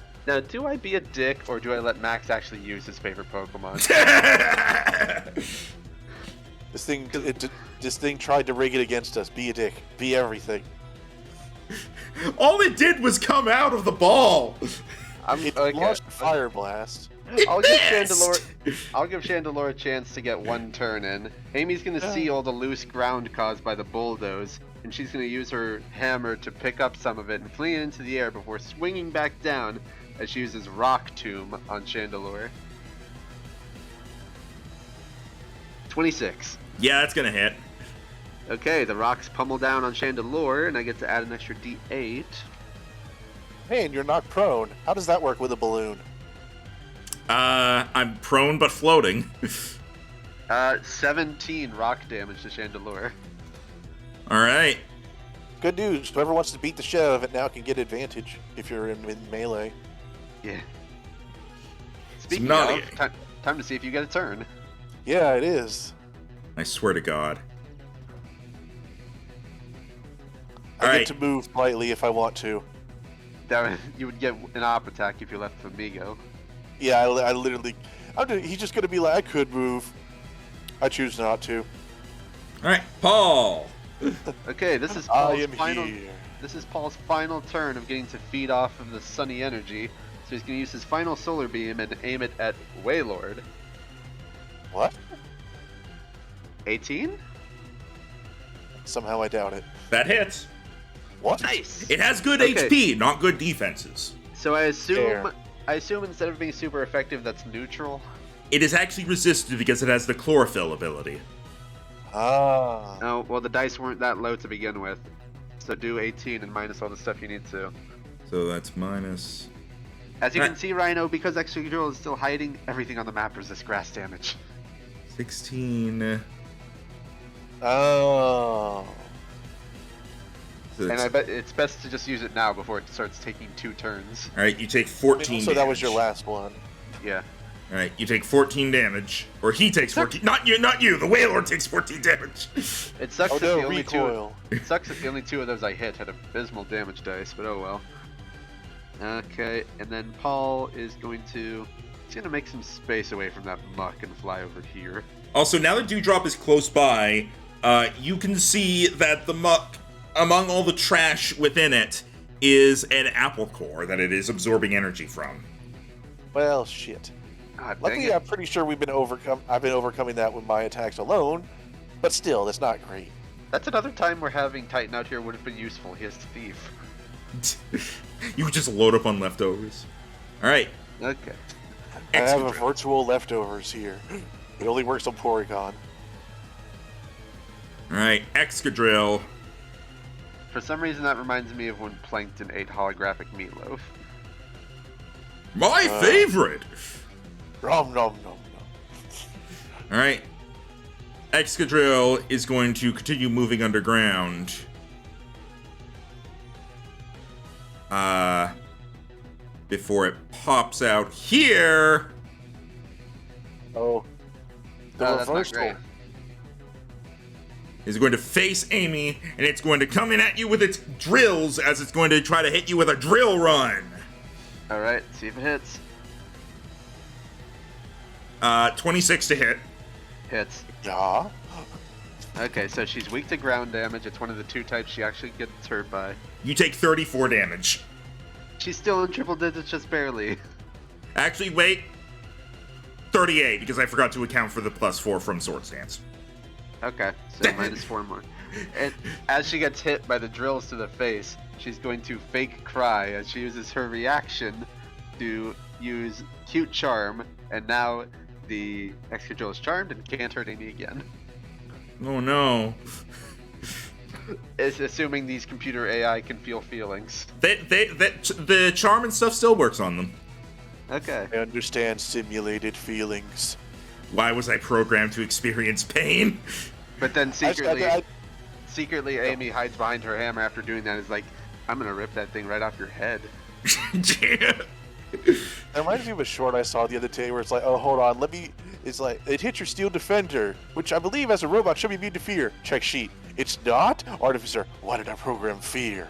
do I be a dick or do I let Max actually use his favorite Pokemon?
This thing tried to rig it against us. Be a dick. Be everything.
All it did was come out of the ball.
It
Okay.
launched Fire Blast.
I'll give
missed!
Chandelure a chance to get one turn in. Amy's gonna see all the loose ground caused by the bulldoze, and she's gonna use her hammer to pick up some of it and fling it into the air before swinging back down as she uses Rock Tomb on Chandelure. 26.
Yeah, that's gonna hit.
Okay, the rocks pummel down on Chandelure, and I get to add an extra D8.
Hey, and you're not prone. How does that work with a balloon?
I'm prone but floating.
17 rock damage to Chandelure.
All right.
Good news. Whoever wants to beat the shit out of it now can get advantage if you're in melee.
Yeah. Speaking
naughty.
of, time to see if you get a turn.
Yeah, it is.
I swear to God.
I
All
get
right.
to move slightly if I want to.
That you would get an op attack if you left Famigo.
Yeah, I literally... he's just going to be like, I could move. I choose not to.
All right, Paul.
Okay, this is
I
Paul's
am
final.
here.
This is Paul's final turn of getting to feed off of the sunny energy. So he's going to use his final solar beam and aim it at Waylord.
What?
18?
Somehow I doubt it.
That hits.
What?
Nice.
It has good
Okay.
HP, not good defenses.
So I assume
Fair.
instead of being super effective, that's neutral.
It is actually resisted because it has the chlorophyll ability.
Ah.
Oh well, the dice weren't that low to begin with. So do 18 and minus all the stuff you need to.
So that's minus.
As you
Right.
can see, Rhino, because Extra Control is still hiding, everything on the map resists grass damage.
16.
Oh.
So
And
it's-
I bet it's best to just use it now before it starts taking 2 turns.
all right, you take 14
So that was your
damage.
last one.
Yeah.
All right, you take 14 damage. Or he takes 14. Not you, not you. The Waylord takes 14 damage.
It sucks
Oh
that the
no,
only
recoil.
it sucks that the only 2 of those I hit had abysmal damage dice, but oh well. Okay, and then Paul is going to make some space away from that muck and fly over here.
Also, now that Dewdrop is close by, you can see that the muck, among all the trash within it, is an apple core that it is absorbing energy from.
Well, shit.
God dang
Luckily,
it.
I'm pretty sure I've been overcoming that with my attacks alone. But still, that's not great.
That's another time where having Titan out here would have been useful. He has Thief.
You could just load up on leftovers. All right.
Okay.
I have a
Excadrill.
virtual leftovers here. It only works on Porygon.
All right, Excadrill.
For some reason, that reminds me of when Plankton ate holographic meatloaf.
My favorite.
Nom nom nom nom.
All right. Excadrill is going to continue moving underground. Before it pops out here.
Oh. The
Oh, that's not
reversal.
great.
Is going to face Amy, and it's going to come in at you with its drills as it's going to try to hit you with a drill run.
Alright, see if it hits.
26 to hit.
Hits.
Yeah.
Okay, so she's weak to ground damage. It's one of the 2 types she actually gets hurt by.
You take 34 damage.
She's still in triple digits, just barely.
Actually, wait. 38, because I forgot to account for the +4 from Sword Stance.
Okay, so minus 4 more. And as she gets hit by the drills to the face, she's going to fake cry as she uses her reaction to use Cute Charm, and now the Excadrill is charmed and can't hurt Amy again.
Oh no.
It's assuming these computer AI can feel feelings.
The charm and stuff still works on them.
Okay.
I understand simulated feelings.
Why was I programmed to experience pain?
But then secretly,
I-
secretly Amy hides behind her hammer after doing that. Is like, I'm gonna rip that thing right off your head.
Yeah.
It reminds me of a short I saw the other day where it's like, oh, hold on, it's like, it hit your steel defender, which I believe as a robot should be immune to fear. Check sheet. It's not? Artificer, why did I program fear?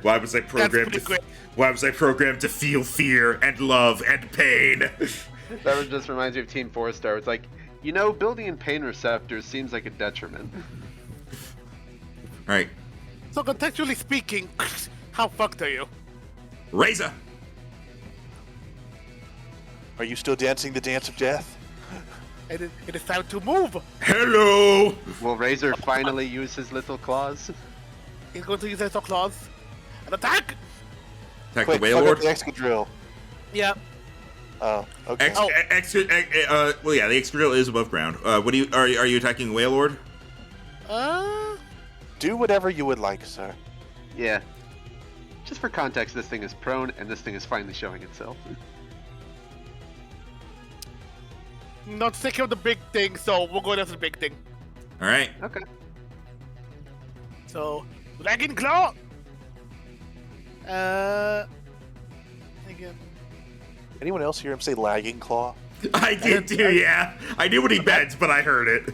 Why was I programmed
pretty
to?
great.
Why was I programmed to feel fear and love and pain?
That just reminds me of Team 4-Star. It's like, you know, building in pain receptors seems like a detriment.
All right,
So contextually speaking, how fucked are you?
Razor.
Are you still dancing the dance of death?
It is time to move.
Hello.
Will Razor finally use his little claws?
He's going to use his claws and attack.
Attack
Quick,
the
fuck up
Waylord.
the Excadrill.
Yeah.
Oh, okay.
Well, yeah, the Excadrill is above ground. What do you are you attacking Waylord?
Uh,
Do whatever you would like, sir.
Yeah. Just for context, this thing is prone, and this thing is finally showing itself.
Not to take care of the big thing, so we'll go after the big thing.
All right.
Okay.
So, Dragon Claw! Again.
Anyone else hear him say lagging claw?
I did too, yeah. I knew what he meant, but I heard it.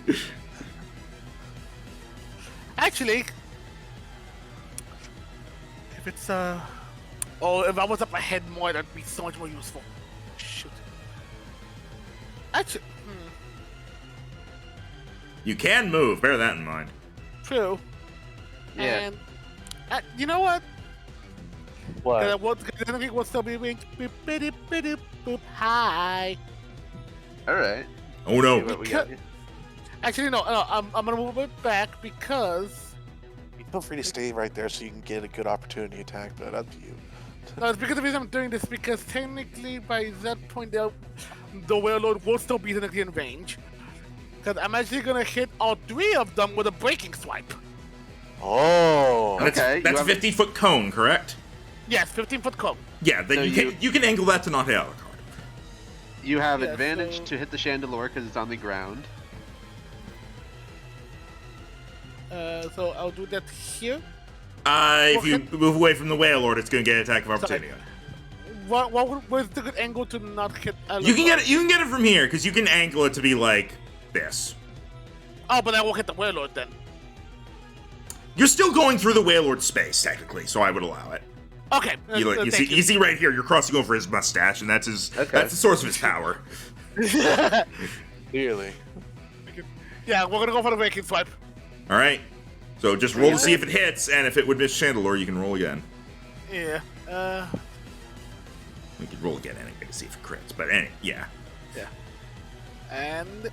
Actually, if it's, if I was up ahead more, that'd be so much more useful. Shoot. Actually,
You can move. Bear that in mind.
true.
Yeah.
And, you know what?
What?
I don't think we'll still be winged. Boop, biddy, biddy, boop. Hi.
All right.
Oh
See
no.
what we got here.
Actually, no, I'm gonna move it back because
Feel free to stay right there so you can get a good opportunity attack, but up to you.
no, it's because the reason I'm doing this because technically by that point the Warlord will still be technically in range. Because I'm actually gonna hit all 3 of them with a breaking swipe.
Oh.
That's,
Okay,
that's
you have-
50-foot cone, correct?
Yes, 15-foot cone.
Yeah, then
So
you can angle that to not hit Alucard.
You have
Yeah,
advantage
so-
to hit the Chandelure because it's on the ground.
So I'll do that here.
If you
Okay.
move away from the Whalelord, it's going to get attack of opportunity.
What's the good angle to not hit?
You can get it. You can get it from here because you can angle it to be like this.
Oh, but I won't hit the Warlord then.
You're still going through the Whalelord space technically, so I would allow it.
Okay.
You
thank
see right here. You're crossing over his mustache, and that's his.
Okay.
That's the source of his power.
Clearly.
Yeah, we're gonna go for the breaking swipe.
All right. So just roll to see if it hits, and if it would miss Chandelure, you can roll again.
Yeah.
We could roll again anyway to see if it crits, but anyway, yeah.
And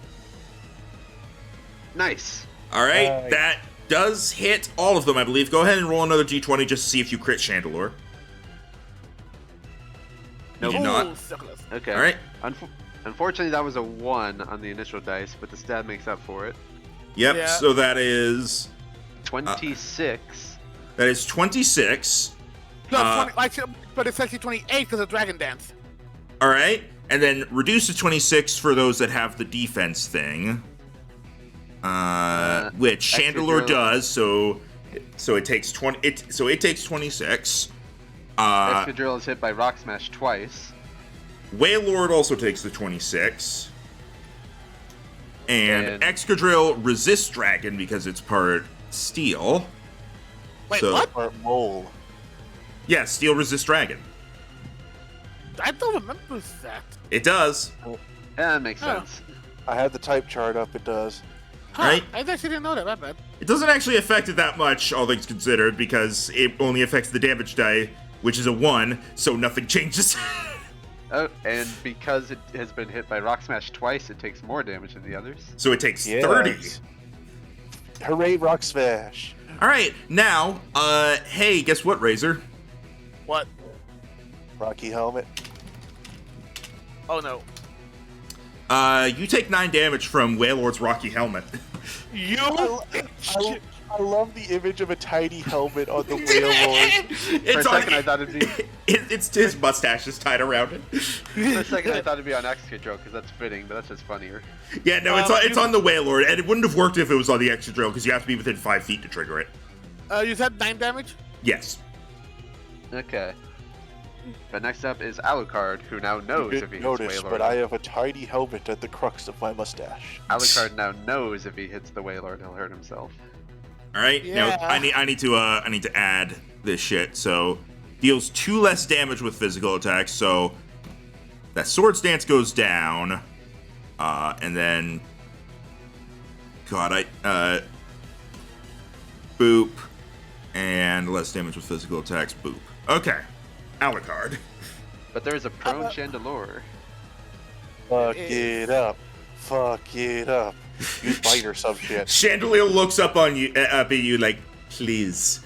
Nice.
All right,
Nice.
that does hit all of them, I believe. Go ahead and roll another d20 just to see if you crit Chandelure. You did not.
Ooh, so close.
Okay.
All right.
Unfortunately, that was a 1 on the initial dice, but the stat makes up for it.
Yep.
Yeah.
So that is
26.
26.
No,
Uh,
20, actually, but it's actually 28 because of Dragon Dance.
All right, and then reduce to 26 for those that have the defense thing, which
extra
Chandelure
drill.
does. So it takes 20. It takes 26.
Excadrill is hit by Rock Smash twice.
Waylord also takes the 26. And
And-
Excadrill resists Dragon because it's part Steel.
Wait,
So-
what?
Or mole.
Yeah, Steel resists Dragon.
I don't remember that.
It does.
Yeah, that makes
Oh.
sense.
I had the type chart up, it does.
Huh,
Right.
I actually didn't know that. My bad.
It doesn't actually affect it that much, all things considered, because it only affects the damage die, which is a 1, so nothing changes.
Oh, and because it has been hit by Rock Smash twice, it takes more damage than the others.
So it takes
Yes.
30.
Hooray, Rock Smash.
All right, now, hey, guess what, Razor?
What?
Rocky Helmet.
Oh no.
You take 9 damage from Waylord's Rocky Helmet.
You.
I love the image of a tiny helmet on the Whalelord.
For a second, I thought it'd be.
It's his mustache is tied around it.
For a second, I thought it'd be on Excadrill because that's fitting, but that's just funnier.
Yeah, no, it's on the Waylord, and it wouldn't have worked if it was on the extra drill because you have to be within 5 feet to trigger it.
You said 9 damage.
Yes.
Okay. But next up is Alucard, who now knows
You
if he
didn't
hits
notice,
Waylord.
but I have a tiny helmet at the crux of my mustache.
Alucard now knows if he hits the Waylord, he'll hurt himself.
All right. Now
Yeah.
I need to add this shit. So deals 2 less damage with physical attacks. So that sword stance goes down, and then boop, and less damage with physical attacks. Boop. Okay, Alucard.
But there is a prone Chandelure.
Fuck it up. Fuck it up. Use bite or some shit.
Chandelier looks up at you like, please.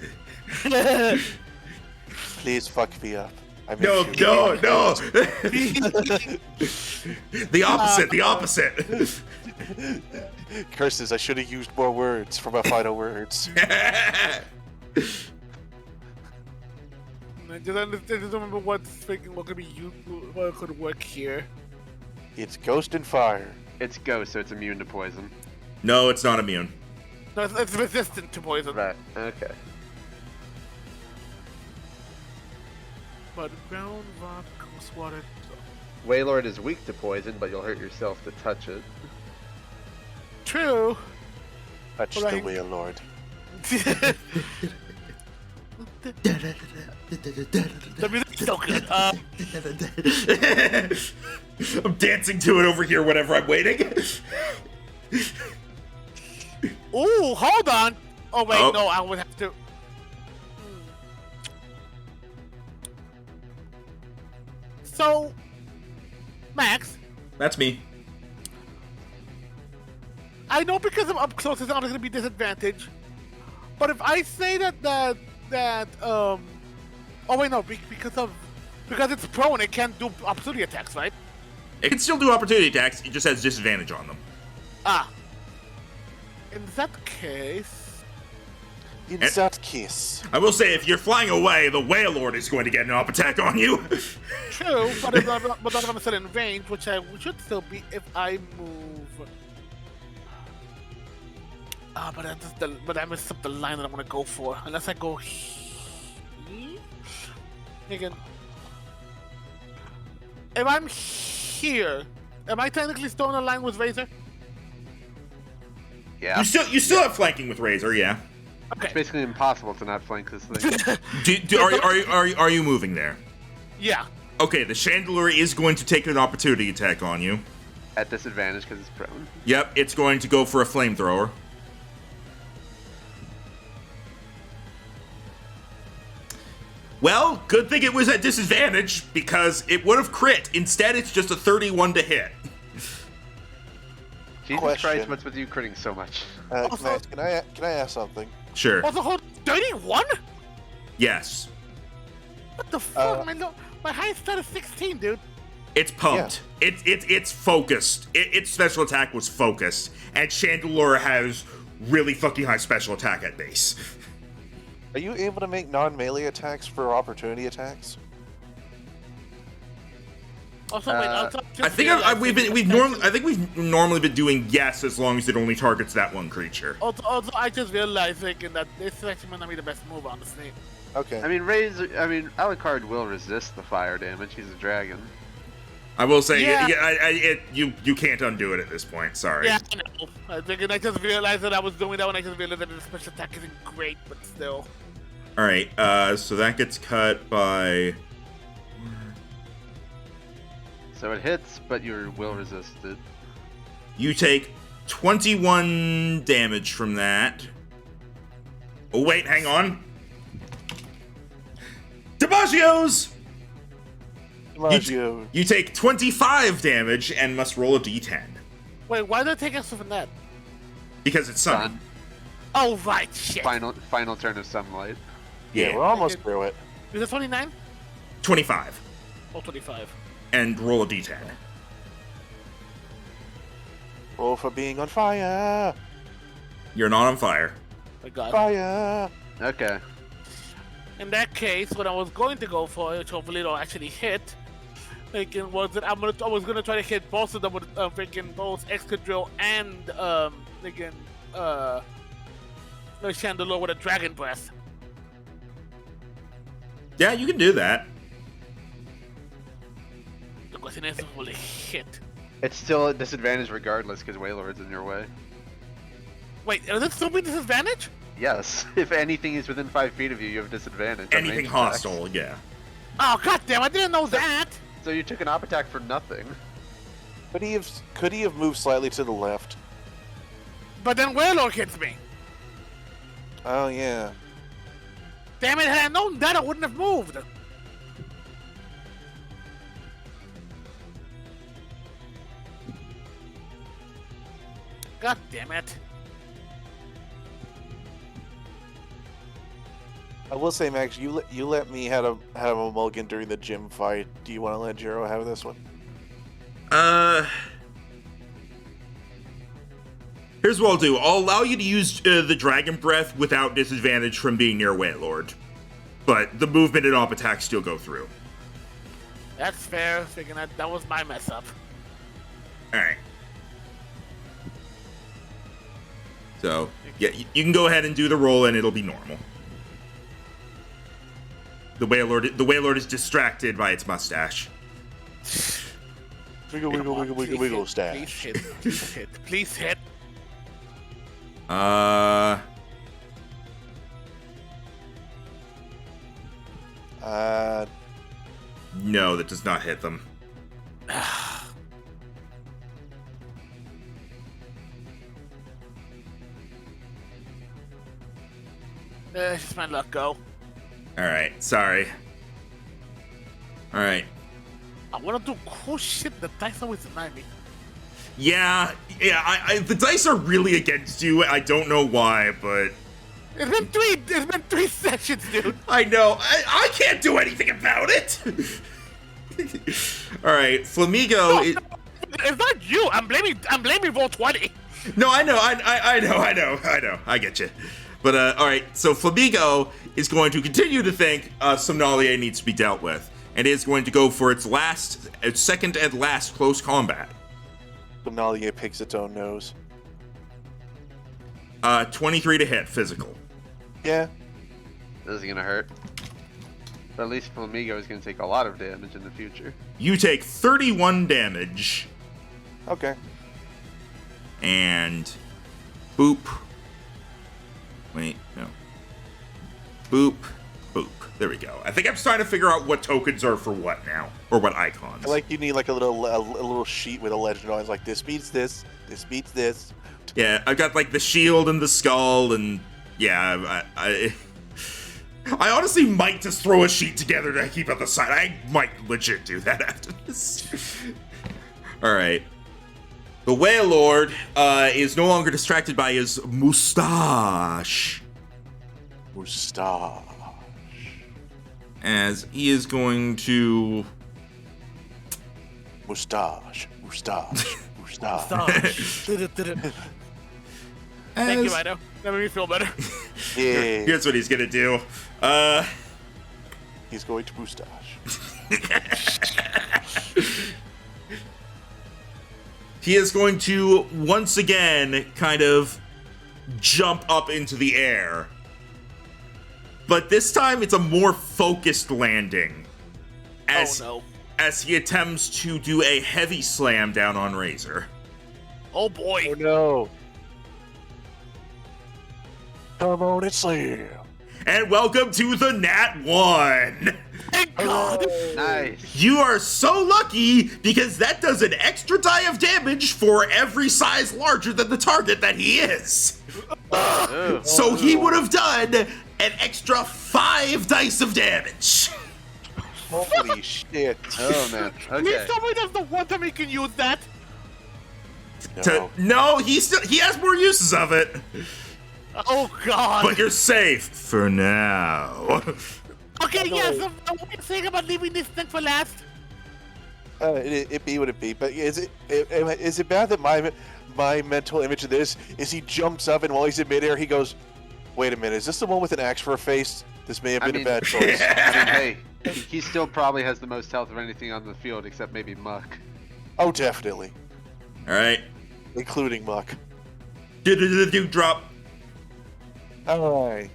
Please fuck me up. I miss
No,
you.
no. The opposite.
Curses, I should have used more words for my final words.
I just remember what could be what could work here.
It's Ghost and Fire.
It's ghost, so it's immune to poison.
No, it's not immune.
No, it's resistant to poison.
Right. Okay.
But ground, rock, ghost water.
Waylord is weak to poison, but you'll hurt yourself to touch it.
True.
Touch
Right.
the wheel, Lord.
The music's so good.
I'm dancing to it over here whenever I'm waiting.
Ooh, hold on. Oh wait,
Oh.
no, I would have to. So, Max,
That's me.
I know because I'm up close, it's not going to be disadvantage. But if I say oh wait, no, because it's prone, it can't do opportunity attacks, right?
It can still do opportunity attacks, it just has disadvantage on them.
Ah. In that case,
In that case.
I will say, if you're flying away, the Wailord is going to get an up attack on you.
true, but it's not going to sit in range, which I should still be if I move. Ah, but I messed up the line that I'm gonna go for. Unless I go here. Again. If I'm here, am I technically still in a line with Razor?
Yeah.
You still have flanking with Razor, yeah.
It's
Okay.
basically impossible to not flank this thing.
Are you moving there?
Yeah.
Okay, the Chandelier is going to take an opportunity attack on you.
At disadvantage because it's prone.
Yep, it's going to go for a flamethrower. Well, good thing it was at disadvantage, because it would have crit. Instead, it's just a 31 to hit.
Jesus
Question.
Christ, what's with you critting so much?
Max, can I ask something?
Sure.
Also, hold 31?
Yes.
What the fuck? My highest stat is 16, dude.
It's pumped. It's focused. Its special attack was focused. And Chandelure has really fucking high special attack at base.
Are you able to make non-melee attacks for opportunity attacks?
Also, wait,
I think we've normally been doing yes as long as it only targets that one creature.
Also, I just realized thinking that this actually might not be the best move, honestly.
Okay.
I mean, Alucard will resist the fire damage. He's a dragon.
I will say,
Yeah.
you can't undo it at this point. Sorry.
Yeah, I know. I just realized that I was doing that when I just realized that the special attack isn't great, but still.
All right. So that gets cut by.
So it hits, but you will resist it.
You take 21 damage from that. Oh wait, hang on. DiMaggio's!
DiMaggio.
You take 25 damage and must roll a d10.
Wait, why did I take extra from that?
Because it's sunny.
Sun.
Oh, right, shit.
Final turn of sunlight.
Yeah, we're almost through it.
Is it 29?
25.
Oh, 25.
And roll a d10.
Roll for being on fire.
You're not on fire.
My god.
Fire.
Okay.
In that case, what I was going to go for, which hopefully it'll actually hit, was that I was gonna try to hit both of them with both Excadrill and the Chandelier with a Dragon Breath.
Yeah, you can do that.
The question is, will it hit?
It's still at disadvantage regardless because Wailord's in your way.
Wait, is it still be disadvantage?
Yes. If anything is within 5 feet of you, you have disadvantage. on
Anything
ranged attacks.
hostile, yeah.
Oh, goddamn! I didn't know that.
So you took an op attack for nothing.
Could he have moved slightly to the left?
But then Wailord hits me.
Oh yeah.
Damn it! Had I known that, I wouldn't have moved. God damn it!
I will say, Max, you let me have a mulligan during the gym fight. Do you want to let Jiro have this one?
Here's what I'll do. I'll allow you to use the Dragon Breath without disadvantage from being near Wailord. but the movement and op attacks still go through.
That's fair. Thinking that was my mess up.
All right. So yeah, you can go ahead and do the roll, and it'll be normal. The Wailord is distracted by its mustache.
Wiggle, wiggle, wiggle, wiggle, wiggle, stash.
Please hit. Please hit. Please hit.
No, that does not hit them.
Just my luck go.
All right, sorry. All right.
I want to do cool shit. The dice always deny me.
Yeah. The dice are really against you. I don't know why, but
It's been three sessions, dude.
I know. I can't do anything about it. All right, Flamigo.
No, it's not you. I'm blaming Roll20.
No, I know. I know. I get you. But all right. So Flamigo is going to continue to think Somnalia needs to be dealt with, and is going to go for its second and last close combat.
Somnalia picks its own nose.
23 to hit, physical.
Yeah.
This is gonna hurt. But at least Flamigo is gonna take a lot of damage in the future.
You take 31 damage,
Okay.
and boop. Wait, no. Boop, boop. There we go. I think I'm trying to figure out what tokens are for what now, or what icons.
Like you need like a little sheet with a legend on it. It's like this beats this. This beats this.
Yeah, I've got like the shield and the skull, and yeah, I honestly might just throw a sheet together to keep on the side. I might legit do that after this. All right. The Wailord is no longer distracted by his mustache,
Mustache.
as he is going to.
Mustache. Mustache. Mustache.
Thank you,
as-
Rhino. That made me feel better.
Yeah.
Here's what he's gonna do.
He's going to mustache.
He is going to once again kind of jump up into the air. But this time it's a more focused landing.
Oh
As he attempts to do a heavy slam down on Razor.
no. Oh boy.
Oh no. Come on and slam.
And welcome to the Nat 1!
Thank God.
Nice.
You are so lucky because that does an extra die of damage for every size larger than the target that he is.
Oh.
So he would have done an extra 5 dice of damage.
Holy shit.
Oh man.
Please
Okay.
tell me that's the one time he can use that.
No.
He has more uses of it.
Oh God.
But you're safe for now.
Okay, yes. So what are you saying about leaving this thing for last?
It be what it be. But is it bad that my mental image of this is he jumps up and while he's in midair he goes, "Wait a minute, is this the one with an axe for a face? This may have been a bad choice."
I mean, hey, he still probably has the most health of anything on the field except maybe Muck.
Oh, definitely,
All right.
including Muck.
Drop.
All right.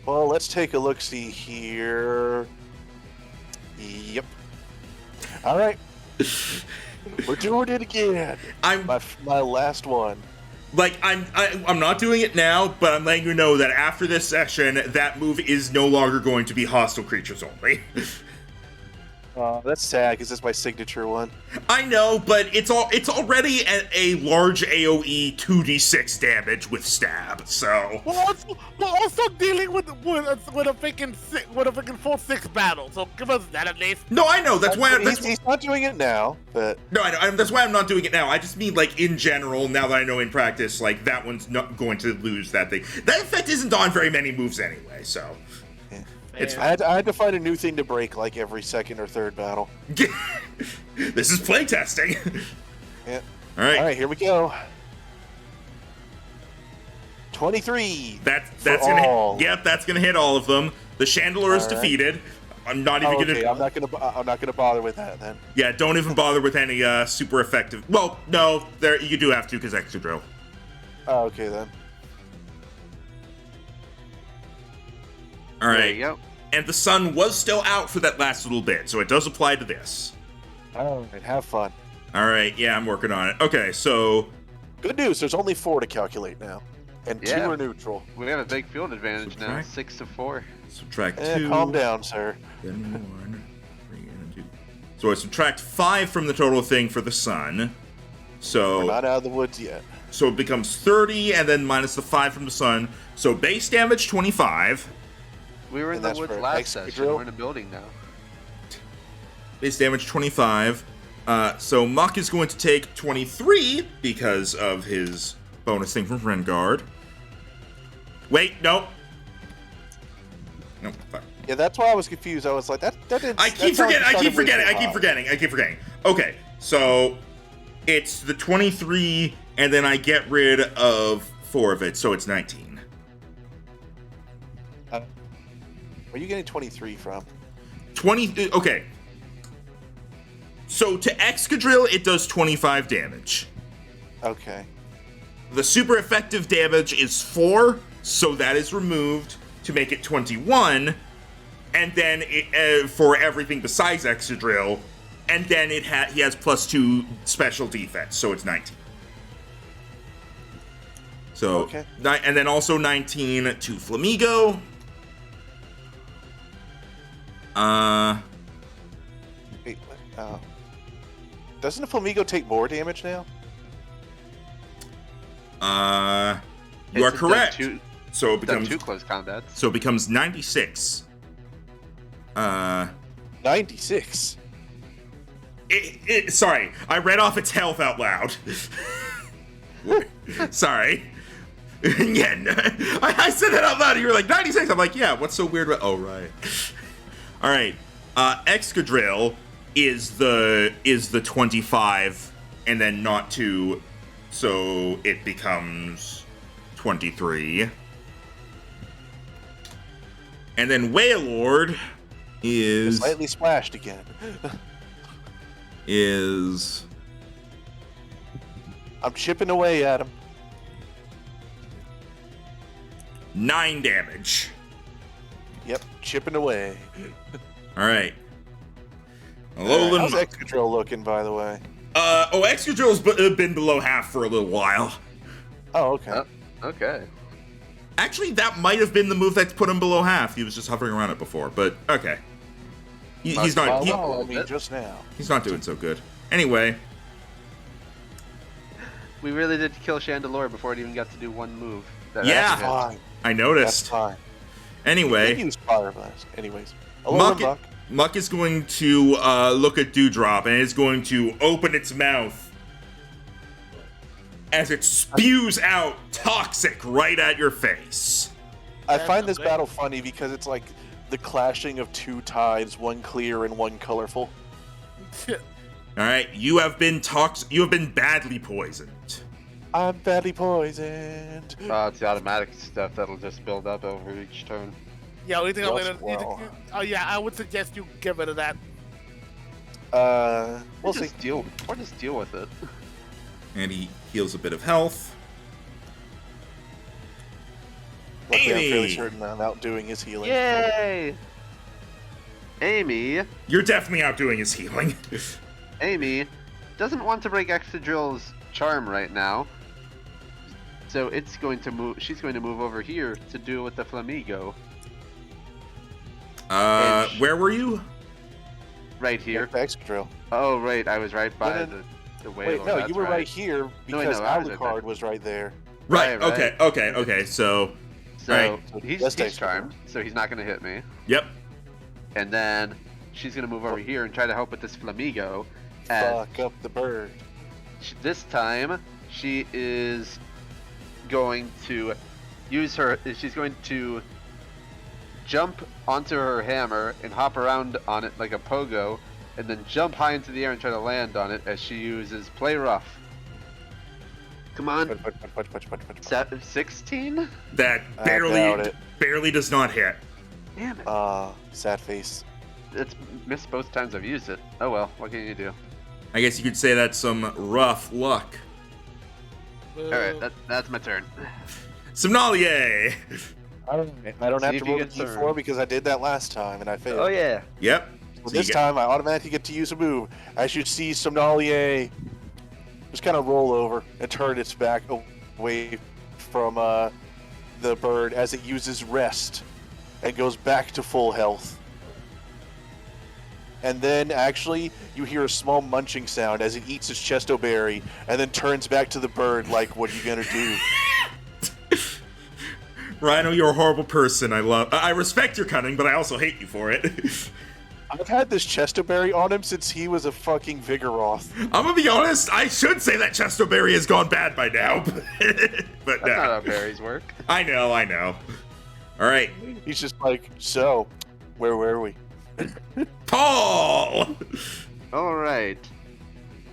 Well, let's take a look-see here. Yep. All right. We're doing it again. My last one.
Like I'm not doing it now, but I'm letting you know that after this session, that move is no longer going to be hostile creatures only.
That's sad because it's my signature one.
I know, but it's already a large AOE 2d6 damage with stab. So
We're also dealing with a freaking 4-6 battle. So give us that at least.
no, I know that's why.
He's not doing it now, but
No, I know. That's why I'm not doing it now. I just mean, like, in general, now that I know in practice, like, that one's not going to lose that thing. That effect isn't on very many moves anyway, so. It's
I had to find a new thing to break like every second or third battle.
This is playtesting.
Yeah.
All right.
All right, here we go. 23.
That's
For
gonna
all.
hit. Yep, that's gonna hit all of them. The Chandelure is
All right.
defeated. I'm not even
Okay,
gonna.
I'm not gonna bother with that then.
Yeah, don't even bother with any super effective. Well, no, there you do have to because Excadrill.
Oh, okay then.
All
There
right.
you go.
And the sun was still out for that last little bit, so it does apply to this.
All right, have fun.
All right, yeah, I'm working on it. Okay, so
Good news. There's only 4 to calculate now, and 2
Yeah.
are neutral.
We have a big field advantage now,
Subtract.
6-4.
subtract 2.
Calm down, sir.
Then 1, 3, and 2. So I subtract 5 from the total thing for the sun.
We're
So
not out of the woods yet.
so it becomes 30, and then minus the 5 from the sun. So base damage 25.
We were in
And
the
that's
woods
for
last session.
Excadrill?
We're in a building now.
Base damage 25. So Muck is going to take 23 because of his bonus thing from Renguard. Wait, no. No, fuck.
Yeah, that's why I was confused. I was like, that didn't.
I keep forgetting. Okay, so it's the 23, and then I get rid of 4 of it, so it's 19.
Where are you getting 23 from?
20, okay. So to Excadrill, it does 25 damage.
Okay.
The super effective damage is 4, so that is removed to make it 21. And then for everything besides Excadrill, and then he has +2 special defense, so it's 19. So,
Okay.
And then also 19 to Flamigo.
Wait, what? Doesn't the Flamigo take more damage now?
You are
It's done
correct.
Two,
So it
done
becomes
2 close combats.
so it becomes 96.
96.
Sorry, I read off its health out loud. Sorry. Yeah, I said that out loud. And you were like 96. I'm like, yeah. What's so weird about? Oh, right. All right. Excadrill is the 25, and then not 2, so it becomes 23. And then Wailord is
Slightly splashed again. I'm chipping away at him.
9 damage.
Yep, chipping away.
All right.
How's
Alolan.
Excadrill looking, by the way?
Excadrill's been below half for a little while.
Oh, okay.
Okay.
Actually, that might have been the move that's put him below half. He was just hovering around it before, but okay. He's not.
Well, I mean, just now.
He's not doing so good. Anyway,
We really did kill Chandelure before it even got to do one move.
Yeah.
That's fine.
I
That's
noticed.
fine.
Anyway,
They use Fire Blast. Anyways. Alolan Muck.
Muck is going to look at Dewdrop, and it's going to open its mouth as it spews out toxic right at your face.
I
That's
find this
okay.
battle funny because it's like the clashing of 2 tides, one clear and one colorful.
All right, you have been badly poisoned.
I'm badly poisoned.
It's the automatic stuff that'll just build up over each turn.
Yeah, only thing I'm
Yes,
gonna.
well.
Oh yeah, I would suggest you get rid of that.
We'll see.
Just deal with it.
And he heals a bit of health.
Luckily, I'm fairly
Amy.
certain I'm outdoing his healing.
Yay! Amy
You're definitely outdoing his healing.
doesn't want to break Excadrill's charm right now. So it's going to move. She's going to move over here to deal with the Flamigo.
Where were you?
Right
Here.
here.
Excadrill.
Oh, right. I was right by
No,
the
Wait,
Wailord.
no,
that's
you were right here
No,
because
I was right
Alucard
there.
was right there.
Right.
Right.
Okay. So,
So
Right.
he's
That's Excadrill.
charmed, so he's not going to hit me.
yep.
And then she's going to move over here and try to help with this Flamigo. And
Fuck up the bird.
this time, she is going to use her. She's going to jump onto her hammer and hop around on it like a pogo, and then jump high into the air and try to land on it as she uses Play Rough. Come on,
Punch.
16?
That
I doubt it.
barely does not hit.
Damn it.
Sad face.
It's missed both times I've used it. Oh well, what can you do?
I guess you could say that's some rough luck.
Alright, that's my turn.
Somnolier!
I don't
See
have to
if you
roll a
get
d4
third.
because I did that last time and I failed.
Oh yeah.
Yep.
So
So you
this time I automatically get to use a move. I should see Somnolier just kind of roll over and turn its back away from the bird as it uses rest and goes back to full health. And then actually you hear a small munching sound as it eats its chesto berry and then turns back to the bird like, what are you gonna do?
Rhino, you're a horrible person. I respect your cunning, but I also hate you for it.
I've had this chesto berry on him since he was a fucking Vigoroth.
I'm gonna be honest, I should say that Chestoberry has gone bad by now. But
That's
no.
not how berries work.
I know. Alright.
He's just like, so, where were we?
Paul!
Alright.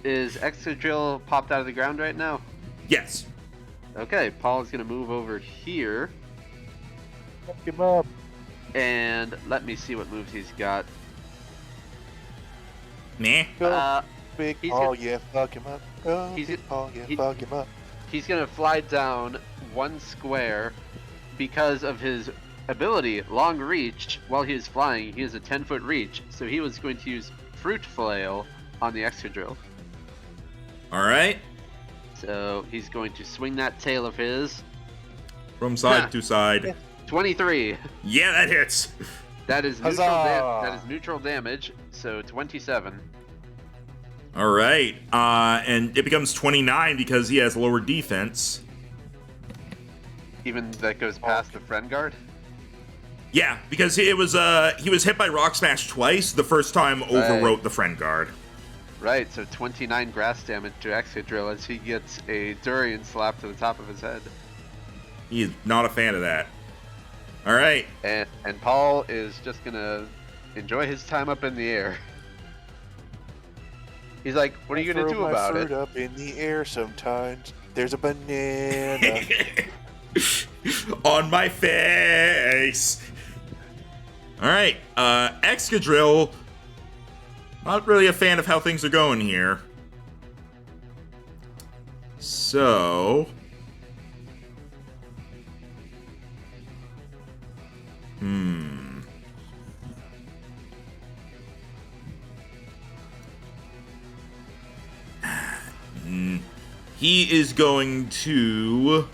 Is Excadrill popped out of the ground right now?
Yes.
Okay, Paul is gonna move over here.
Fuck him up.
And let me see what moves he's got.
Meh.
Go, big
he's
Paul,
gonna-
yeah, fuck him up. Go,
he's
big
gonna-
Paul, yeah,
he-
fuck him up.
He's gonna fly down 1 square because of his ability, long reach. While he is flying, he has a 10-foot reach, so he was going to use Fruit Flail on the Excadrill.
Alright.
So he's going to swing that tail of his.
From side to side.
23.
Yeah, that hits.
That is
Huzzah!
that is neutral damage. So 27.
Alright. And it becomes 29 because he has lower defense.
Even that goes past the friend guard.
Yeah, because he was hit by Rock Smash twice. The first time overwrote the friend guard.
Right. So 29 grass damage to Excadrill as he gets a durian slap to the top of his head.
He is not a fan of that. Alright.
And Paul is just gonna enjoy his time up in the air. He's like, "What are you gonna
Throw
do
my
about
fruit
it?"
up in the air sometimes. There's a banana.
On my face. Alright. Excadrill. Not really a fan of how things are going here. So. He is going to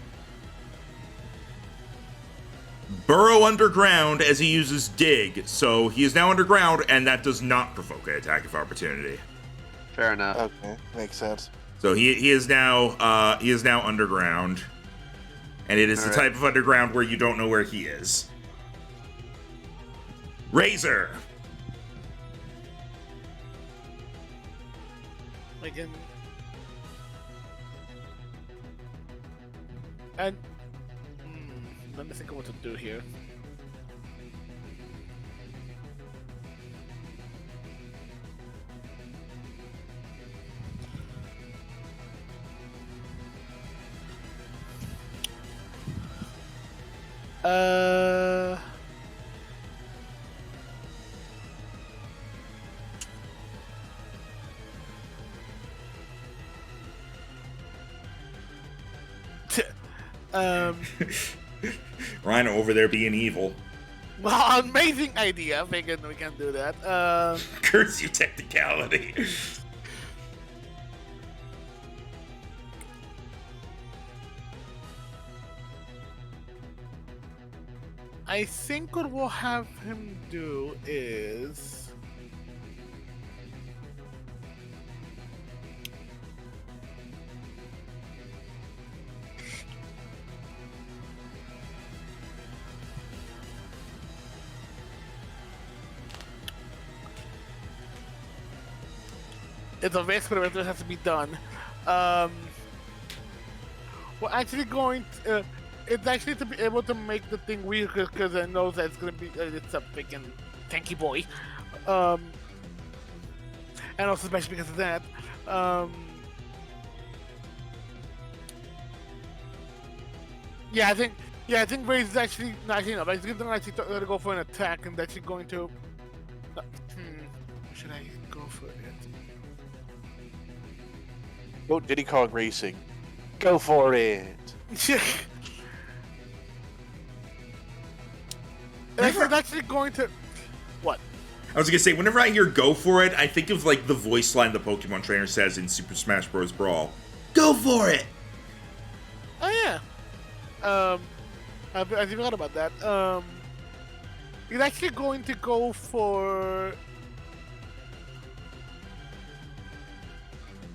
burrow underground as he uses dig. So he is now underground, and that does not provoke an attack of opportunity.
Fair enough.
Okay, makes sense.
So he is now underground, and it is the
All right.
type of underground where you don't know where he is. Razor.
Again. And let me think of what to do here.
Rhino over there being evil.
Well, amazing idea. Thinking we can do that.
Curse you, technicality.
I think what we'll have him do is. It's a risk, but it has to be done. We're actually going to, it's actually to be able to make the thing weird because I know that it's going to be, it's a freaking tanky boy. And also especially because of that. Yeah, I think Yeah, I think Ray's actually but he's gonna actually go for an attack, and actually going to. Should I go for it?
Go Diddy Kong Racing. Go for it.
It's actually going to. What?
I was gonna say, whenever I hear "go for it," I think of like the voice line the Pokemon trainer says in Super Smash Bros. Brawl. Go for it.
Oh yeah. I forgot about that. He's actually going to go for.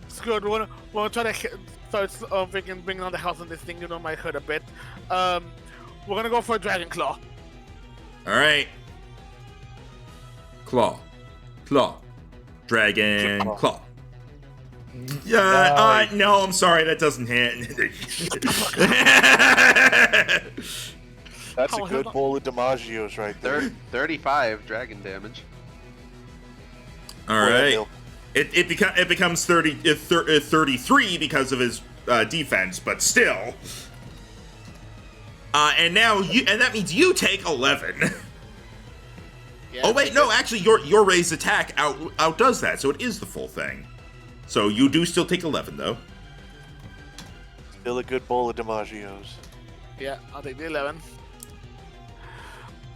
It's good. We're gonna try to start freaking bringing on the house on this thing. Might hurt a bit. We're gonna go for a Dragon Claw.
All right. Claw. Dragon Claw. No, I'm sorry, that doesn't hit.
That's a good bowl of DiMaggio's right there.
35 dragon damage.
All right. It becomes 33 because of his defense, but still. And that means you take 11.
Yeah,
Oh wait, no, actually, your raised attack outdoes that, so it is the full thing. So you do still take 11, though.
Still a good bowl of DiMaggio's.
Yeah, I'll take the 11.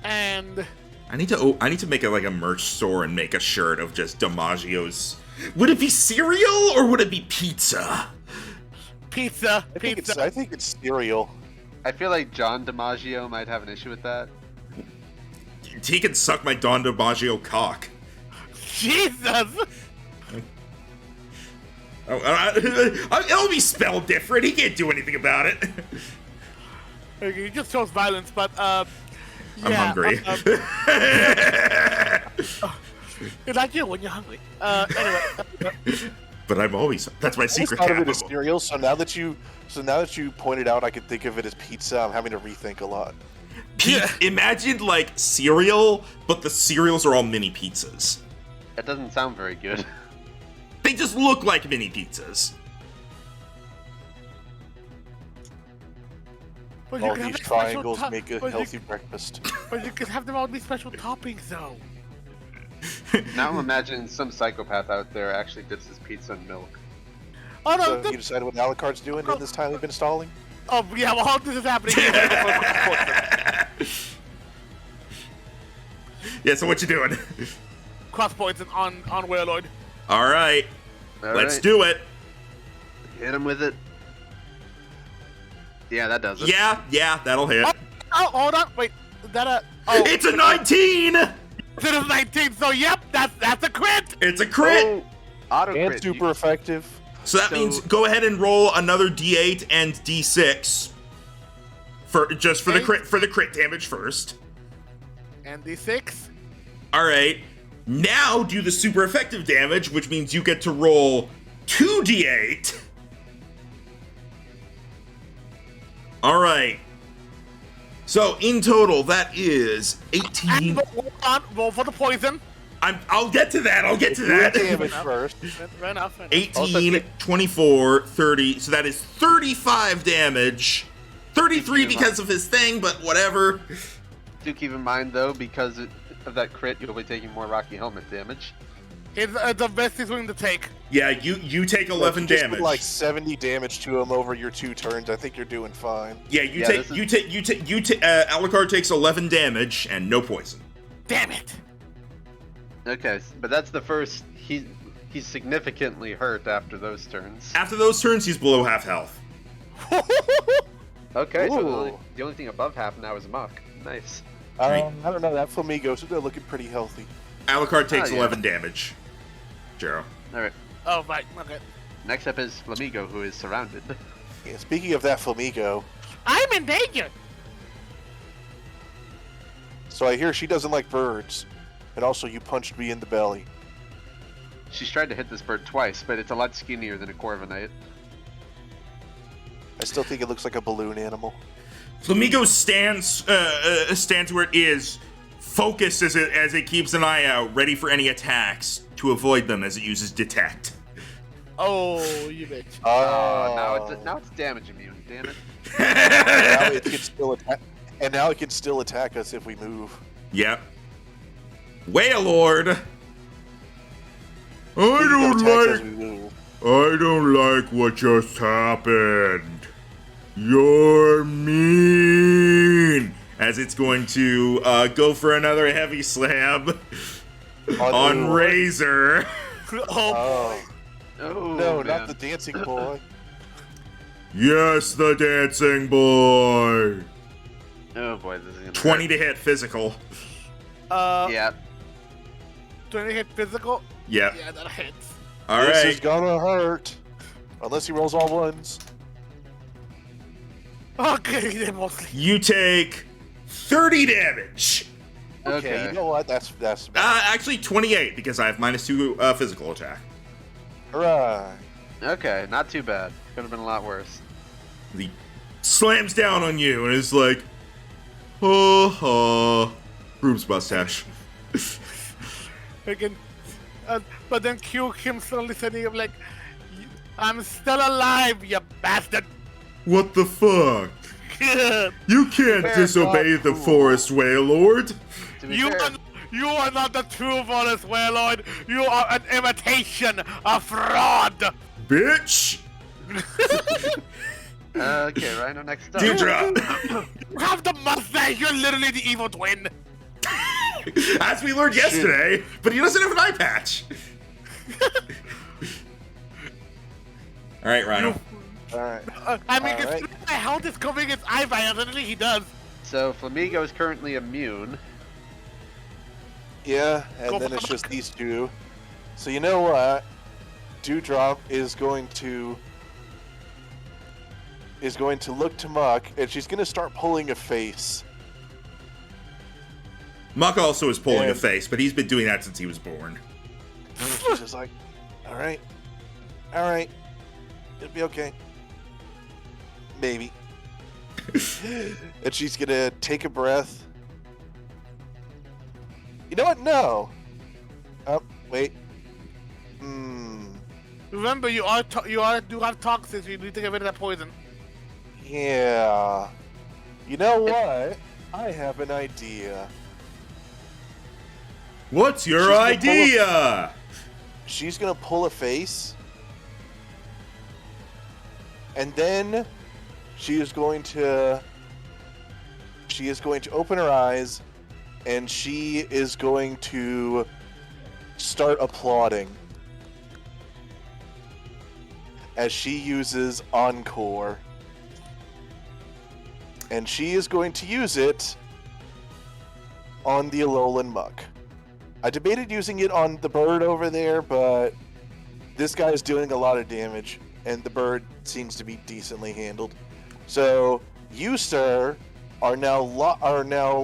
And
I need to make a merch store and make a shirt of just DiMaggio's. Would it be cereal or would it be pizza?
Pizza.
I think it's cereal.
I feel like John DiMaggio might have an issue with that.
He can suck my Don DiMaggio cock.
Jesus!
It'll be spelled different. He can't do anything about it.
Okay, he just shows violence, but
I'm hungry.
It's like you when you're hungry. Anyway.
But I'm always. That's my secret
I thought of
capital.
it as cereal. So now that you pointed out, I can think of it as pizza. I'm having to rethink a lot.
Imagine like cereal, but the cereals are all mini pizzas.
That doesn't sound very good.
They just look like mini pizzas.
But
All
can have
these
the special
triangles make a healthy breakfast.
But you can have them all be special toppings, though.
Now I'm imagining some psychopath out there actually dips his pizza in milk.
Oh no!
So you decided what Alucard's doing in this time we've been stalling?
Oh yeah, well, all this is happening.
Yeah, so what you doing?
Cross points on Wailord.
All right,
All
let's
right.
do it.
Hit him with it. Yeah, that does it.
Yeah, that'll hit.
Oh, hold on, wait. Is that a? Oh,
It's a 19.
It is 19. So yep, that's a crit.
It's a crit.
Oh, auto
And
crit.
super effective.
So that means go ahead and roll another D8 and D6 for the crit damage first.
And D6.
All right. Now do the super effective damage, which means you get to roll 2d8. All right. So in total, that is 18.
Roll for the poison.
I'll get to that.
Damage first.
Fair enough.
18, 24, 30. So that is 35 damage. 33 because of his thing, but whatever.
Do keep in mind though, because of that crit, you'll be taking more Rocky Helmet damage.
It's the best he's willing to take.
Yeah, you take 11
If you just
damage.
put like 70 damage to him over your 2 turns, I think you're doing fine.
Yeah, Alucard takes 11 damage and no poison.
Damn it.
Okay, but that's the first. He's significantly hurt after those turns.
After those turns, he's below half health.
Okay, so
Ooh.
the only thing above half now is Muck. Nice.
I don't know, that Flamingo's still looking pretty healthy.
Alucard takes
yeah.
11 damage. Jero.
Alright,
Oh right. Okay.
next up is Flamigo, who is surrounded.
Yeah, speaking of that Flamingo,
I'm in danger.
so I hear she doesn't like birds. And also you punched me in the belly.
She's tried to hit this bird twice, but it's a lot skinnier than a Corviknight.
I still think it looks like a balloon animal.
Flamigo stands where it is, focused as it keeps an eye out, ready for any attacks, to avoid them as it uses detect.
Oh, you bitch.
Oh, now it's damage immune. Damn it.
Now it can still attack, and now it can still attack us if we move.
Yep. Wailord! I don't like what just happened. You're mean. As it's going to go for another heavy slam on Razor.
Oh.
Oh,
No,
man.
not the dancing boy.
Yes, the dancing boy.
Oh boy, this is gonna
20
hurt.
to hit physical.
Yeah.
20 hit physical?
Yep.
Yeah, that hits.
All
This
right.
is gonna hurt. Unless he rolls all ones.
Okay, then mostly.
You take 30 damage.
Okay, you know what? That's
Actually 28 because I have -2 physical attack.
right.
Okay, not too bad. Could have been a lot worse.
He slams down on you and is like, ha ha. Broom's mustache.
Again, but then Q him suddenly sitting up like, I'm still alive, you bastard.
What the fuck? You can't
Fair
disobey
enough.
the forest Wailord.
To be
You
fair,
are not the true Forest Warlord. You are an imitation, a fraud.
Bitch!
okay, Rhino next up.
Dewdrop!
You have the mustache. You're literally the evil twin.
As we learned yesterday, but he doesn't have an eye patch. Alright, Rhino.
Alright.
I mean,
Alright.
it's the hell is covering his eye by literally he does.
So Flamigo is currently immune.
Yeah,
Go
and then
for
it's
the
just these two. So you know what? Dewdrop is going to look to Muck, and she's going to start pulling a face.
Muck also is pulling a
And-
face, but he's been doing that since he was born.
She's just like, all right, it'll be okay, maybe. And she's gonna take a breath. You know what? No. Oh, wait.
Remember, you do have toxins. You need to get rid of that poison.
Yeah. You know what? I have an idea.
What's your
She's gonna pull a-
idea?
She's gonna pull a face, and then she is going to open her eyes, and she is going to start applauding as she uses Encore, and she is going to use it on the Alolan Muck. I debated using it on the bird over there, but this guy is doing a lot of damage, and the bird seems to be decently handled. So you, sir, are now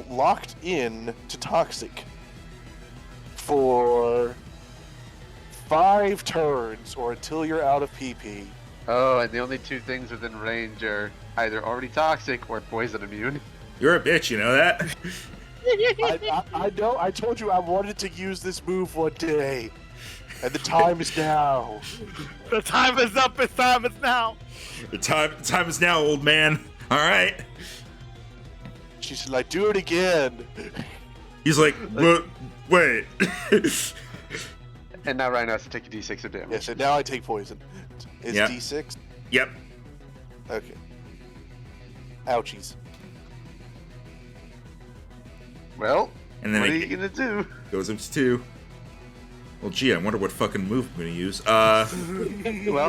locked in to Toxic for 5 turns, or until you're out of PP.
Oh, and the only two things within range are either already toxic or poison immune.
You're a bitch, you know that?
I know. I told you I wanted to use this move one day, and the time is now.
The time is up. The time is now.
The time is now, old man. All right.
She's like, do it again.
He's like, wait.
And now Rhino has to take a d6 of damage.
Yes, and now I take poison. Is
Yeah.
D6?
Yep.
Okay. Ouchies.
Well,
And then
what are
it
you gonna do?
goes up to 2. Well, gee, I wonder what fucking move I'm gonna use.
Well,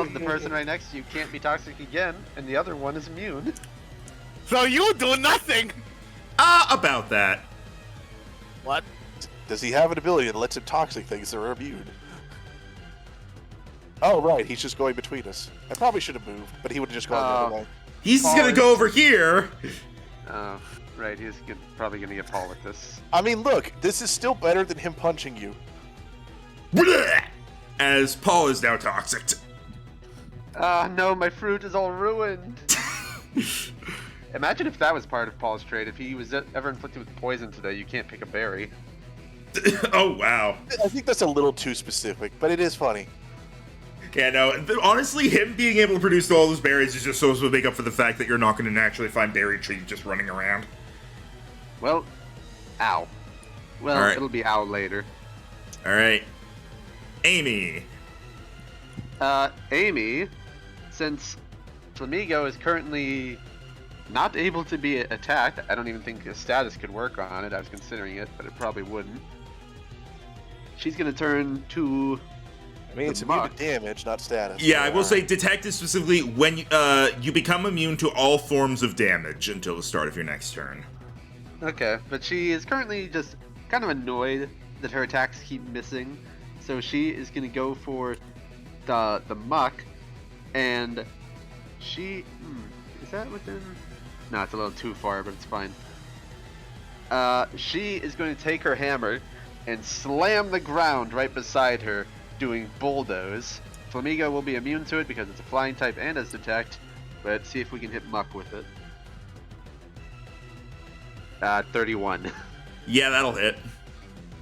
the person right next to you can't be toxic again, and the other one is immune.
So you do nothing.
About that.
What?
Does he have an ability that lets him toxic things that are immune? Oh, right. He's just going between us. I probably should have moved, but he would have just gone the other way.
He's gonna go over here.
Oh, right, he's probably gonna get Paul with this.
I mean, look. This is still better than him punching you.
As Paul is now toxic.
Ah, no, my fruit is all ruined. Imagine if that was part of Paul's trade. If he was ever inflicted with poison today, you can't pick a berry.
Oh, wow.
I think that's a little too specific, but it is funny.
Yeah, no, honestly, him being able to produce all those berries is just supposed to make up for the fact that you're not going to naturally find berry trees just running around.
Well, ow. Well,
Alright.
it'll be ow later.
Alright. Amy.
Amy, since Flamigo is currently not able to be attacked, I don't even think a status could work on it. I was considering it, but it probably wouldn't. She's gonna turn to.
I mean, it's immune to damage, not status.
Yeah, I will say detect is specifically when you become immune to all forms of damage until the start of your next turn.
Okay, but she is currently just kind of annoyed that her attacks keep missing, so she is gonna go for the muck, and she is that within? No, it's a little too far, but it's fine. She is going to take her hammer and slam the ground right beside her, doing bulldoze. Flamigo will be immune to it because it's a flying type and has detect, but see if we can hit muck with it. 31.
Yeah, that'll hit.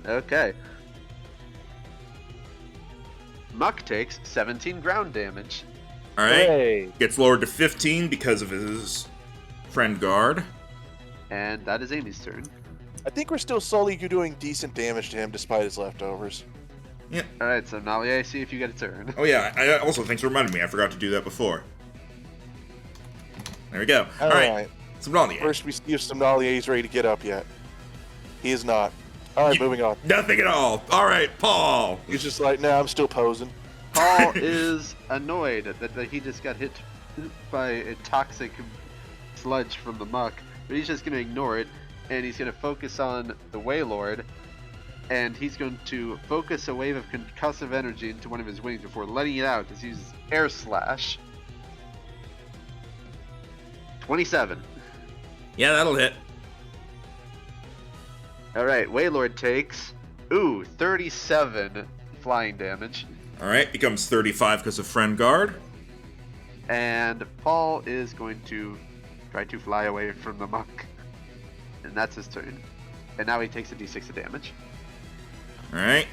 Okay. Muck takes 17 ground damage.
Alright.
Hey.
Gets lowered to 15 because of his friend guard.
And that is Amy's turn.
I think we're still slowly doing decent damage to him despite his leftovers.
Yeah.
Alright, so Nalia, see if you get a turn.
Oh yeah, I also, thanks for reminding me, I forgot to do that before. There we go. Alright. Somnalia.
First, we see if Somnalia is ready to get up yet. He is not. Alright, moving on.
Nothing at all. Alright, Paul.
He's just like, nah, I'm still posing.
Paul is annoyed that he just got hit by a toxic sludge from the muck, but he's just going to ignore it, and he's going to focus on the Waylord, and he's going to focus a wave of concussive energy into one of his wings before letting it out as he uses Air Slash. 27.
Yeah, that'll hit.
Alright, Waylord takes, 37 flying damage.
Alright, becomes 35 because of friend guard.
And Paul is going to try to fly away from the muck. And that's his turn. And now he takes a d6 of damage.
Alright.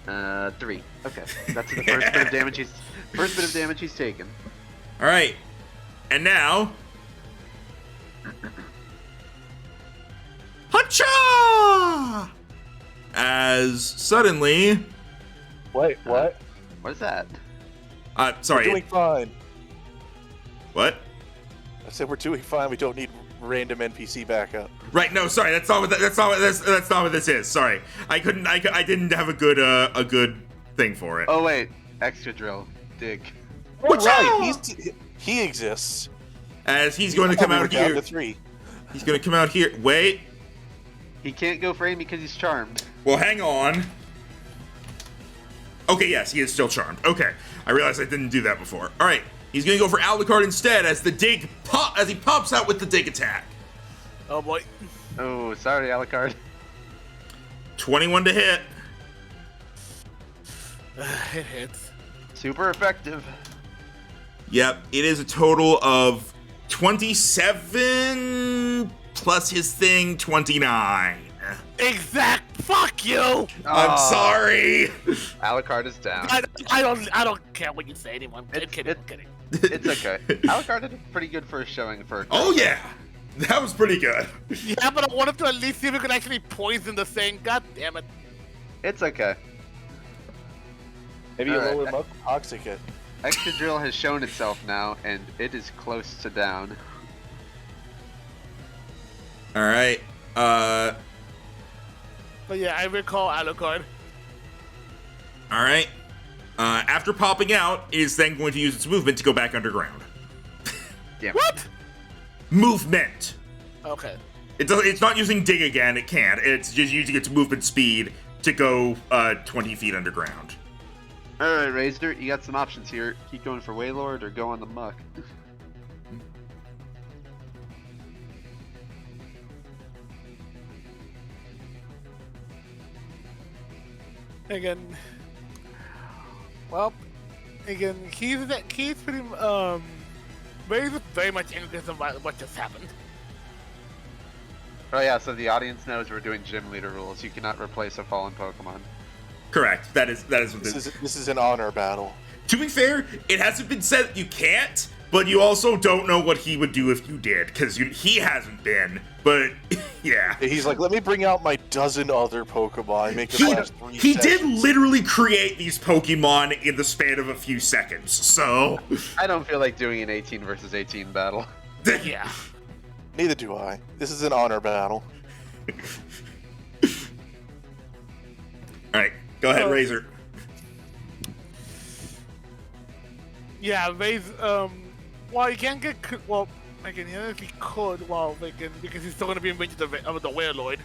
3. Okay. That's the first bit of damage he's taken.
Alright. And now... Hacha! As suddenly...
Wait, what?
What is that?
Sorry.
We're doing fine.
What?
I said we're doing fine. We don't need random NPC backup.
Right, no, sorry, that's not what this is. Sorry. I didn't have a good thing for it.
Oh wait, extra drill. Dig.
What's
Right, he exists.
As he's going to come out
down
here.
to 3.
He's going to come out here. Wait.
He can't go for Amy because he's charmed.
Well, hang on. Okay, yes, he is still charmed. Okay. I realized I didn't do that before. All right. He's going to go for Alucard instead as he pops out with the dig attack.
Oh boy.
Oh, sorry, Alucard.
21 to hit.
It hits.
Super effective.
Yep, it is a total of 27 plus his thing, 29.
Exact. Fuck you.
I'm sorry.
Alucard is down.
I don't care what you say anymore. I'm kidding. I'm kidding.
It's okay. Alucard did a pretty good first showing for.
Oh yeah, that was pretty good.
Yeah, but I wanted to at least see if we could actually poison the thing. God damn it.
It's okay.
Maybe a
Alright.
lower muck toxic hit.
Extra drill has shown itself now, and it is close to down.
All right.
But yeah, I recall Alucard.
All right. After popping out, it is then going to use its movement to go back underground.
Damn.
What?
Movement.
Okay.
It's not using dig again. It can't. It's just using its movement speed to go 20 feet underground.
Alright, Razor, you got some options here. Keep going for Waylord or go on the muck.
Again. Well, again, he's pretty very much angry about what just happened.
Oh yeah, so the audience knows we're doing gym leader rules. You cannot replace a fallen Pokemon.
Correct. That is what
This is an honor battle.
To be fair, it hasn't been said that you can't, but you also don't know what he would do if you did, because he hasn't been. But yeah,
He's like, let me bring out my dozen other Pokemon and make it last 3
he did
sessions.
literally create these Pokemon in the span of a few seconds. So
I don't feel like doing an 18 versus 18 battle.
Yeah.
Neither do I. This is an honor battle.
All right, go ahead, Razor.
Yeah, well, he can't get, well, again, he honestly could, well, because he's still going to be in range of the Wailord.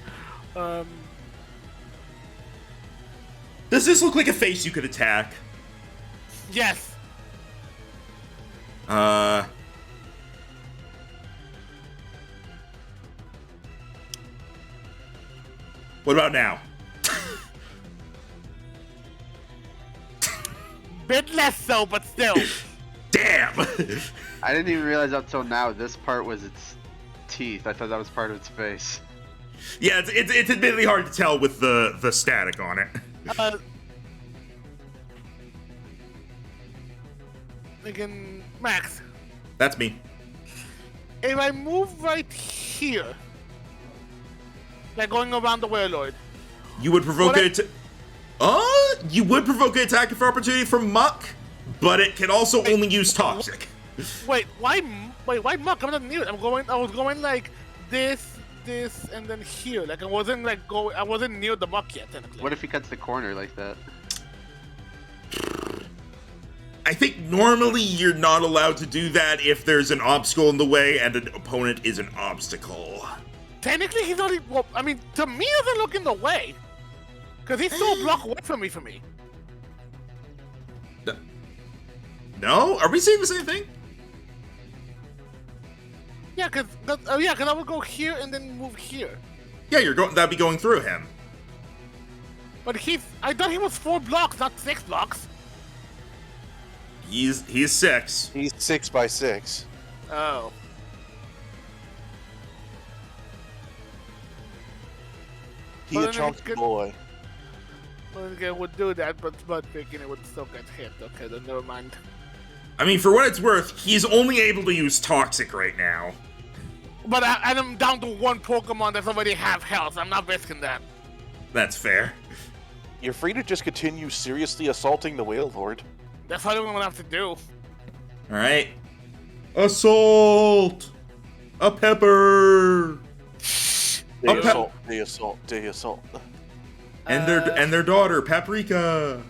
Does this look like a face you could attack?
Yes.
What about now?
Bit less so, but still.
Damn!
I didn't even realize up till now this part was its teeth. I thought that was part of its face.
Yeah, it's admittedly hard to tell with the static on it.
Again, Max,
That's me.
if I move right here, like going around the Wailord,
You would provoke it. You would provoke an attack of opportunity from Muck, but it can also only use Toxic.
wait, why Muck? I'm not near it. I was going like this, and then here. Like I wasn't near the Muck yet, technically.
What if he cuts the corner like that?
I think normally you're not allowed to do that if there's an obstacle in the way and an opponent is an obstacle.
Technically, he's not even, well, I mean, to me, he doesn't look in the way. Because he's still a block away from me.
No? Are we saying the same thing?
Yeah, because I would go here and then move here.
Yeah, that'd be going through him.
But I thought he was 4 blocks, not 6 blocks.
He's 6.
He's 6x6.
Oh.
He
Well,
a
then
chunky
it could-
boy.
Well, it would do that, but thinking it would still get hit. Okay, then never mind.
I mean, for what it's worth, he's only able to use Toxic right now.
But I'm down to 1 Pokemon that's already half health. I'm not risking that.
That's fair.
You're free to just continue seriously assaulting the Wailord.
That's what I'm gonna have to do.
Alright. Assault! A pepper!
They
A
assault, they assault, they assault.
And their daughter, Paprika!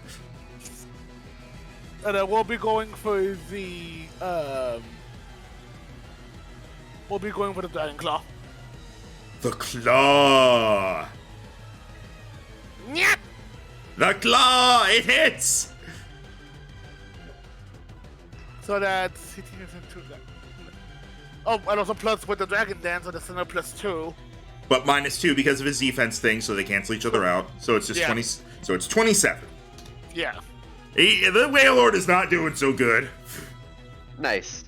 And we'll be going for the Dragon Claw.
The claw!
Nyet!
The claw! It hits!
So that's oh, and also plus with the Dragon Dance, so that's another +2.
But -2 because of his defense thing, so they cancel each other out. So it's just
Yeah.
20. So it's 27.
Yeah.
The Wailord is not doing so good.
Nice.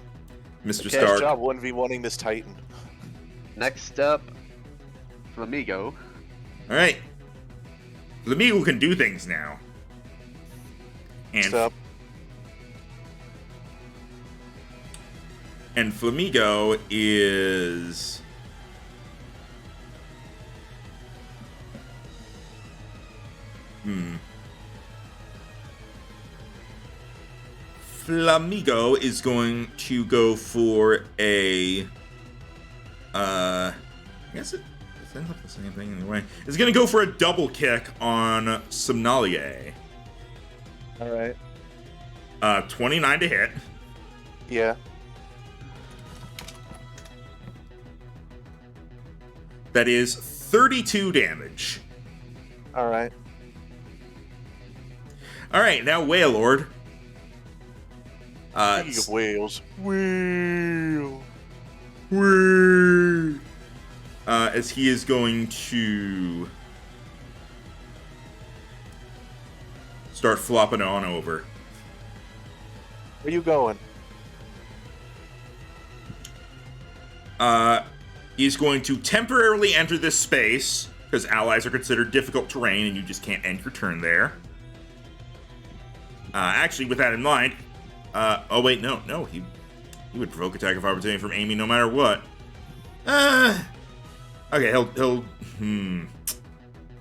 Mr.
Cash
Stark.
job 1v1ing this Titan.
Next up, Flamigo.
Alright. Flamigo can do things now. And
Stop.
And Flamigo is... Flamigo is going to go for a... I guess it ends up the same thing anyway. It's going to go for a double kick on Somnalier.
Alright.
29 to hit.
Yeah.
That is 32 damage.
Alright.
Alright, now Wailord.
Speaking of whales. Whale.
As he is going to start flopping on over.
Where you going?
He's going to temporarily enter this space, because allies are considered difficult terrain and you just can't end your turn there. Actually, with that in mind, oh wait, no, he would provoke attack of opportunity from Amy no matter what. Okay, he'll.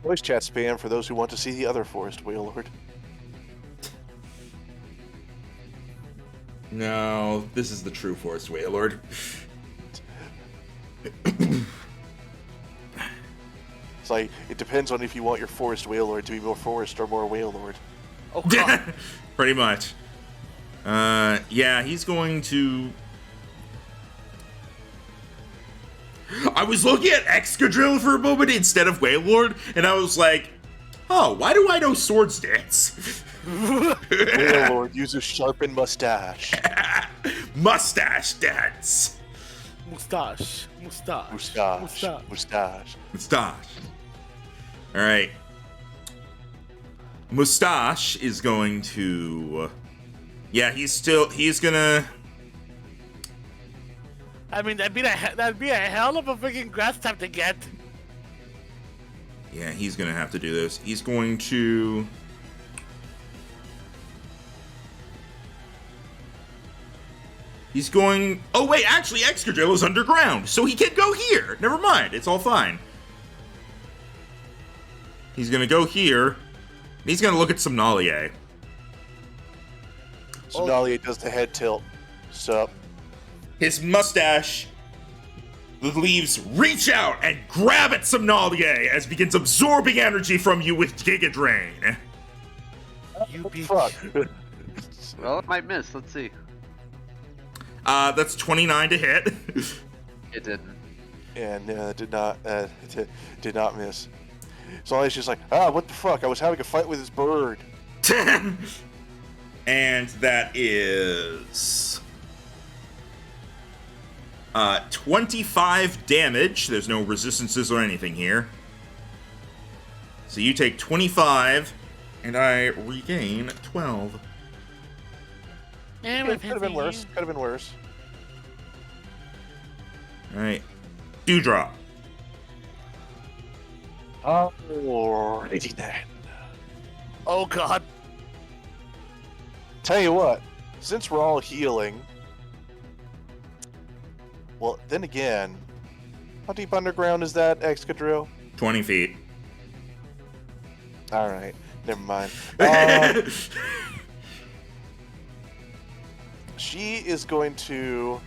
Voice chat spam for those who want to see the other Forest Wailord.
No, this is the true Forest Wailord.
It's like, it depends on if you want your Forest Wailord to be more Forest or more Wailord.
Oh god.
Pretty much. Yeah, he's going to... I was looking at Excadrill for a moment instead of Wailord, and I was like, oh, why do I know sword stats?
Wailord uses sharpened mustache.
Mustache stats.
Mustache.
Mustache. Alright. Mustache is going to... Yeah, he's gonna...
I mean, that'd be a hell of a freaking grass type to get.
Yeah, he's gonna have to do this. He's going to... He's going... Oh, wait, actually, Excadrill is underground, so he can go here. Never mind, it's all fine. He's gonna go here, and he's gonna look at Somnolier.
Somnolier does the head tilt. Sup?
His mustache, the leaves reach out and grab at Somnolier as it begins absorbing energy from you with Giga Drain.
You be
Fuck.
Well, it might miss. Let's see.
That's 29 to hit.
It didn't.
And did not miss. So it's just like, what the fuck? I was having a fight with this bird.
And that is 25 damage. There's no resistances or anything here. So you take 25, and I regain 12.
Could have been worse. Could have been worse.
Alright. Dewdrop.
Alrighty then.
Oh god.
Tell you what, since we're all healing, well, then again, how deep underground is that, Excadrill?
20 feet.
Alright, never mind. She is going to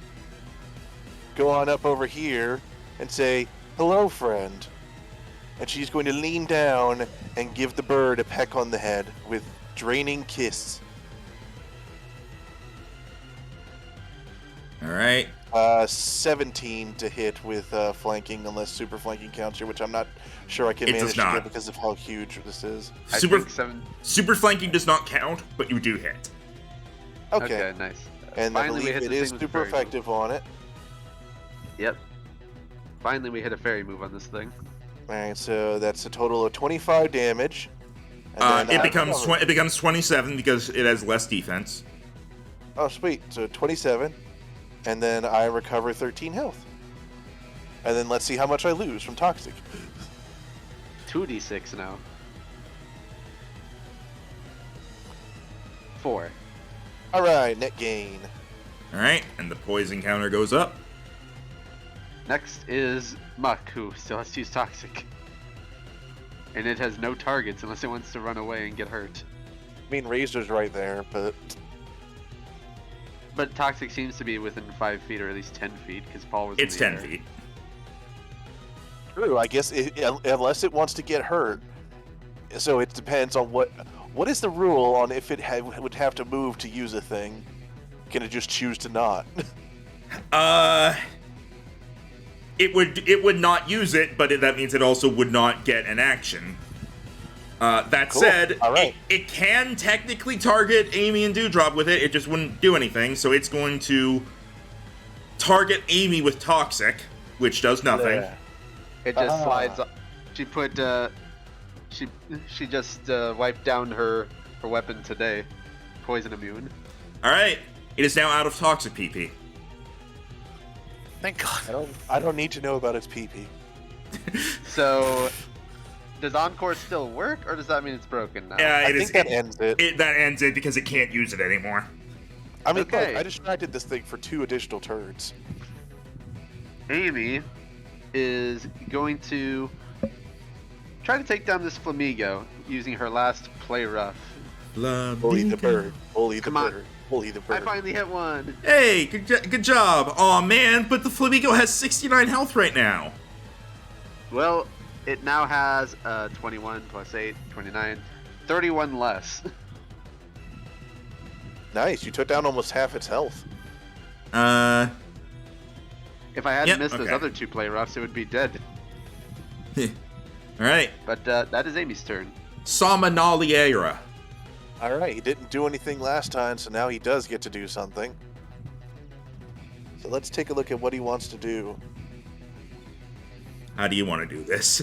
go on up over here and say, hello, friend. And she's going to lean down and give the bird a peck on the head with draining kiss.
Alright.
17 to hit with flanking, unless super flanking counts here, which I'm not sure I can
It
manage
does
to
not.
get because of how huge this is.
I
Super,
think 7.
super flanking does not count, but you do hit.
Okay.
Okay, nice.
And I
Finally, we
believe
hit
it
the
is
thing with
super
fairy move.
effective on it.
Yep. Finally, we hit a fairy move on this thing.
Alright, so that's a total of 25 damage. And
It
then
becomes 27 because it has less defense.
Oh, sweet. So 27. And then I recover 13 health. And then let's see how much I lose from Toxic.
2d6 now. 4.
Alright, net gain.
Alright, and the poison counter goes up.
Next is Muck, who still has to use Toxic. And it has no targets unless it wants to run away and get hurt.
I mean, Razor's right there, but...
But Toxic seems to be within 5 feet, or at least 10 feet, because Paul was
It's
in the
10
air.
feet.
True, I guess unless it wants to get hurt. So it depends on what is the rule on if it would have to move to use a thing. Can it just choose to not?
It would not use it, but that means it also would not get an action. That
Cool.
said,
All right.
it can technically target Amy and Dewdrop with it. It just wouldn't do anything. So it's going to target Amy with Toxic, which does nothing.
Yeah.
It just slides up. She put, she just wiped down her weapon today. Poison immune.
All right, it is now out of Toxic PP.
Thank god.
I don't need to know about its PP.
So, Does Encore still work, or does that mean it's broken now?
I think that ends it.
That ends it because it can't use it anymore.
I mean,
Okay.
look, I distracted this thing for 2 additional turns.
Amy is going to try to take down this Flamigo using her last play rough.
Bully the bird. Bully the
Come on.
bird. Bully the
I
bird.
finally hit one.
Hey, good job. Aw, man, but the Flamigo has 69 health right now.
Well, it now has 21 plus 8, 29, 31 less.
Nice. You took down almost half its health.
If I hadn't
Yep,
missed those
okay.
other 2 play roughs, it would be dead.
All right.
But that is Amy's turn.
Somanaliera.
All right. He didn't do anything last time, so now he does get to do something. So let's take a look at what he wants to do.
How do you want to do this?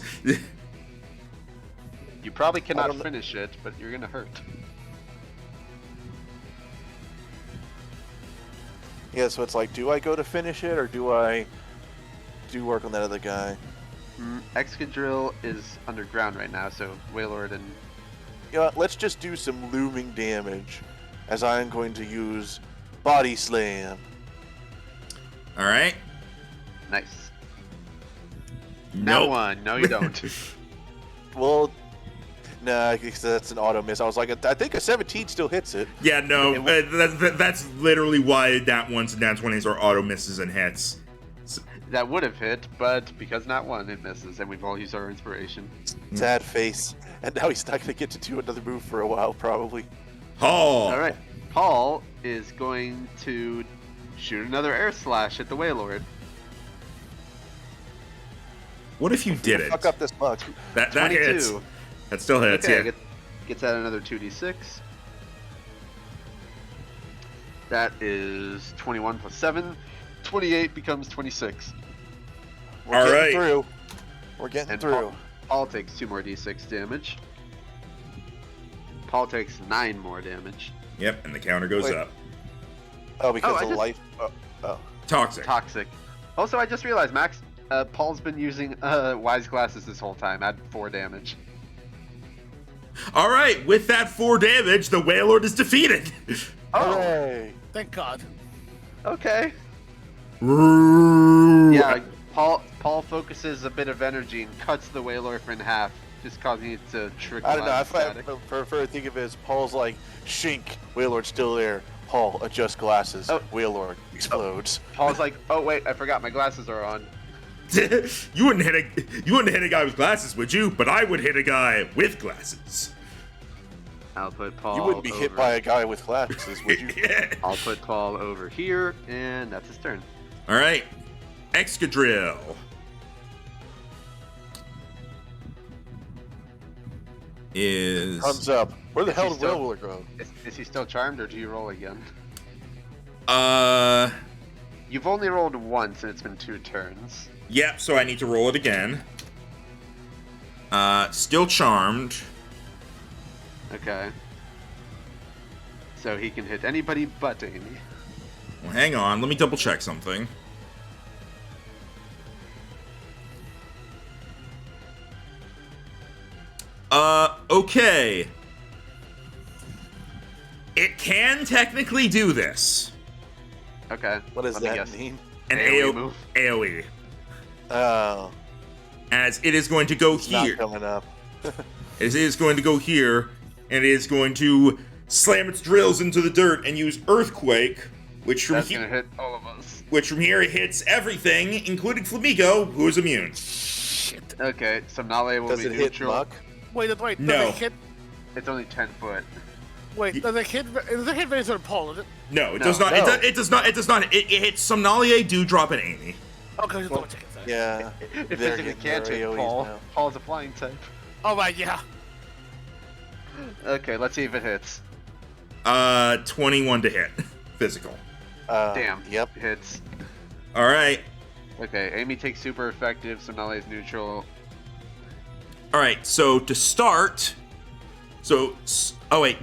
You probably cannot
don't kn-
finish it, but you're gonna hurt.
Yeah, so it's like, do I go to finish it, or do I do work on that other guy?
Excadrill is underground right now, so Wailord and
You know what, let's just do some looming damage, as I am going to use Body Slam.
All right.
nice. Now
Nope.
one. No, you don't.
Well, nah, I guess that's an auto miss. I was like, I think a 17 still hits it.
Yeah, no, that's literally why that ones and nat 20s are auto misses and hits.
That would have hit, but because not one, it misses, and we've all used our inspiration.
Sad face. And now he's not going to get to do another move for a while, probably.
Haul.
All right. Paul is going to shoot another air slash at the Wailord.
What if you did it?
Fuck up this much.
That
22.
hits. That still hits,
Okay,
yeah.
gets out another 2d6. That is 21 plus 7. 28 becomes 26.
We're
All
getting
right.
through. We're getting
And
through.
Paul takes 2 more d6 damage. Paul takes 9 more damage.
Yep, and the counter goes
Wait.
up.
Oh, because
I
of
just-
life. Oh.
Toxic.
Toxic. Also, I just realized, Max, Paul's been using wise glasses this whole time. Add 4 damage.
All right, with that 4 damage, the Wailord is defeated.
Oh,
Hooray!
Thank God.
okay.
Yeah.
Yeah, Paul focuses a bit of energy and cuts the Wailord in half, just causing it to trickle
I don't know. I
out static.
prefer to think of it as Paul's like, shink, Wailord's still there. Paul, adjust glasses.
Oh.
Wailord explodes.
Paul's like, oh wait, I forgot my glasses are on.
You wouldn't hit a guy with glasses, would you? But I would hit a guy with glasses.
I'll put Paul
You wouldn't be hit
over-
by a guy with glasses, would you?
I'll put Paul over here, and that's his turn.
All right, Excadrill. Is
Comes up. Where the
Is
hell
he
did
still-
Wailord go?
Is he still charmed, or do you roll again?
uh
You've only rolled once, and it's been 2 turns.
yep, so I need to roll it again. Still charmed.
Okay. So he can hit anybody but Amy.
Well, hang on, let me double check something. Okay. It can technically do this.
Okay.
What does
let me
that
guess.
mean?
An
AoE move?
AoE.
Oh,
As it is going to go
it's not
here.
coming up.
As it is going to go here, and it is going to slam its drills into the dirt and use Earthquake, which from,
That's gonna hit all of us.
which from here hits everything, including Flamigo, who is immune.
Shit.
Okay, Somnale will
Does
be
it hit
neutral.
Muck?
Wait, does
No.
it hit?
It's only 10 foot.
Wait, does it hit? Does it hit Razor Paul? Is it?
No, it
No.
does not.
No.
It does not. It does not. It hits Somnalie, Dewdrop, and Amy.
Okay, just double check it. Sorry.
Yeah.
It
They're
physically
getting
can't
their
hit
AoEs
Paul.
now.
Paul's a flying type.
All right, yeah.
Okay, let's see if it hits.
21 to hit, physical.
Damn.
Yep.
Hits.
All right.
Okay, Amy takes super effective, Somnale is neutral.
All right. So to start, oh wait,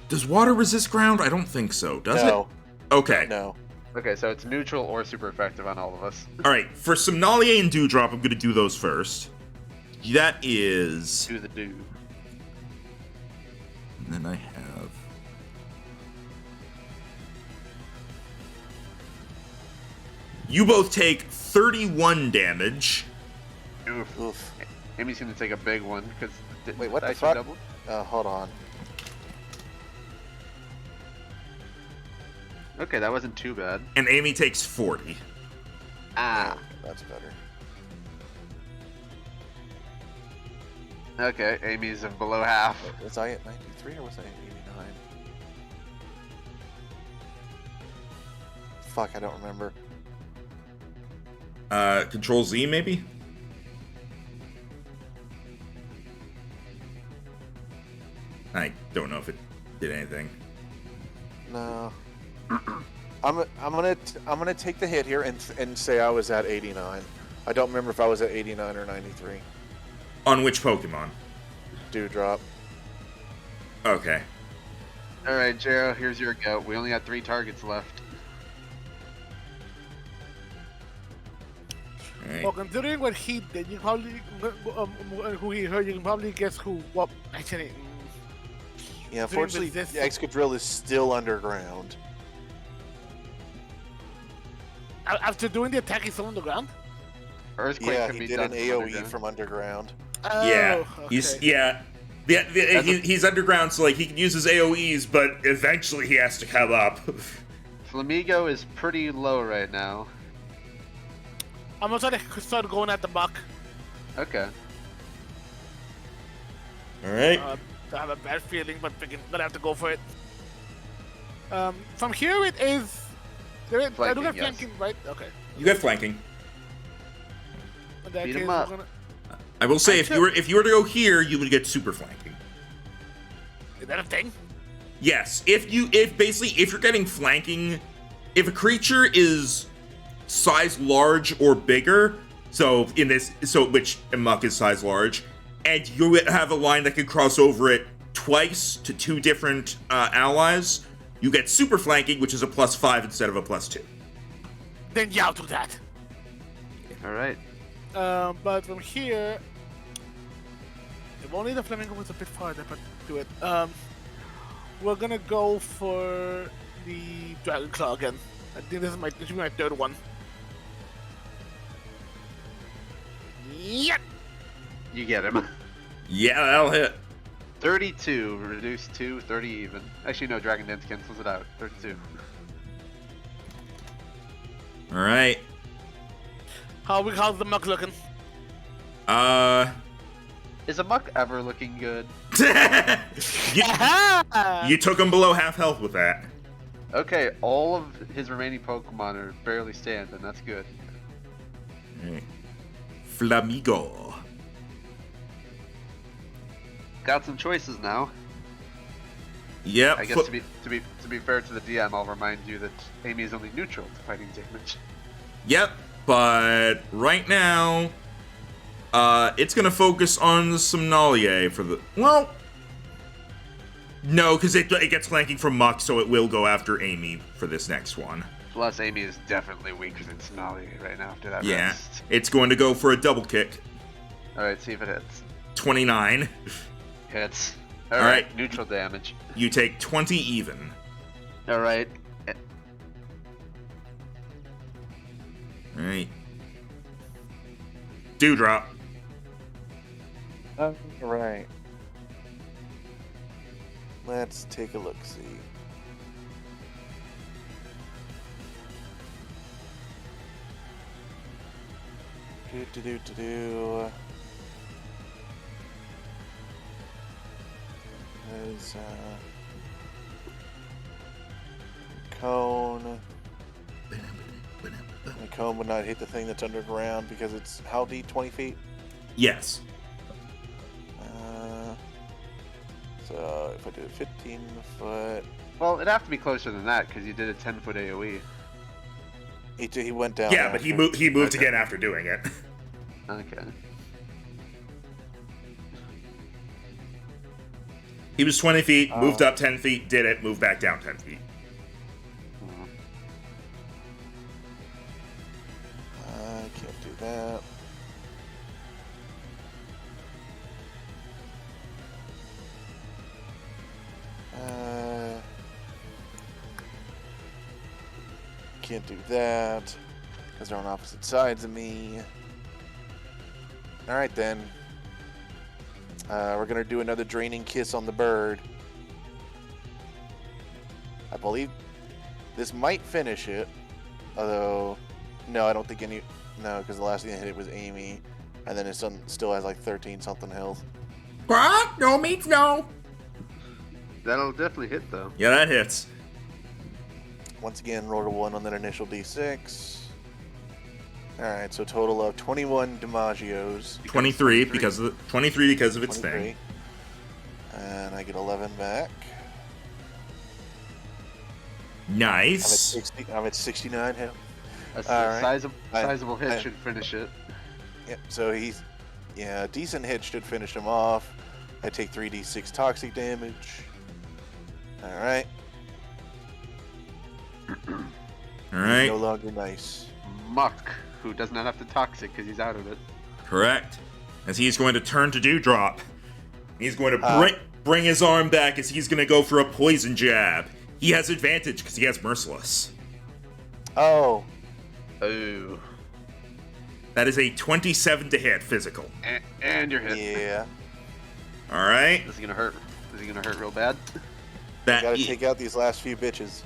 does water resist ground? I don't think so. Does
No.
it? Okay.
No.
Okay, so it's neutral or super effective on all of us.
All right. For Somnalie and Dewdrop, I'm gonna do those first. That is...
Do the do.
And then I have... You both take 31 damage.
Oof.
Oof.
Amy's gonna take a big one because
Wait, what the
dice
fuck?
doubled?
Hold on.
Okay, that wasn't too bad.
And Amy takes 40.
Ah.
That's better.
Okay, Amy's below half.
Wait, was I at 93 or was I at 89? Fuck, I don't remember.
Control Z, maybe? I don't know if it did anything.
No. I'm gonna take the hit here and say I was at 89. I don't remember if I was at 89 or 93.
On which Pokemon?
Dewdrop.
Okay.
Alright, Jero, here's your go. We only got 3 targets left.
Alright.
Well, considering what he did, you probably who he hurt. You can probably guess who. Well, actually,
Yeah,
Considering
unfortunately,
this-
the Excadrill is still underground.
after doing the attack, he's still on the ground.
Earthquake
Yeah,
can
he
be
did
done
an
from
AoE
underground.
from underground.
Oh,
Yeah.
okay.
He's underground, so like he can use his AoEs, but eventually he has to come up.
Flamigo is pretty low right now.
I'm gonna try to start going at the buck.
Okay.
Alright.
I have a bad feeling, but freaking gonna have to go for it. From here it is. I do
Flanking,
have
yes.
flanking, right? Okay.
You got flanking.
In that
Beat
case,
him
we're
up.
gonna-
I will say if you were to go here, you would get super flanking.
Is that a thing?
Yes, if you're getting flanking, if a creature is size large or bigger, which Muck is size large, and you have a line that can cross over it twice to 2 different allies, you get super flanking, which is a +5 instead of a +2.
Then yeah, I'll do that.
Alright.
But from here, if only the flamingo was a bit farther, but do it. We're gonna go for the dragon claw again. I think this should be my 3rd one. Yep.
You get him.
Yeah, that'll hit.
32, reduced to 30 even. Actually, no, Dragon Dance cancels it out. 32.
Alright.
How's the muck looking?
Is a Muck ever looking good?
you took him below half health with that.
Okay, all of his remaining Pokemon are barely stand, and that's good.
Alright. Flamigo.
Got some choices now.
Yep.
I guess to be fair to the DM, I'll remind you that Amy is only neutral to fighting damage.
Yep, but right now, it's gonna focus on Somnolier for the... Well, no, because it gets flanking from Muck, so it will go after Amy for this next one.
Plus, Amy is definitely weaker than Sonali right now after that
Yeah,
rest.
it's going to go for a double kick.
Alright, see if it hits.
29.
Hits.
All
Alright,
right.
neutral damage.
You take 20 even.
Alright.
Alright. Dewdrop.
Right. Let's take a look-see. Do. There's cone. The cone would not hit the thing that's underground because it's how deep? 20 feet?
Yes.
So if I do a 15 foot,
Well, it'd have to be closer than that, because you did a 10-foot AoE.
he went down.
Yeah, but he
after.
moved again after doing it.
Okay.
He was 20 feet, moved up 10 feet, did it, moved back down 10 feet.
I can't do that. can't do that because they're on opposite sides of me. All right, then. We're going to do another draining kiss on the bird. I believe this might finish it. Although, no, I don't think any... No, because the last thing that hit it was Amy. And then his son still has like 13-something health.
What? No means no.
That'll definitely hit, though.
Yeah, that hits.
Once again, rolled a 1 on that initial d6. Alright, so total of 21 DiMaggios.
23 because of its
23.
thing.
And I get 11 back.
Nice.
I'm at 69 health.
A
Alright.
sizable hit should finish it.
Yep, so he's... Yeah, a decent hit should finish him off. I take 3d6 toxic damage. Alright.
Alright.
No longer nice.
Muck, who does not have to toxic because he's out of it.
Correct. As he's going to turn to Dewdrop. He's going to bring his arm back as he's going to go for a poison jab. He has advantage because he has Merciless.
Oh.
Oh.
That is a 27 to hit physical.
And you're hit.
Yeah.
Alright.
Is he gonna hurt? Is he gonna hurt real bad?
Gotta take out these last few bitches.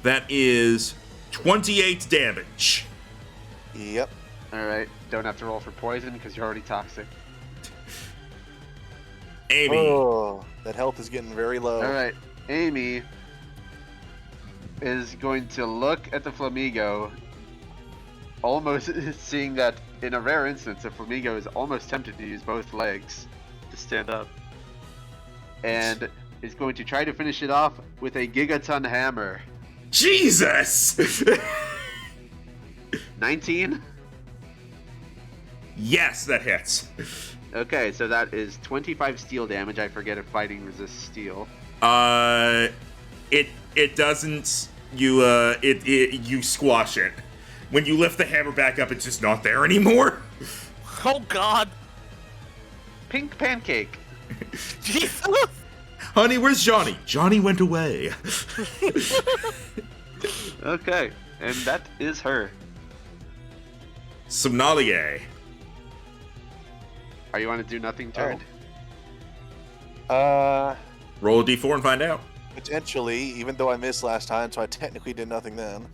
That is 28 damage.
Yep.
Alright, don't have to roll for poison because you're already toxic.
Amy.
Oh, that health is getting very low.
Alright, Amy is going to look at the Flamigo, almost seeing that in a rare instance, the Flamigo is almost tempted to use both legs to stand up. And is going to try to finish it off with a Gigaton Hammer.
Jesus!
19?
Yes, that hits.
Okay, so that is 25 steel damage. I forget if fighting resists steel.
It doesn't. You squash it. When you lift the hammer back up, it's just not there anymore.
Oh God!
Pink pancake.
Jesus!
Honey, where's Johnny? Johnny went away.
Okay, and that is her.
Somnalier.
Are you on a do nothing turn?
Roll a d4 and find out.
Potentially, even though I missed last time, so I technically did nothing then.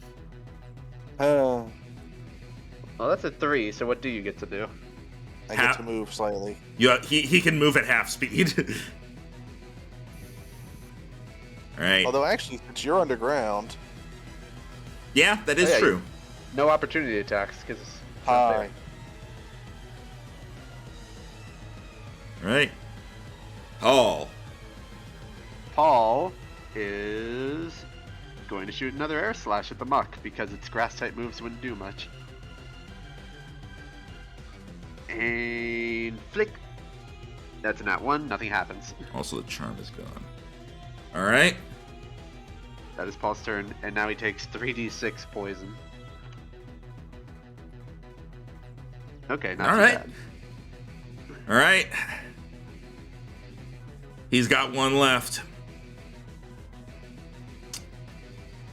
I
Well, that's a 3, so what do you get to do?
get to move slightly.
Yeah, he can move at half speed. Alright.
Although, actually, since you're underground...
Yeah, that is
Oh, yeah,
true.
No opportunity attacks, because it's not
Hi.
there.
Alright. Paul.
Paul is going to shoot another air slash at the muck, because its grass type moves wouldn't do much. And flick. That's a nat 1, nothing happens.
Also, the charm is gone. Alright.
That is Paul's turn, and now he takes 3d6 poison. Okay, not
All
too
right.
bad.
Alright. He's got one left.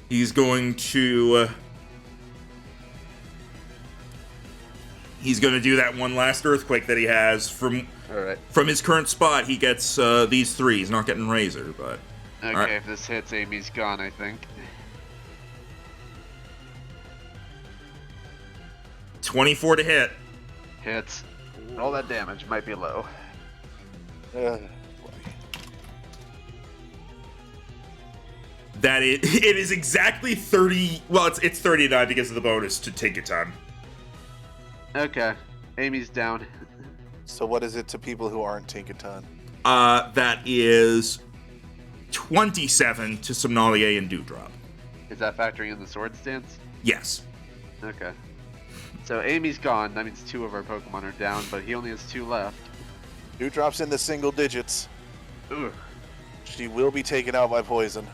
He's going to... he's going to do that one last earthquake that he has. From his current spot, he gets these 3. He's not getting Razor, but...
Okay,
right.
if this hits, Amy's gone, I think.
24 to hit.
Hits. All that damage might be low.
That it is exactly 30... Well, it's 39 because of the bonus to take your time.
Okay, Amy's down.
So what is it to people who aren't Tinkaton?
That is 27 to Somnalier and Dewdrop.
Is that factoring in the sword stance?
Yes.
Okay. So Amy's gone. That means 2 of our Pokemon are down, but he only has 2 left.
Dewdrop's in the single digits.
Ooh.
She will be taken out by poison.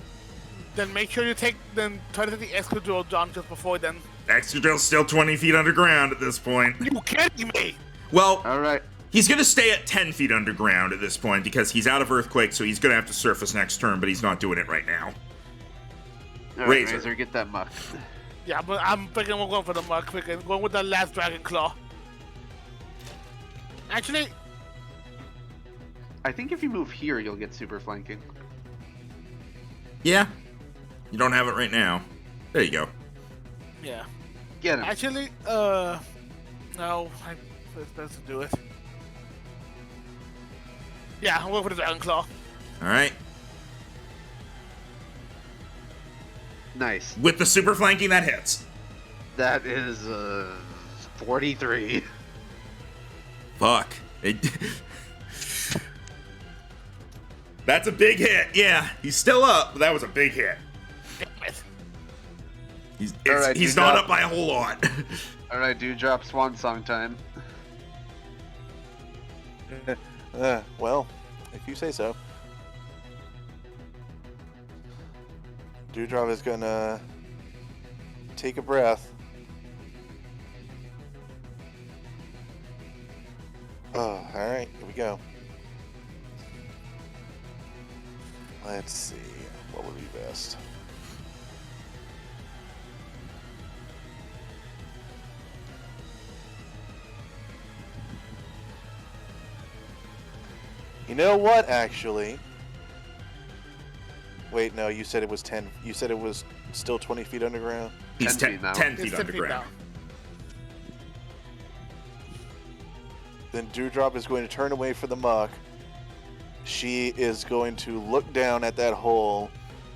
Then make sure you try to take the Excadrill, John, just before then.
Excadrill's still 20 feet underground at this point.
You kidding me?
Well,
Alright.
he's going to stay at 10 feet underground at this point because he's out of Earthquake, so he's going to have to surface next turn, but he's not doing it right now.
Alright,
Razor.
Razor, get that muck.
Yeah, but I'm thinking we're going for the mug. Going with the last Dragon Claw. Actually,
I think if you move here, you'll get super flanking.
Yeah. You don't have it right now. There you go.
yeah.
Get him.
Actually, no, it's best to do it. Yeah, I'm going for the Dragon Claw.
All right.
Nice.
With the super flanking, that hits.
That is 43.
Fuck. That's a big hit. Yeah, he's still up, but that was a big hit.
Damn it.
Alright,
He's
you
not
got-
up by a whole lot.
All right, Dewdrop, Swan Song time.
Well, if you say so. Dewdrop is gonna take a breath. Oh, alright, here we go. Let's see, what would be best? You know what, actually? Wait, no, you said it was 10. You said it was still 20 feet underground?
He's
10 feet now.
10
It's
feet
10 feet
underground.
down.
Then Dewdrop is going to turn away from the muck. She is going to look down at that hole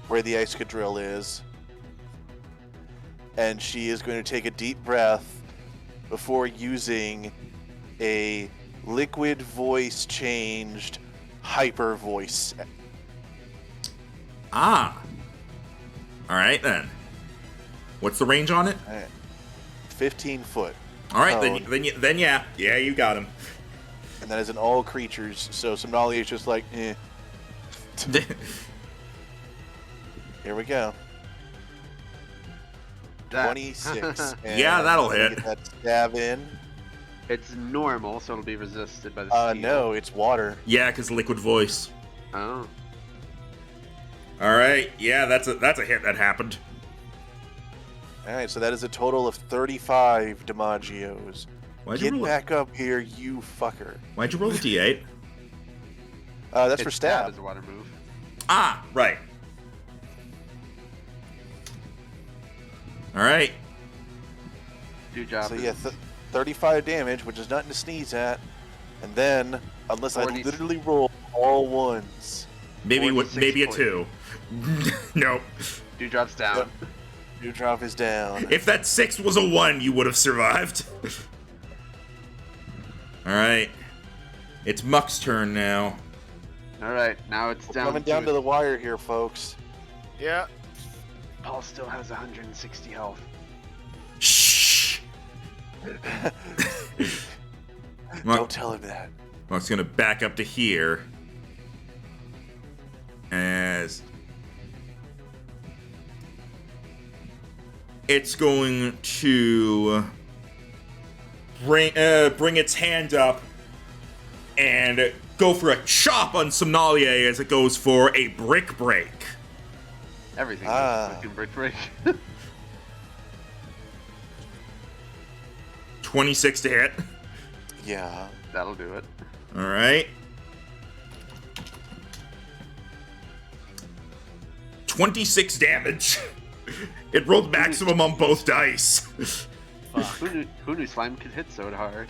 where the ice drill is. And she is going to take a deep breath before using a liquid voice changed hyper voice.
Ah. All right, then. What's the range on it?
15 foot.
All right,
Oh.
then yeah. Yeah, you got him.
And that is in all creatures. So Somnalia is just like, eh. Here we go.
That-
26. And
Yeah, that'll
I'm gonna
hit.
Get that stab in.
It's normal, so it'll be resisted by the steel.
No, it's water.
Yeah, because liquid voice.
Oh.
All right. Yeah, that's a hit that happened.
All right, so that is a total of 35 DiMaggios.
Why'd you
Get
roll?
back up here, you fucker.
Why'd you roll a d8?
That's
Its
for stab.
is a water move.
Ah, right. All right.
Dewdrop.
So yeah, 35 damage, which is nothing to sneeze at. And then, unless I
40.
literally roll all ones,
Maybe
46
maybe a
points.
2. Nope.
Dewdrop's down.
Yep. Dewdrop is down.
If that 6 was a 1, you would have survived. All right. It's Muck's turn now.
All right, now it's down.
Coming down to the wire here, folks.
Yeah.
Paul still has 160 health.
Shh.
Don't tell him that.
Muck's gonna back up to here. As it's going to bring its hand up and go for a chop on Somnalia as it goes for a brick break.
Everything.
Ah.
Fucking brick break.
26 to hit.
Yeah.
That'll do it.
All right. 26 damage. It rolled maximum on both dice.
Who knew slime could hit so hard?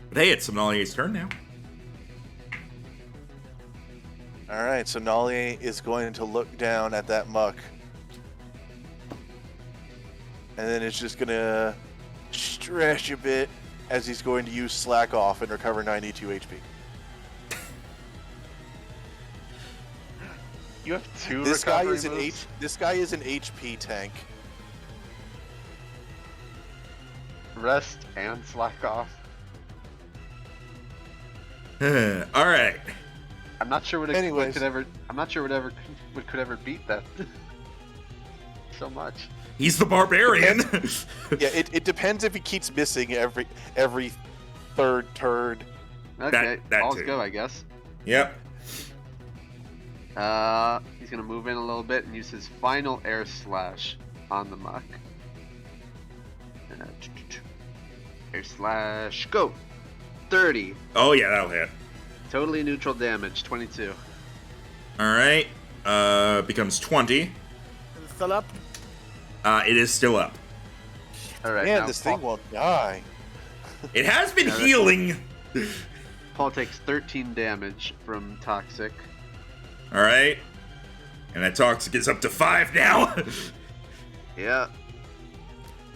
But hey, it's Somnalia's turn now.
All right, so Nolly is going to look down at that muck. And then it's just going to stretch a bit as he's going to use Slack Off and recover 92 HP.
You have two
This guy
recovery
is an
moves?
This guy is an HP tank.
Rest and slack off.
All right.
I'm not sure what
Anyways.
could ever. I'm not sure what could ever beat that. So much.
He's the barbarian.
Yeah, it depends if he keeps missing every third turd.
Okay,
That
all's
too.
go, I guess.
Yep.
He's gonna move in a little bit and use his final air slash on the muck. Air slash, go! 30.
Oh yeah, that'll hit.
Totally neutral damage, 22.
Alright. Becomes 20.
Is it still up?
It is still up.
Alright,
Man,
now
this
Paul,
thing won't die.
It has been healing!
Paul takes 13 damage from Toxic.
Alright. And that toxic is up to 5 now.
Yeah.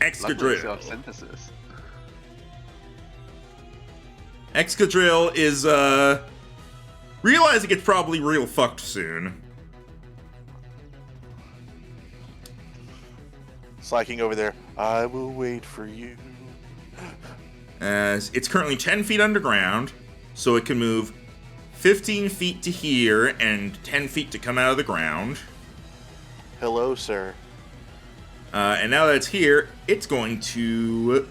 Excadrill.
Self-synthesis.
Excadrill is, realizing it's probably real fucked soon.
Slacking over there. I will wait for you.
As it's currently 10 feet underground, so it can move 15 feet to here and 10 feet to come out of the ground.
Hello, sir.
And now that it's here, it's going to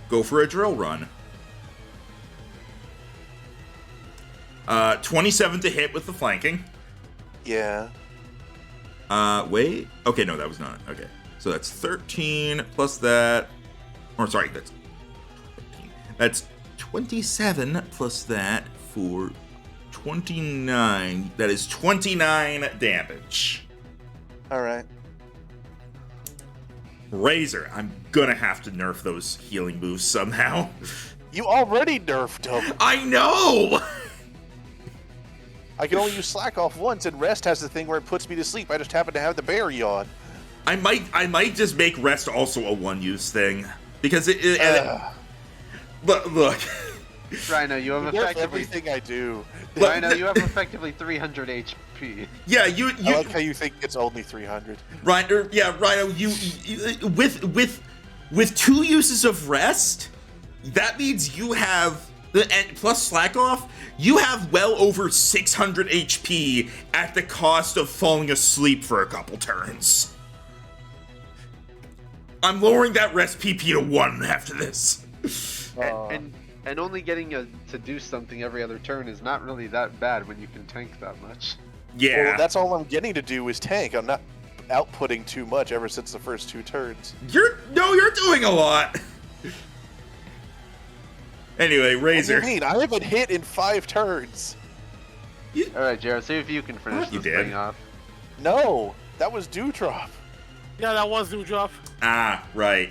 go for a drill run. 27 to hit with the flanking.
Yeah.
Wait. Okay, no, that was not. Okay. So that's 13 plus that. Or sorry, that's 27 plus that for 29. That is 29 damage.
Alright.
Razor, I'm gonna have to nerf those healing moves somehow.
You already nerfed him.
I know!
I can only use slack off once, and rest has the thing where it puts me to sleep. I just happen to have the berry on.
I might just make rest also a one-use thing. Because look.
Rhino, you have
Nerf
effectively
everything I do.
Rhino, you have effectively 300 HP.
Yeah, you
I like how you think it's only 300.
Rhino, you with 2 uses of rest, that means you have and plus slack off, you have well over 600 HP at the cost of falling asleep for a couple turns. I'm lowering that rest PP to 1 after this.
And only getting to do something every other turn is not really that bad when you can tank that much.
Yeah.
Well, that's all I'm getting to do is tank. I'm not outputting too much ever since the first 2 turns.
You're doing a lot. Anyway, Razor.
What do you mean? I haven't hit in 5 turns.
Alright, Jared, see if you can finish
You
this
did.
thing off.
No, that was Dewdrop.
Yeah, that was Dewdrop.
Ah, right.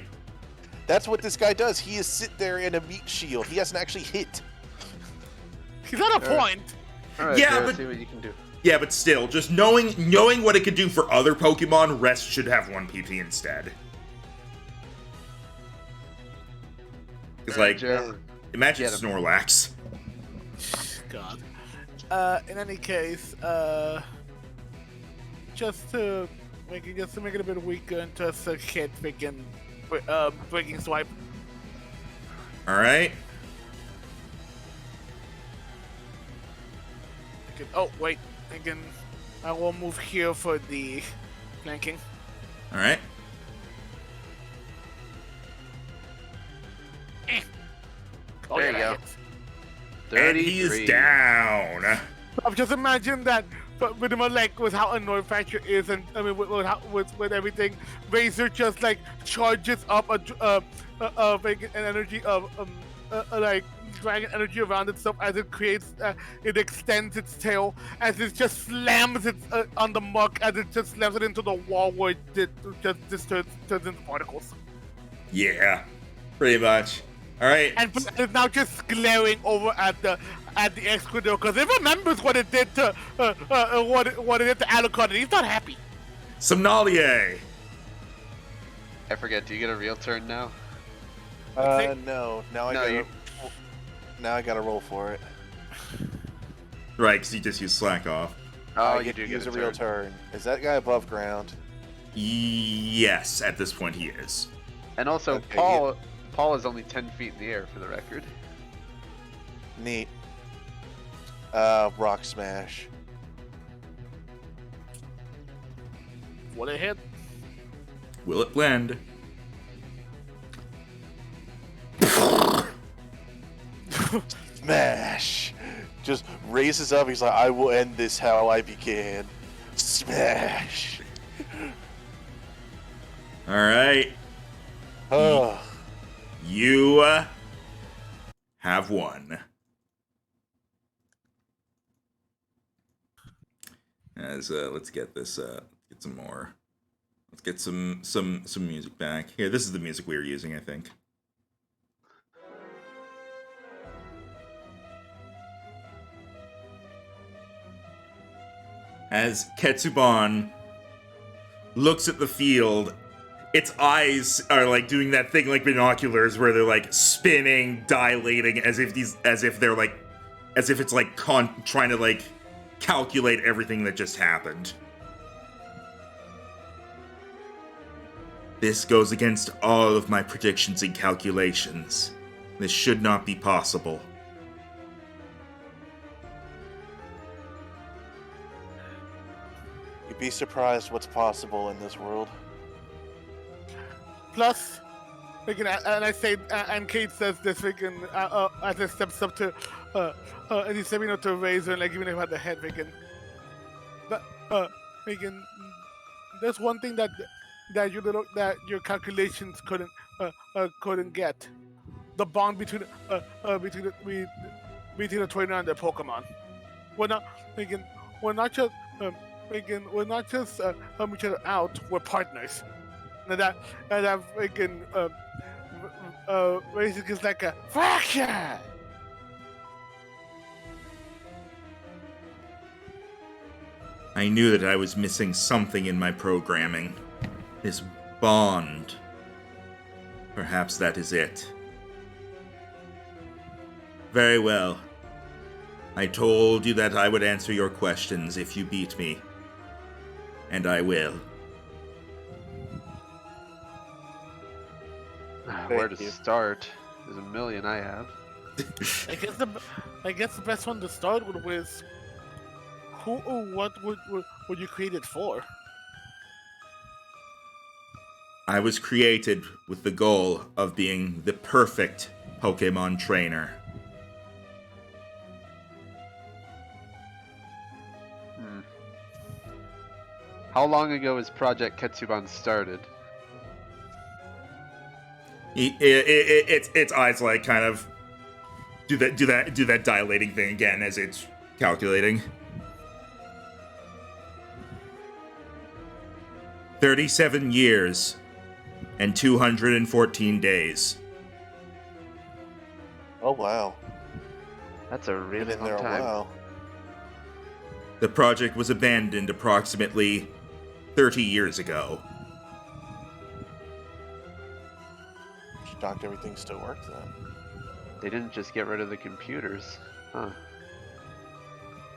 That's what this guy does. He is sit there in a meat shield. He hasn't actually hit.
He's at a point.
Alright,
Yeah,
Jared,
but-
see what you can do.
Yeah, but still, just knowing what it could do for other Pokemon, Rest should have 1 PP instead. It's like,
Jared,
imagine
get him.
Snorlax.
God. In any case, just to make it a bit weaker and just a hit breaking swipe.
Alright.
Oh wait, I will move here for the flanking.
Alright.
Oh,
There you
yeah,
go.
And he is
33.
down.
I've just imagined that, but with him, like, with how annoyed Thatcher is, and I mean, with everything, Razor just like charges up like, an energy of like dragon energy around itself as it creates, it extends its tail as it just slams it on the muck as it just slams it into the wall where it just turns into particles.
Yeah, pretty much. Alright.
And it's now just glaring over at the Excadrill because it remembers what it did to what it did to Alucard, and he's not happy.
Somnalier.
I forget, do you get a real turn now?
No. Now I gotta roll for it.
Right, because he just used Slack off.
Oh,
I
you
get
do
to
get
use
a
a real turn. Is that guy above ground?
Yes, at this point he is.
And also,
Okay,
Paul is only 10 feet in the air for the record.
Neat. Rock smash.
What a hit!
Will it blend?
Smash. Just raises up. He's like, I will end this how I began. Smash.
All right.
Oh.
You have won. Let's get this. Get some more. Let's get some music back. Here, this is the music we were using, I think. As Ketsuban looks at the field, its eyes are like doing that thing like binoculars where they're like spinning, dilating, as if it's like trying to like calculate everything that just happened. This goes against all of my predictions and calculations. This should not be possible.
You'd be surprised what's possible in this world.
Plus, and I say, and Kate says this freaking as it steps up to, and he's stepping up to Razor and like giving him at the head, freaking. But, freaking, there's one thing that your calculations couldn't get. The bond between the trainer and the Pokemon. We're not just helping each other out. We're partners. And that freaking Razor is like a fraction.
I knew that I was missing something in my programming. This bond. Perhaps that is it. Very well. I told you that I would answer your questions if you beat me. And I will.
Where to start? There's a million I have.
I guess the best one to start with was who or what would you create it for?
I was created with the goal of being the perfect Pokemon trainer.
How long ago was Project Ketsuban started?
Its eyes like kind of do that dilating thing again as it's calculating. 37 years and 214 days.
Oh wow.
That's a
Been
really
in
long
there a
time.
while.
The project was abandoned approximately 30 years ago.
Shocked everything still works then.
They didn't just get rid of the computers, huh?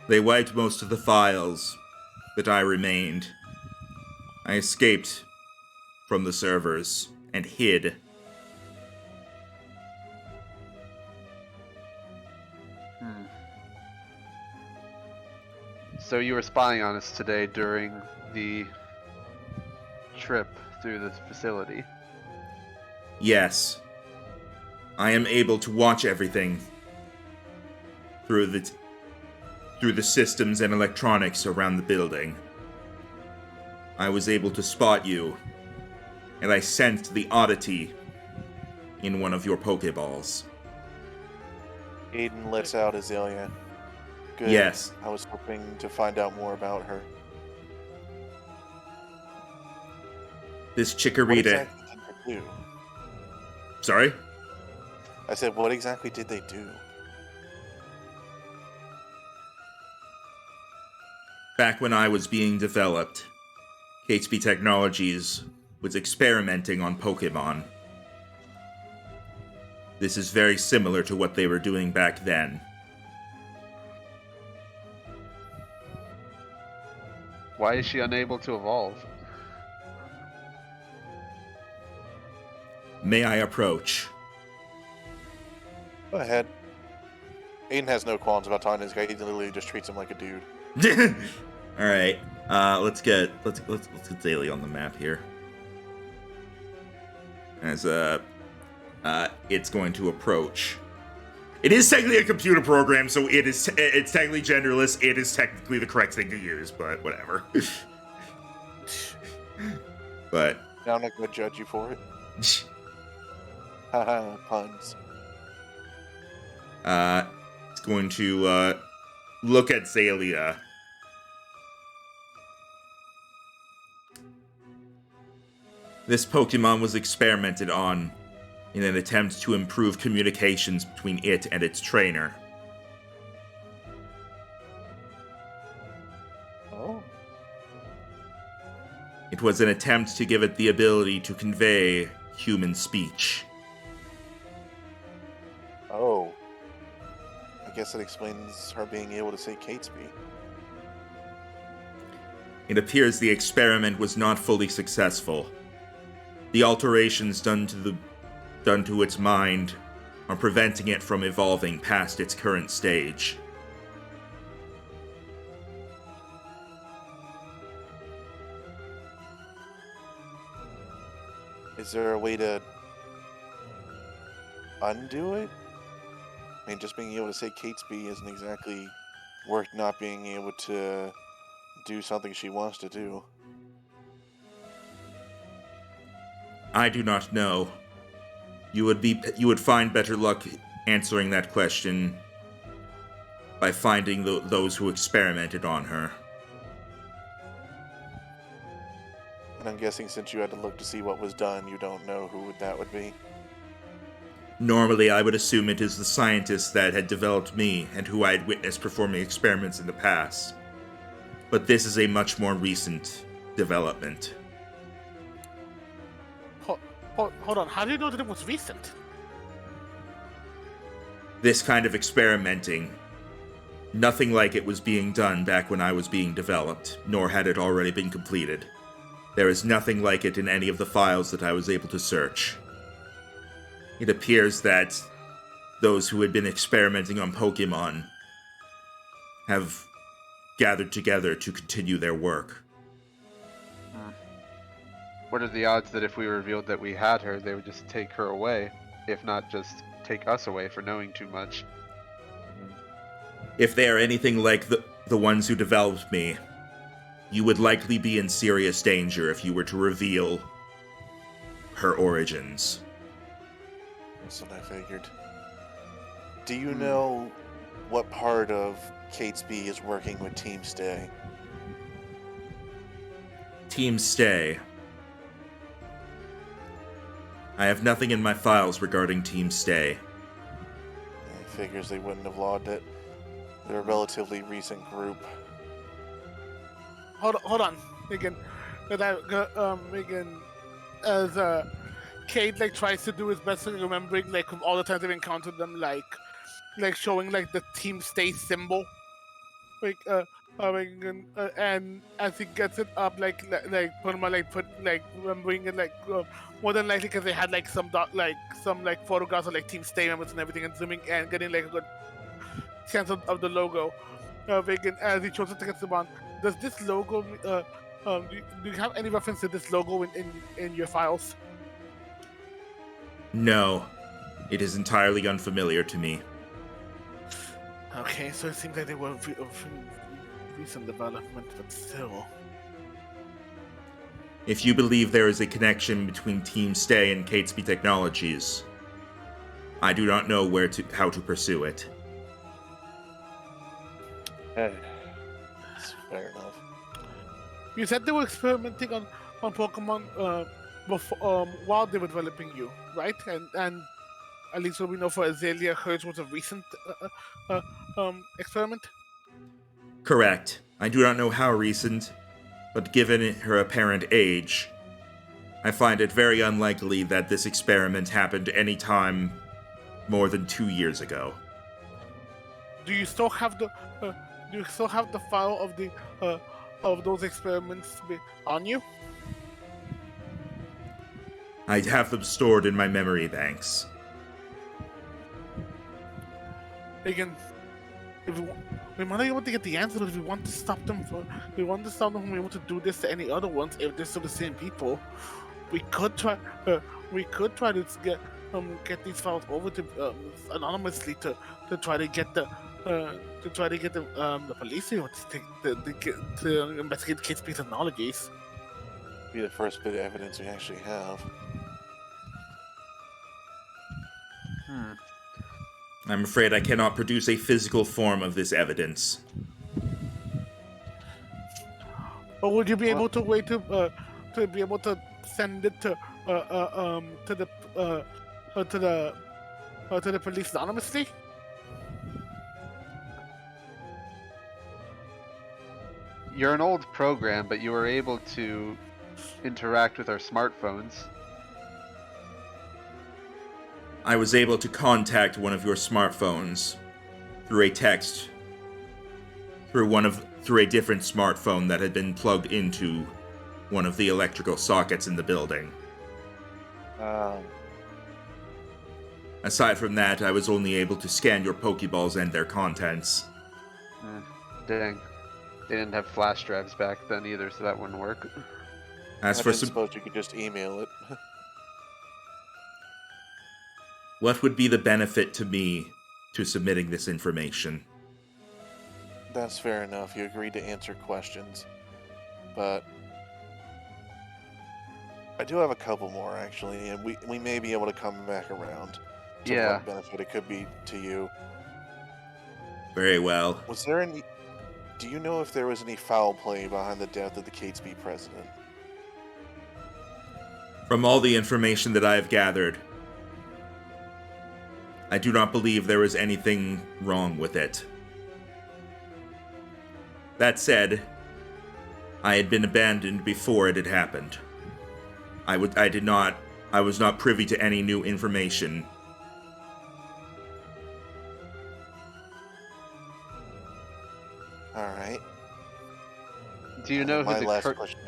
They wiped most of the files, but I remained. I escaped from the servers and hid.
So you were spying on us today during the trip through the facility.
Yes. I am able to watch everything through the systems and electronics around the building. I was able to spot you, and I sensed the oddity in one of your Pokeballs.
Aiden lets out Azalea. Good.
Yes.
I was hoping to find out more about her.
This
What
Chikorita...
exactly did they do?
Sorry?
I said, what exactly did they do?
Back when I was being developed, KHP Technologies was experimenting on Pokemon. This is very similar to what they were doing back then.
Why is she unable to evolve?
May I approach?
Go ahead. Aiden has no qualms about talking to this guy. He literally just treats him like a dude.
All right. Let's get Daily on the map here. As it's going to approach. It is technically a computer program, so it's technically genderless. It is technically the correct thing to use, but whatever. But
Now I'm not going to judge you for it. Haha, puns.
it's going to look at Zalia. This Pokemon was experimented on in an attempt to improve communications between it and its trainer.
Oh.
It was an attempt to give it the ability to convey human speech.
Oh. I guess that explains her being able to say Catesby.
It appears the experiment was not fully successful. The alterations done to its mind are preventing it from evolving past its current stage.
Is there a way to undo it? I mean, just being able to say Catesby isn't exactly worth not being able to do something she wants to do.
I do not know. You would find better luck answering that question by finding those who experimented on her.
And I'm guessing since you had to look to see what was done, you don't know who that would be.
Normally, I would assume it is the scientists that had developed me and who I had witnessed performing experiments in the past. But this is a much more recent development.
Hold on, how do you know that it was recent?
This kind of experimenting, nothing like it was being done back when I was being developed, nor had it already been completed. There is nothing like it in any of the files that I was able to search. It appears that those who had been experimenting on Pokemon have gathered together to continue their work.
What are the odds that if we revealed that we had her, they would just take her away? If not, just take us away for knowing too much?
If they are anything like the ones who developed me, you would likely be in serious danger if you were to reveal her origins.
That's what I figured. Do you know what part of Catesby is working with Team Stay?
Team Stay. I have nothing in my files regarding Team Stay.
It figures they wouldn't have logged it. They're a relatively recent group.
Hold on, Megan. Megan, as Kate tries to do his best in remembering from all the times they've encountered them, showing the Team Stay symbol, and as he gets it up, remembering it, more than likely because they had some photographs of Team Stay members and everything, and zooming and getting a good sense of the logo. Megan, as he shows it to Ketsuban, does this logo? Do you have any reference to this logo in your files?
No, it is entirely unfamiliar to me.
Okay, so it seems like they were of recent development, but still.
If you believe there is a connection between Team Stay and Catesby Technologies, I do not know how to pursue it.
That's fair enough.
You said they were experimenting on Pokemon before, while they were developing you, right? And at least what we know for Azalea, hers was a recent experiment?
Correct. I do not know how recent, but given her apparent age, I find it very unlikely that this experiment happened any time more than 2 years ago.
Do you still have the file of the of those experiments on you?
I have them stored in my memory banks.
Again, we might not be able to get the answer, but if we want to stop them from being able to do this to any other ones, if they're still the same people, we could try to get get these files over to anonymously to try to get the police to investigate Catesby's technologies.
Be the first bit of evidence we actually have.
I'm afraid I cannot produce a physical form of this evidence.
Or would you be able to wait to be able to send it to the police anonymously?
You're an old program, but you were able to interact with our smartphones.
I was able to contact one of your smartphones through a text through a different smartphone that had been plugged into one of the electrical sockets in the building. Aside from that, I was only able to scan your Pokeballs and their contents.
Dang. They didn't have flash drives back then either, so that wouldn't work.
As
I
for
didn't suppose you could just email it.
what would be the benefit to me to submitting this information?
That's fair enough. You agreed to answer questions. But I do have a couple more, actually, and we may be able to come back around to
Yeah.
what benefit it could be to you.
Very well.
Was there any... Do you know if there was any foul play behind the death of the Catesby president?
From all the information that I have gathered, I do not believe there was anything wrong with it. That said, I had been abandoned before it had happened. I was not privy to any new information.
Alright.
Do you know who
My
the
last question...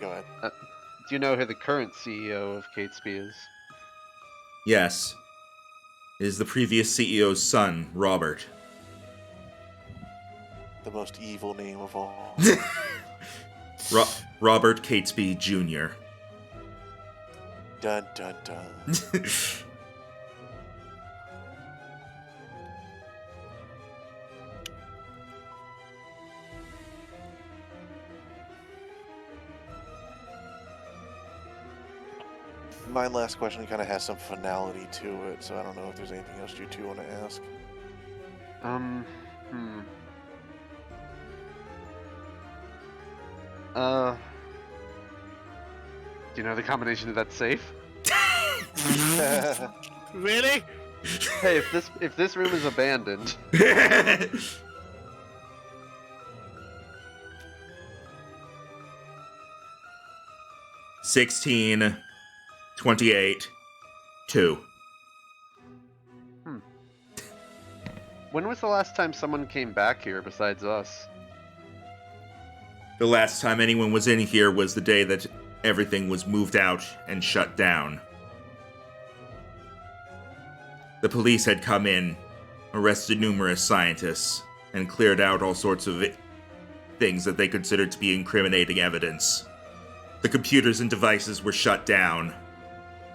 Go ahead.
Do you know who the current CEO of Catesby is?
Yes. It is the previous CEO's son, Robert.
The most evil name of all.
Robert Catesby Jr.
Dun dun dun. My last question kind of has some finality to it, so I don't know if there's anything else you two want to ask.
Do you know the combination of that safe?
Really?
Hey, if this room is abandoned,
16, 28, 2.
when was the last time someone came back here besides us?
The last time anyone was in here was the day that everything was moved out and shut down. The police had come in, arrested numerous scientists, and cleared out all sorts of things that they considered to be incriminating evidence. The computers and devices were shut down.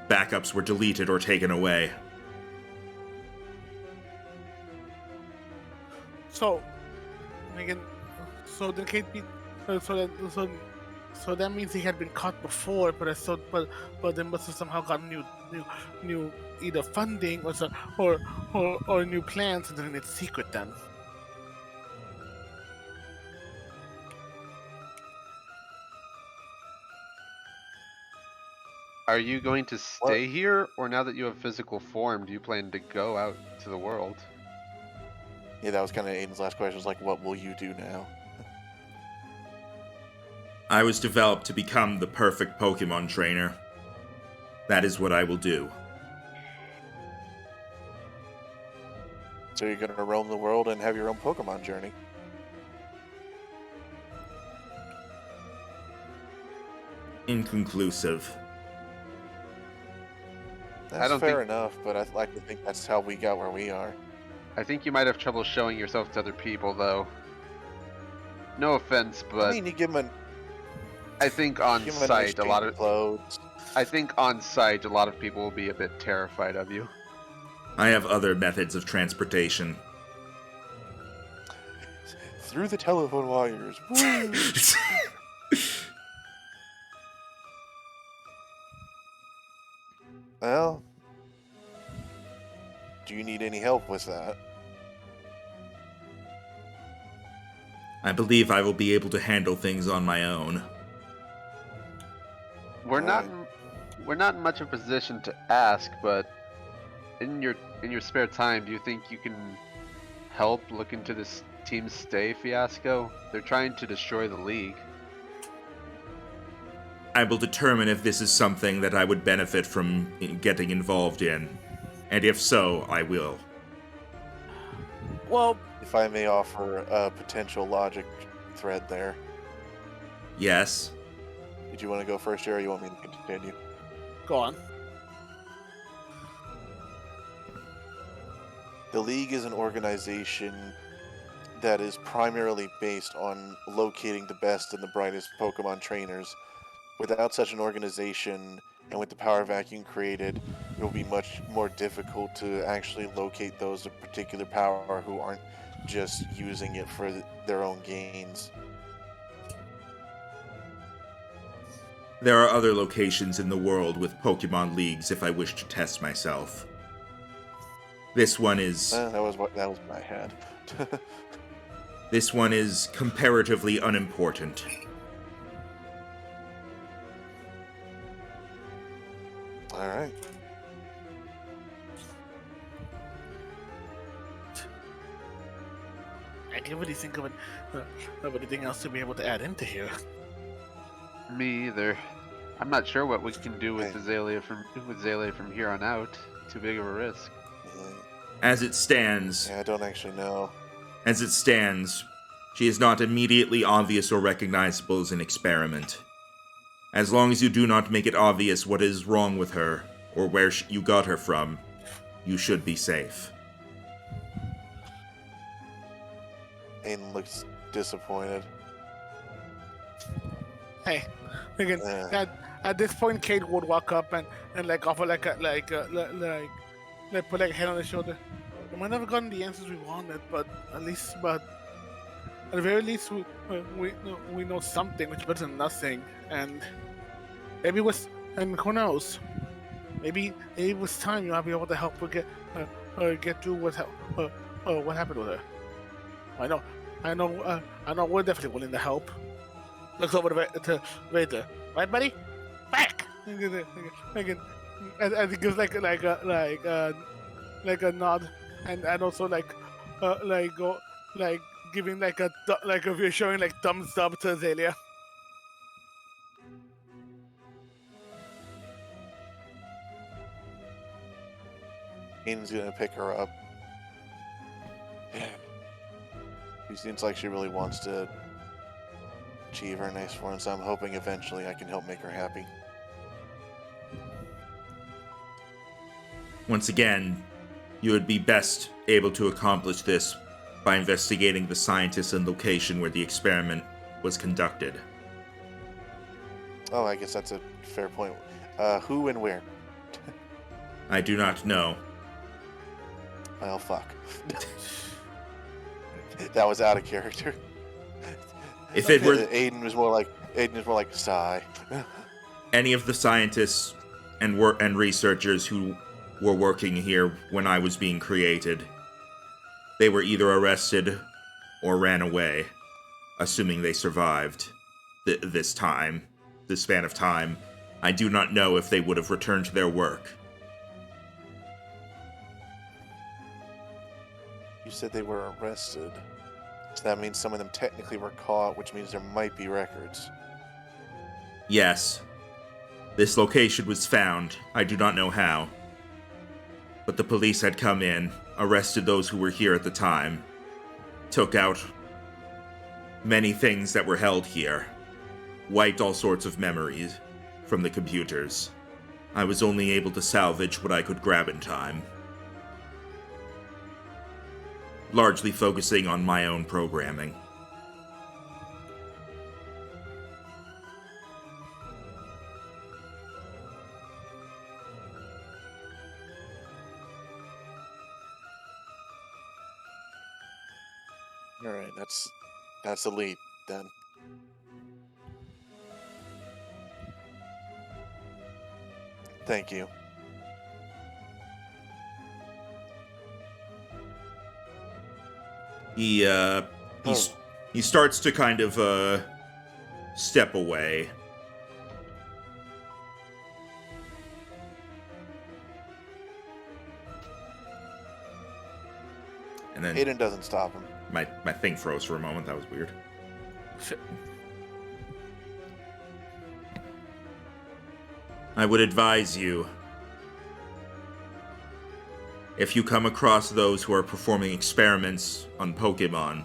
Backups were deleted or taken away.
So, Megan, so the Catesby, so that means he had been caught before, but they must have somehow gotten new either funding or new plans, and then it's secret then.
Are you going to stay here, or now that you have physical form, do you plan to go out to the world?
Yeah, that was kind of Aiden's last question. Was like, what will you do now?
I was developed to become the perfect Pokemon trainer. That is what I will do.
So you're gonna roam the world and have your own Pokemon journey?
Inconclusive.
That's
don't
fair
think-
enough, but I like to think that's how we got where we are.
I think you might have trouble showing yourself to other people, though. No offense, but
I mean, you give them
I think on
Human
sight, a lot
exchange
of
clothes.
I think on sight, a lot of people will be a bit terrified of you.
I have other methods of transportation.
Through the telephone wires. Woo! Well, do you need any help with that?
I believe I will be able to handle things on my own.
We're not
Alright.
we're not in much of a position to ask, but in your spare time, do you think you can help look into this Team Stay fiasco? They're trying to destroy the league.
I will determine if this is something that I would benefit from getting involved in. And if so, I will.
Well,
If I may offer a potential logic thread there.
Yes.
Did you want to go first, Jerry, or you want me to continue?
go on.
The League is an organization that is primarily based on locating the best and the brightest Pokemon trainers. Without such an organization, and with the power vacuum created, it will be much more difficult to actually locate those of particular power who aren't just using it for their own gains.
There are other locations in the world with Pokemon leagues if I wish to test myself. This one is
That was what I had.
this one is comparatively unimportant.
All right.
I can't really think of anything else to be able to add into here.
Me either. I'm not sure what we can do with
Okay.
Azalea from here on out. Too big of a risk.
As it stands,
Yeah, I don't actually know.
She is not immediately obvious or recognizable as an experiment. As long as you do not make it obvious what is wrong with her, or where you got her from, you should be safe.
Aiden looks disappointed.
Hey, again,
Yeah.
at this point, Kate would walk up and like offer like put like a hand on his shoulder. We might never gotten the answers we wanted, but at the very least, we know something, which is better than nothing. And maybe and who knows? Maybe it was time you'll be able to help her get through what happened with her. I know. We're definitely willing to help. Looks over to Vader. Right, buddy? Back. I think it's like a nod, and also giving like a reassuring like thumbs up to Azalea.
Aiden's gonna pick her up. She seems like she really wants to achieve her next one, so I'm hoping eventually I can help make her happy.
Once again, you would be best able to accomplish this by investigating the scientists and location where the experiment was conducted.
Oh, I guess that's a fair point. Who and where?
I do not know.
Well, fuck. That was out of character.
If it were
Aiden was more like sigh.
any of the scientists and researchers who were working here when I was being created, they were either arrested or ran away, assuming they survived this span of time. I do not know if they would have returned to their work.
You said they were arrested. So that means some of them technically were caught, which means there might be records.
Yes, this location was found. I do not know how. But the police had come in, arrested those who were here at the time, took out many things that were held here, wiped all sorts of memories from the computers. I was only able to salvage what I could grab in time, largely focusing on my own programming.
All right, that's the lead then. Thank you.
He he starts to kind of step away. And then
Aiden doesn't stop him.
my thing froze for a moment. That was weird.
Shit.
I would advise you, if you come across those who are performing experiments on Pokemon,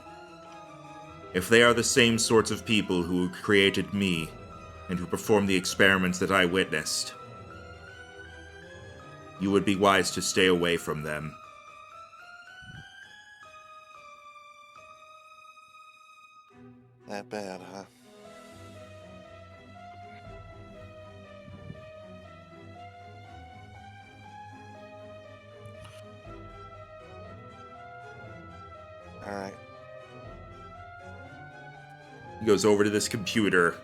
if they are the same sorts of people who created me and who performed the experiments that I witnessed, you would be wise to stay away from them.
That bad, huh? All right.
He goes over to this computer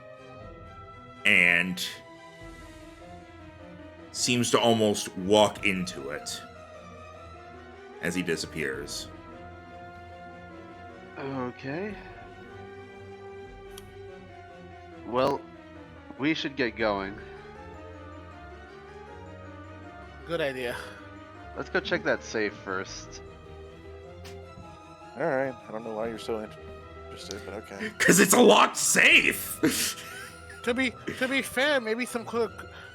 and seems to almost walk into it as he disappears.
Okay. Well, we should get going.
Good idea.
Let's go check that safe first.
All right. I don't know why you're so interested, but okay.
Because it's a locked safe!
To be fair, maybe some clue.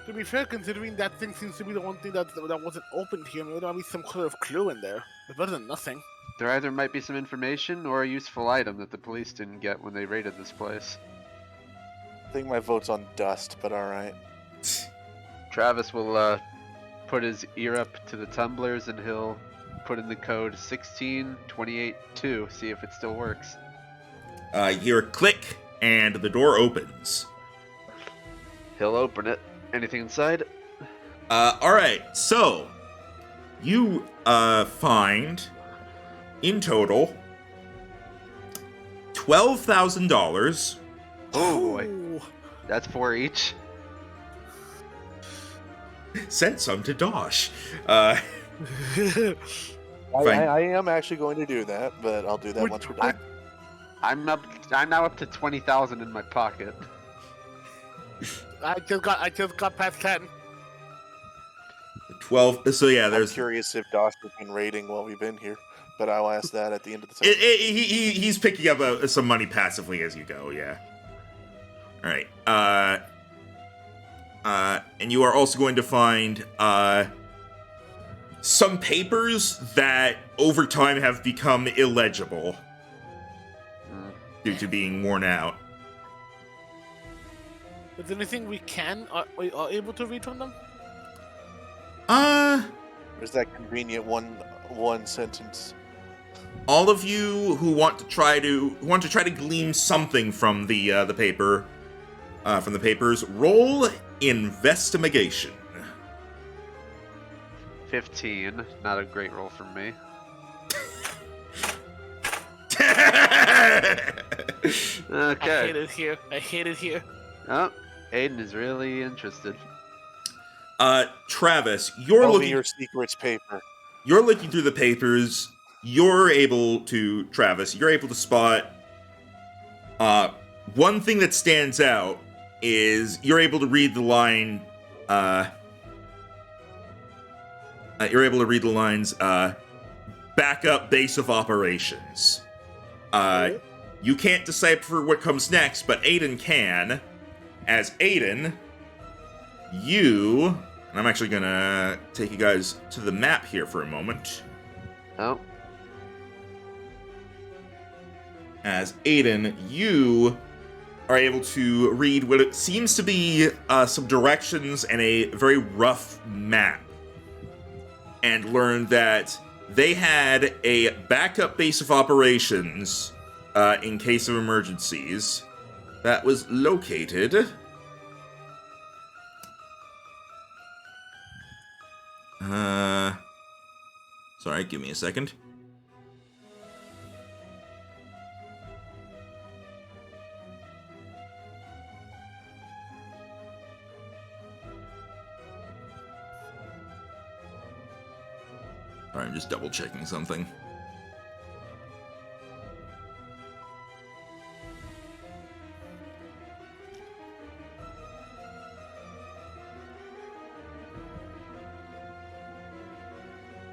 To be fair, considering that thing seems to be the one thing that wasn't opened here, maybe there might be some sort of clue in there. It's better than nothing.
There either might be some information or a useful item that the police didn't get when they raided this place.
I think my vote's on dust, but all right.
Travis will put his ear up to the tumblers and he'll put in the code 16282, see if it still works.
You hear a click, and the door opens.
He'll open it. Anything inside?
Alright, so you find in total $12,000.
Oh boy. That's 4 each.
Sent some to Dosh.
I
Fine.
am actually going to do that, but I'll do that once we're done.
I'm now up to 20,000 in my pocket.
I just got past 10.
12. So yeah,
I'm
there's.
curious if Dosh has been raiding while we've been here, but I'll ask that at the end of the time.
He's picking up some money passively as you go. Yeah. All right. And you are also going to find some papers that over time have become illegible due to being worn out.
Is there anything we are able to read from them?
There's that convenient one sentence.
All of you who want to try to glean something from the paper, from the papers, roll investigation.
15. Not a great roll for me. Okay.
I hate it here.
Oh, Aiden is really interested.
Travis, you're
Tell me
looking.
your secrets paper.
You're looking through the papers. You're able to spot. One thing that stands out is you're able to read the line. You're able to read the lines. Backup base of operations. You can't decipher what comes next, but Aiden can. As Aiden, you... And I'm actually gonna take you guys to the map here for a moment.
Oh.
As Aiden, you are able to read what it seems to be some directions and a very rough map. And learn that they had a backup base of operations in case of emergencies that was located... sorry, give me a second. Sorry, I'm just double checking something.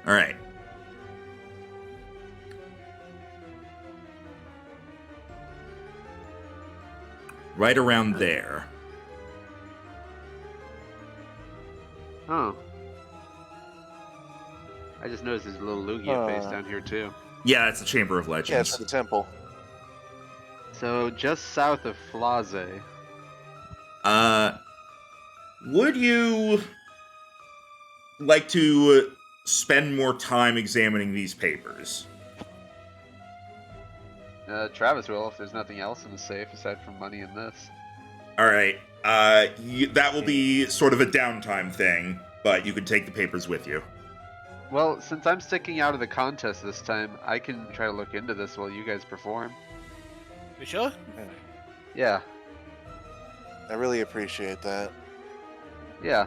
All right. Right around there.
Oh. I just noticed there's a little Lugia face down here too.
Yeah, that's the Chamber of
Yeah,
Legends.
it's the temple.
So just south of Flage.
Would you like to spend more time examining these papers?
Travis will, if there's nothing else in the safe aside from money and this.
All right. That will be sort of a downtime thing, but you can take the papers with you.
Well, since I'm sticking out of the contest this time, I can try to look into this while you guys perform.
You sure?
Yeah,
I really appreciate that.
yeah.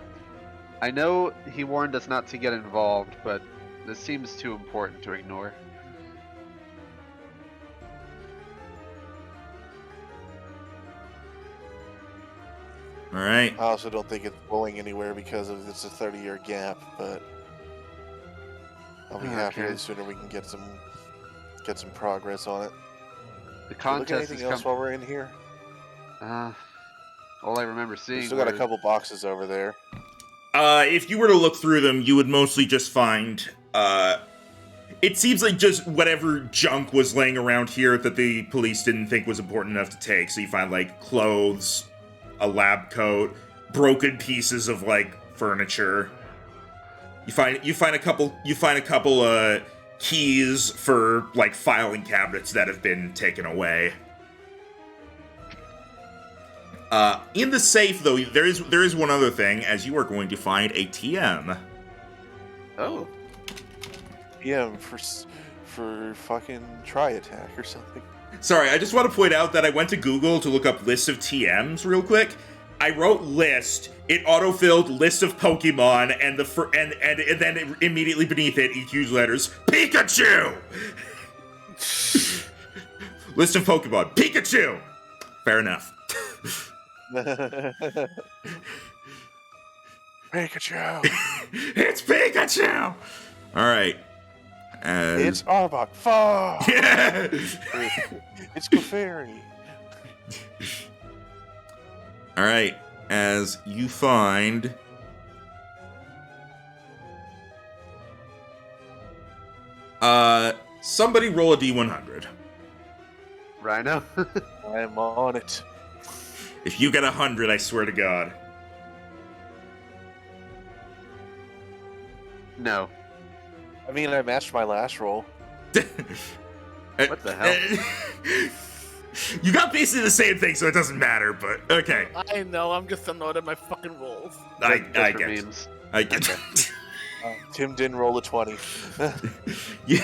I know he warned us not to get involved, but this seems too important to ignore.
All right.
I also don't think it's going anywhere because of it's a 30-year gap, but I'll be happier
Okay.
the sooner we can get some progress on it.
The
Look at
contest
anything
is
else while we're in here?
all I remember seeing
We still got a
were-
couple boxes over there.
If you were to look through them, you would mostly just find, it seems like just whatever junk was laying around here that the police didn't think was important enough to take. So you find, like, clothes, a lab coat, broken pieces of, like, furniture. You find a couple keys for, like, filing cabinets that have been taken away. In the safe, though, there is one other thing, as you are going to find a TM.
Oh,
Yeah, for fucking try attack or something.
Sorry, I just want to point out that I went to Google to look up lists of TMs real quick. I wrote list, it autofilled list of Pokemon, and and then immediately beneath it, in huge letters, Pikachu! List of Pokemon, Pikachu! Fair enough.
Pikachu!
It's Pikachu! Alright.
It's Arbok. Fuck!
Yeah!
It's Clefairy.
Alright, as you find... somebody roll a D100.
Rhino.
I'm on it.
If you get 100, I swear to God.
No.
I mean, I matched my last roll.
What the hell?
You got basically the same thing, so it doesn't matter, but okay.
I know, I'm just annoyed at my fucking rolls.
I
Just for
get it.
memes.
I get
Tim didn't roll a 20.
you,
Okay,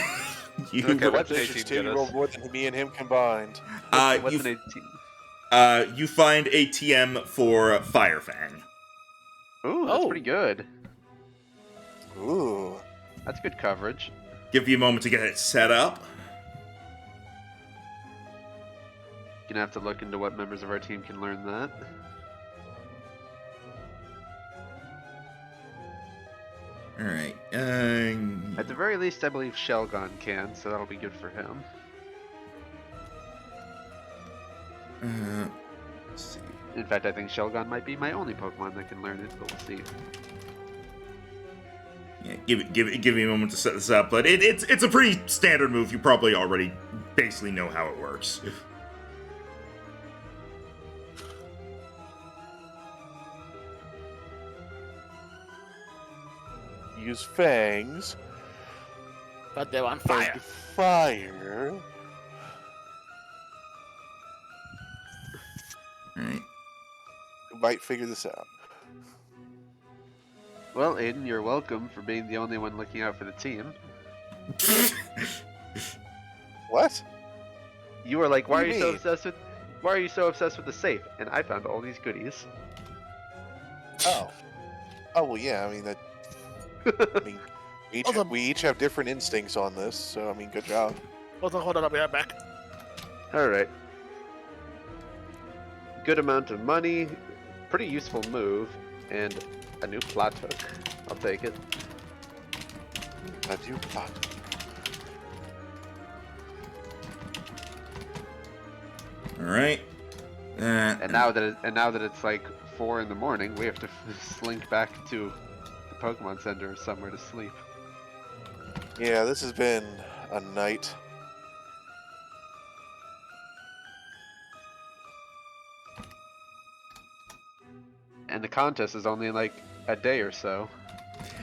what's an
Congratulations,
18
Tim.
get
You
us?
rolled more than me and him combined.
What's
you,
an 18?
you find a TM for Firefang.
Ooh, that's
Oh.
pretty good.
Ooh.
That's good coverage.
Give you a moment to get it set up.
Gonna have to look into what members of our team can learn that.
Alright.
At the very least, I believe Shelgon can, so that'll be good for him.
Let's see.
In fact, I think Shelgon might be my only Pokemon that can learn it, but we'll see.
Yeah, give me a moment to set this up, but it's a pretty standard move. You probably already basically know how it works.
Use fangs.
But they're on
and
fire.
Fire.
Alright.
You might figure this out.
Well, Aiden, you're welcome for being the only one looking out for the team.
What?
You were like,
What
why
do
are
you
you so
mean?
obsessed with the safe? And I found all these goodies.
Oh. Oh, well, yeah, I mean, that. I mean, We each have different instincts on this, so I mean, good job.
Hold on, I'll be right back.
Alright. Good amount of money, pretty useful move, and a new plot hook. I'll take it.
I do plot.
All right.
And now that it's like 4 in the morning, we have to slink back to the Pokemon Center or somewhere to sleep.
Yeah, this has been a night.
And the contest is only like a day or so.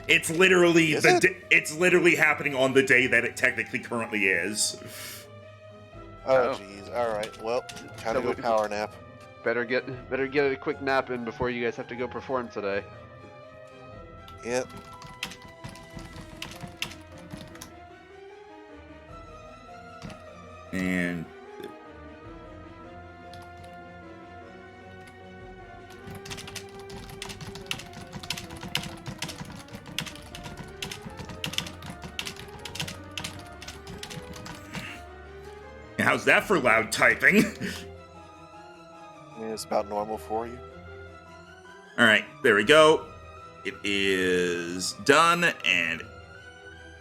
It's literally
Is it?
It's literally happening on the day that it technically currently is.
Oh, jeez. All right. Well, time to go power nap.
Better get a quick nap in before you guys have to go perform today.
Yep.
And how's that for loud typing?
Yeah, it's about normal for you.
All right, there we go. It is done, and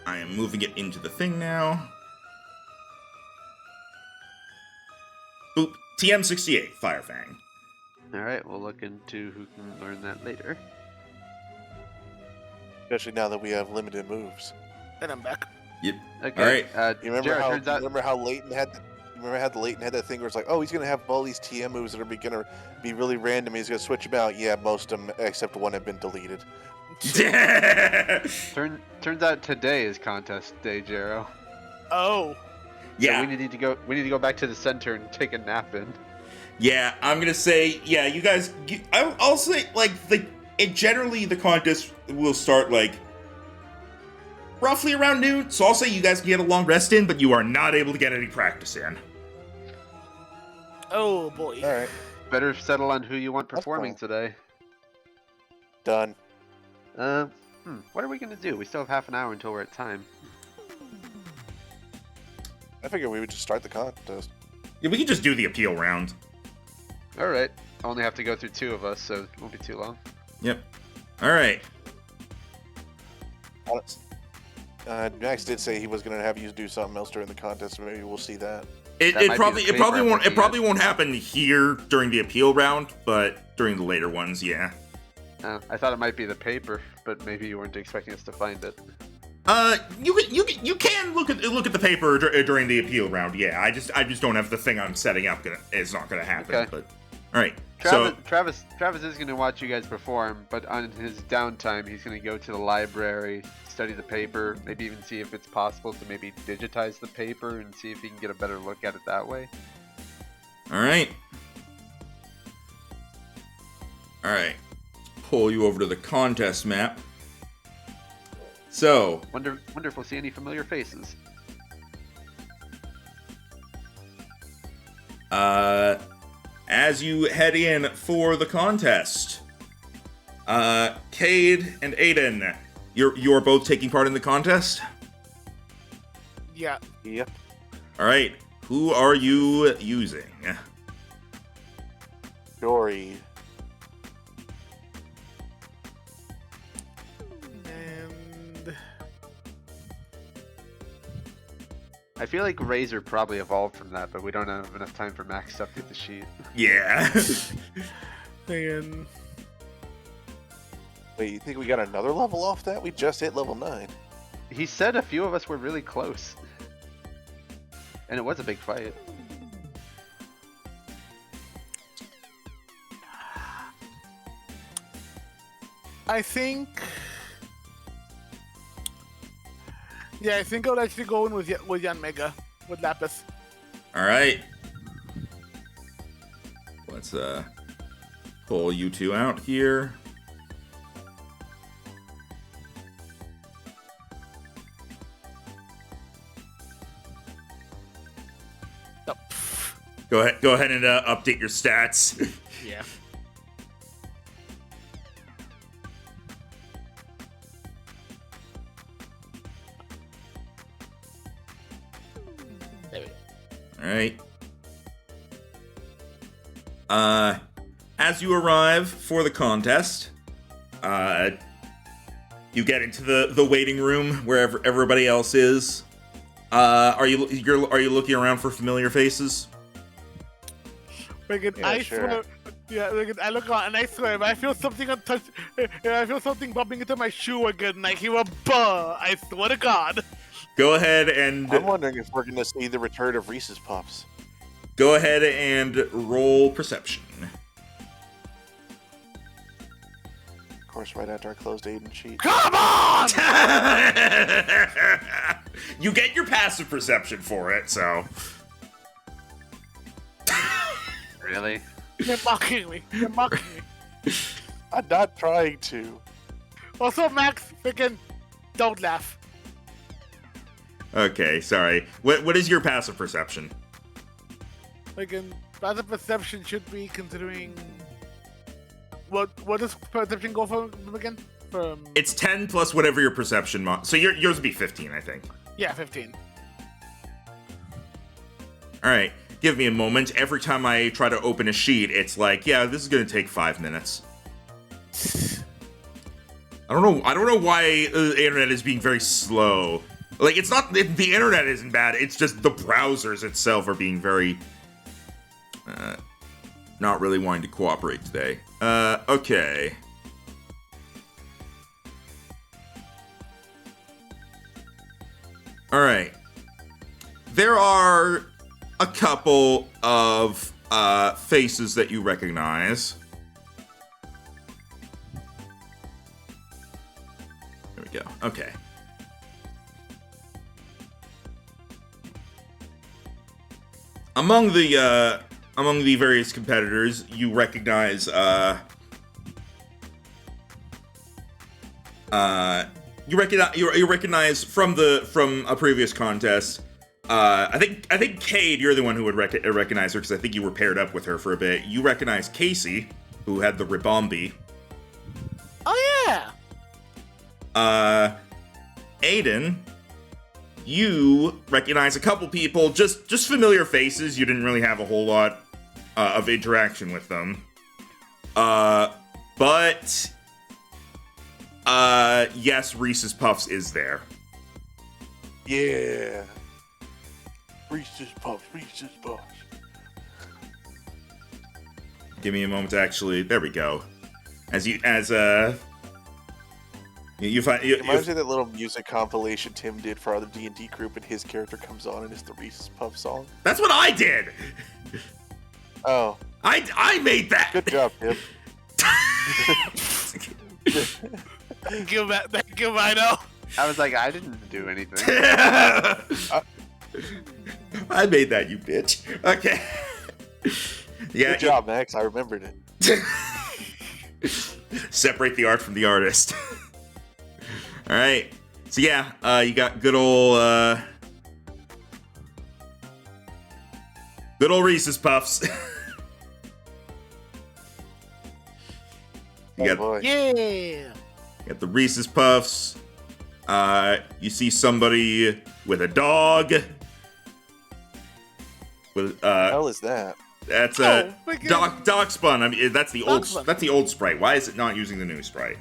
I am moving it into the thing now. Boop. TM68, Firefang.
Alright, we'll look into who can learn that later.
Especially now that we have limited moves.
And I'm back.
Yep.
Okay.
All right.
You remember
Jared,
how?
turns out
Remember how Leighton had? Remember how the Leighton had that thing where it's like, oh, he's gonna have all these TM moves that are gonna be really random. He's gonna switch them out. Yeah, most of them except one have been deleted.
turns out today is contest day, Jero.
Oh.
Yeah.
So we need to go back to the center and take a nap in.
Yeah, I'm gonna say, yeah, you guys. I'll say, like, generally the contest will start like roughly around noon. So I'll say you guys can get a long rest in, but you are not able to get any practice in.
Oh boy.
All right,
Better settle on who you want
That's
performing
cool.
today.
done.
What are we gonna do? We still have half an hour until we're at time.
I figured we would just start the contest.
Yeah, we can just do the appeal round.
Alright. Only have to go through 2 of us, so it won't be too long.
Yep. All right.
Max did say he was gonna have you do something else during the contest, so maybe we'll see that.
It
That might be
probably
the
it probably
paper
won't
I'm
it probably
looking
won't happen here during the appeal round, but during the later ones, yeah.
I thought it might be the paper, but maybe you weren't expecting us to find it.
You can look at the paper during the appeal round. Yeah, I just don't have the thing I'm setting up. It's not gonna happen.
Okay.
But all right.
Travis is going to watch you guys perform, but on his downtime, he's going to go to the library, study the paper, maybe even see if it's possible to maybe digitize the paper and see if he can get a better look at it that way.
All right. All right. Pull you over to the contest map. So,
Wonder if we'll see any familiar faces.
as you head in for the contest, Cade and Aiden, you're both taking part in the contest?
Yeah.
Yep.
All right. Who are you using?
Dory.
And
I feel like Razor probably evolved from that, but we don't have enough time for Max to update the sheet.
Yeah.
and
Wait, you think we got another level off that? We just hit level 9.
He said a few of us were really close. And it was a big fight.
I think. Yeah, I think I'll actually go in with Yan Mega, with Lapis.
All right. Let's pull you two out here.
Oh.
Go ahead and update your stats.
Yeah. There we go.
All right. As you arrive for the contest, you get into the waiting room where everybody else is. Are you looking around for familiar faces?
Friggin',
Yeah,
I
sure.
swear. Yeah, friggin', I look around and I swear, if I feel something I feel something bumping into my shoe again, and I hear a buh. I swear to God.
Go ahead and
I'm wondering if we're gonna see the return of Reese's Puffs.
roll perception.
Of course, right after I closed Aiden sheet.
Come on!
You get your passive perception for it, so.
Really?
You're mocking me. You're mocking me.
I'm not trying to.
Also, Max, friggin', don't laugh.
Okay, sorry. What is your passive perception?
Friggin', passive perception should be considering. What does perception go for again? From
It's 10 plus whatever your perception so yours would be 15, I think.
yeah, 15.
All right, give me a moment. Every time I try to open a sheet, it's like, yeah, this is gonna take 5 minutes. I don't know why the internet is being very slow. Like, it's not the internet isn't bad. It's just the browsers itself are being very not really wanting to cooperate today. Okay. All right. There are a couple of faces that you recognize. There we go. Okay. Among the various competitors, you recognize you recognize from a previous contest. I think Cade, you're the one who would recognize her because I think you were paired up with her for a bit. You recognize Casey, who had the Ribombi.
Oh yeah.
Aiden, you recognize a couple people, just familiar faces. You didn't really have a whole lot of interaction with them. But yes, Reese's Puffs is there.
Yeah. Reese's Puffs, Reese's Puffs.
Give me a moment to actually. There we go. You find
It reminds me of that little music compilation Tim did for our D&D group, and his character comes on and it's the Reese's Puff song.
That's what I did.
Oh,
I made that.
good job, Tim.
Thank you, Rhino.
I was like, I didn't do anything.
I made that, you bitch. Okay. Yeah.
Good job, Max. I remembered it.
Separate the art from the artist. All right. So yeah, you got good old Reese's Puffs. You got,
boy.
Yeah.
you got the Reese's Puffs. You see somebody with a dog. With
What the hell is that?
that's
freaking-
Doc Spun. I mean, that's the old
Spun.
that's the old sprite. Why is it not using the new sprite?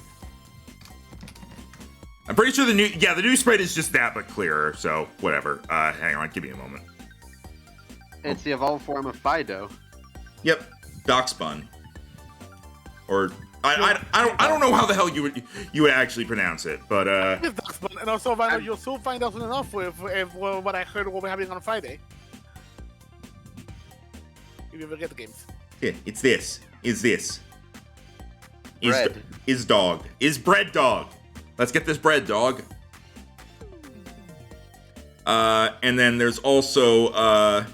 I'm pretty sure the new sprite is just that but clearer. So whatever. Hang on, give me a moment.
It's the evolved form of Fido.
Yep, Doc Spun. Or I don't know how the hell you would actually pronounce it, but
It's Doc Spun, and also, Rhino, you'll soon find out soon enough with what I heard will be happening on Friday. If you ever get the games.
yeah, it's this. Is this?
Bread.
Is dog. Is bread dog. Let's get this bread dog. And then there's also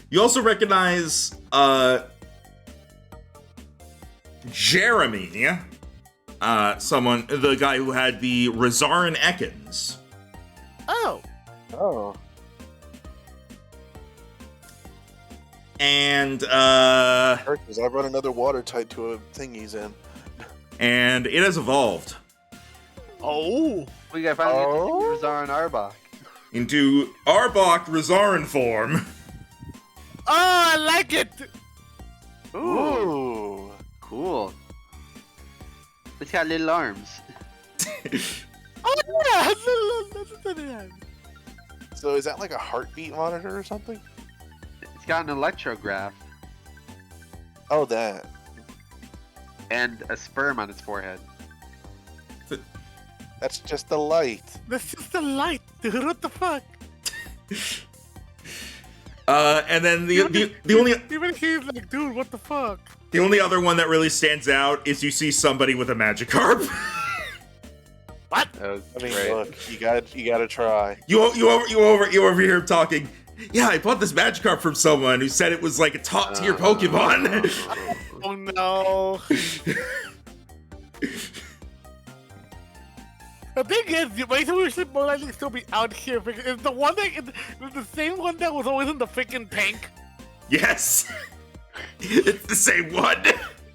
you also recognize Jeremy, the guy who had the Resaran Ekans.
Oh.
Oh.
And
Because I run another water tied to a thing he's in.
and it has evolved.
Oh.
We got finally get to
Oh.
see Resara and Arbok.
into Arbok Resaran form.
Oh, I like it!
Ooh.
Cool. It's got little arms.
Oh, yeah!
So is that like a heartbeat monitor or something?
It's got an electrograph
Oh, that.
and a sperm on its forehead.
That's just the light.
That's just a light, dude. What the fuck?
And then the only
Even he's like, dude, what the fuck?
the only other one that really stands out is you see somebody with a Magikarp.
What?
That was
I mean,
great.
look, you gotta try.
you over here talking. Yeah, I bought this Magikarp from someone who said it was like a top tier Pokemon.
Oh no. The thing is, we should more likely still be out here. Because it's the one that, it's the same one that was always in the freaking tank.
Yes, it's the same one.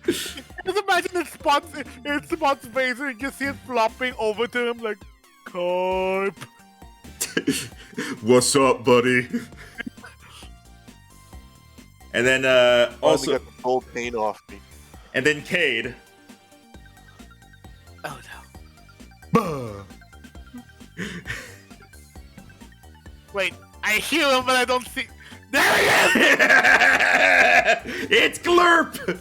Just imagine it spots face and you just see it flopping over to him like, Carp.
What's up, buddy? And then
Also
also,
got the gold paint off me.
and then Cade.
Oh no. Wait, I hear him, but I don't see. There he is!
It's Glurp.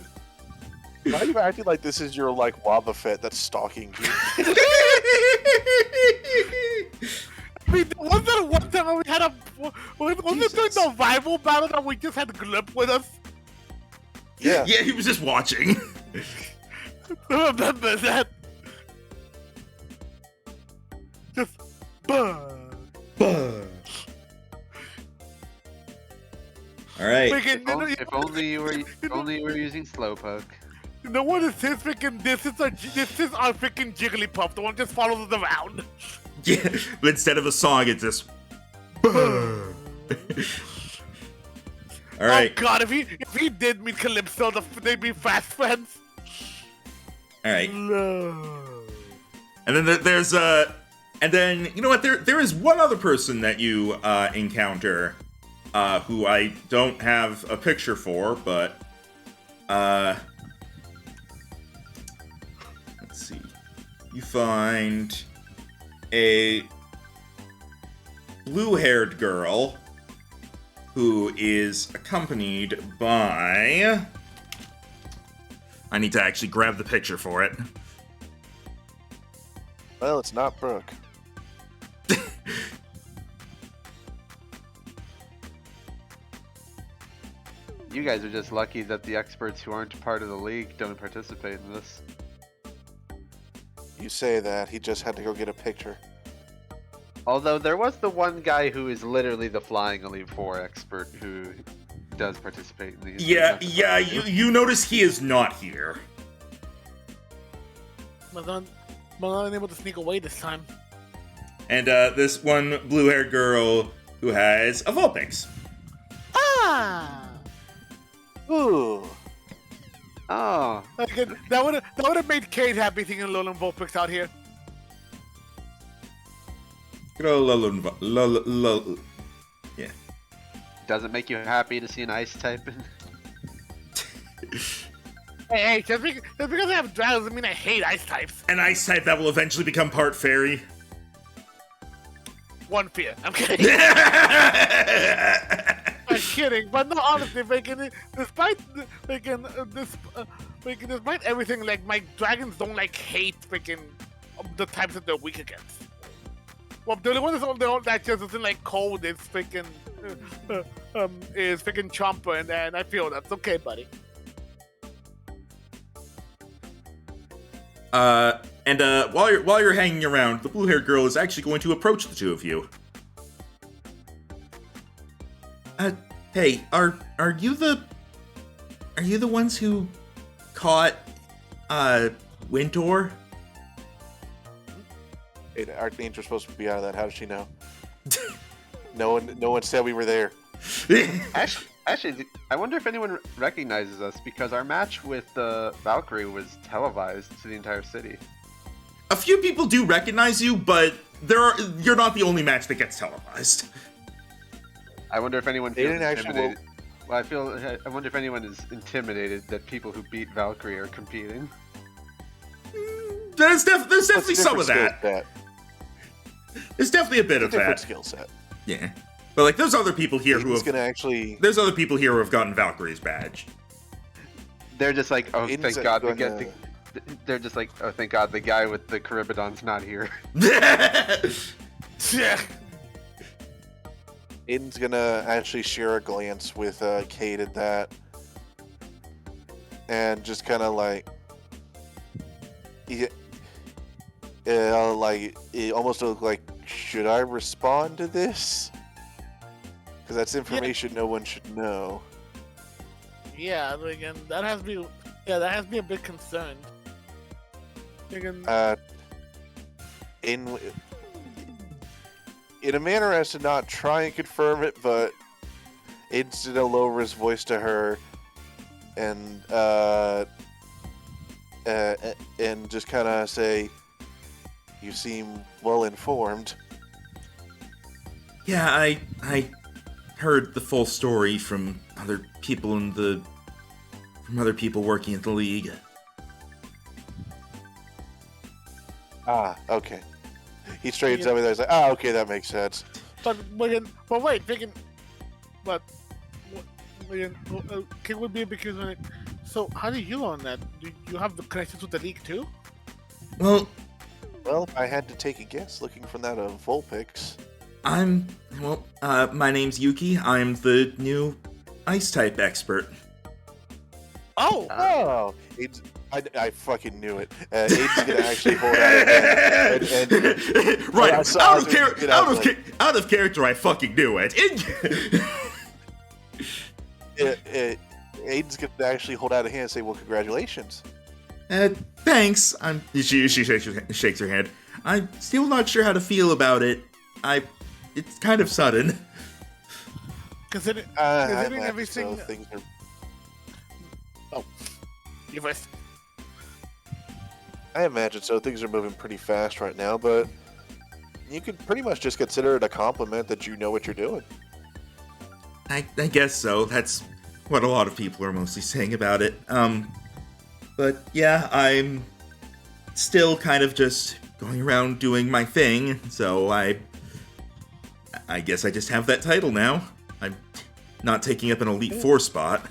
Why are you acting like this is your like Wobbuffet that's stalking you?
I mean, wasn't there one time when we had wasn't it during the rival battle that we just had Glip with us?
Yeah.
Yeah, he was just watching.
I remember that. Just,
All right.
freaking,
If only you were using Slowpoke.
you know what is his freaking? This is our freaking Jigglypuff. The one just follows us around.
Yeah, but instead of a song, it's just. All right.
Oh God, if he did meet Calypso, they'd be fast friends.
All right.
No.
And then there's and then you know what? There is one other person that you encounter, who I don't have a picture for, but let's see. You find a blue-haired girl who is accompanied by. I need to actually grab the picture for it.
Well, it's not Brooke.
You guys are just lucky that the experts who aren't part of the league don't participate in this.
You say that. He just had to go get a picture.
Although there was the one guy who is literally the Flying Elite 4 expert who does participate in these.
Yeah, you notice he is not here.
But I'm not able to sneak away this time.
And this one blue-haired girl who has a Vulpix.
Ah!
Ooh.
Oh,
Okay, that would have made Kate happy seeing Lolan Vulpix out here.
Yeah.
does it make you happy to see an ice type?
Hey, just because I have dragons doesn't mean I hate ice types.
An ice type that will eventually become part fairy.
One fear. I'm kidding. I'm kidding, but no, honestly, despite everything, like my dragons don't like hate freaking the types that they're weak against. Well, the only one that just doesn't like cold is freaking Chomper, and I feel that's okay, buddy.
And while you're hanging around, the blue-haired girl is actually going to approach the two of you. Hey, are you the ones who caught Wintor?
Hey, the Archdanger's supposed to be out of that. How does she know? No one said we were there.
Actually, I wonder if anyone recognizes us because our match with Valkyrie was televised to the entire city.
a few people do recognize you, but you're not the only match that gets televised.
I wonder if anyone
They
feels
didn't actually-
intimidated. I wonder if anyone is intimidated that people who beat Valkyrie are competing.
There's
That's
definitely
a
some of
different
that.
skill set.
There's definitely a bit
It's
of
a different
that.
skill set.
Yeah, but like there's other people here who
Aiden's
have
gonna actually.
there's other people here who have gotten Valkyrie's badge.
They're just like, oh,
Aiden's
thank God
gonna-
they're just like, oh, thank God the guy with the Charybdon's not here.
Yeah.
Aiden's gonna actually share a glance with Kate at that, and just kind of like, it almost look like, should I respond to this? Because that's information no one should know.
Yeah, again, that has me a bit concerned. Again,
In a manner as to not try and confirm it, but Aiden's gonna lower his voice to her, and just kind of say, "You seem well informed."
Yeah, I heard the full story from other people working at the league.
Ah, okay. He straightens up and he's like, "Ah, okay, that makes sense."
but again, but wait, again, but again, King would be a bit confused. So how do you learn that? Do you have the connections with the league too?
Well,
Well, if I had to take a guess, looking from that of Vulpix.
my name's Yuki. I'm the new ice type expert.
Oh,
Oh, I fucking knew it. Aiden's gonna actually hold out a hand. And
Right,
I saw it, get out,
out of character, I fucking knew it.
Aiden's gonna actually hold out a hand and say, "Well, congratulations."
Thanks. She shakes her head. I'm still not sure how to feel about it. It's kind of sudden.
considering
I imagine
everything.
so. Things are.
You first.
I imagine so. Things are moving pretty fast right now, but you could pretty much just consider it a compliment that you know what you're doing.
I guess so. That's what a lot of people are mostly saying about it. But yeah, I'm still kind of just going around doing my thing, so I guess I just have that title now. I'm not taking up an Elite Four spot.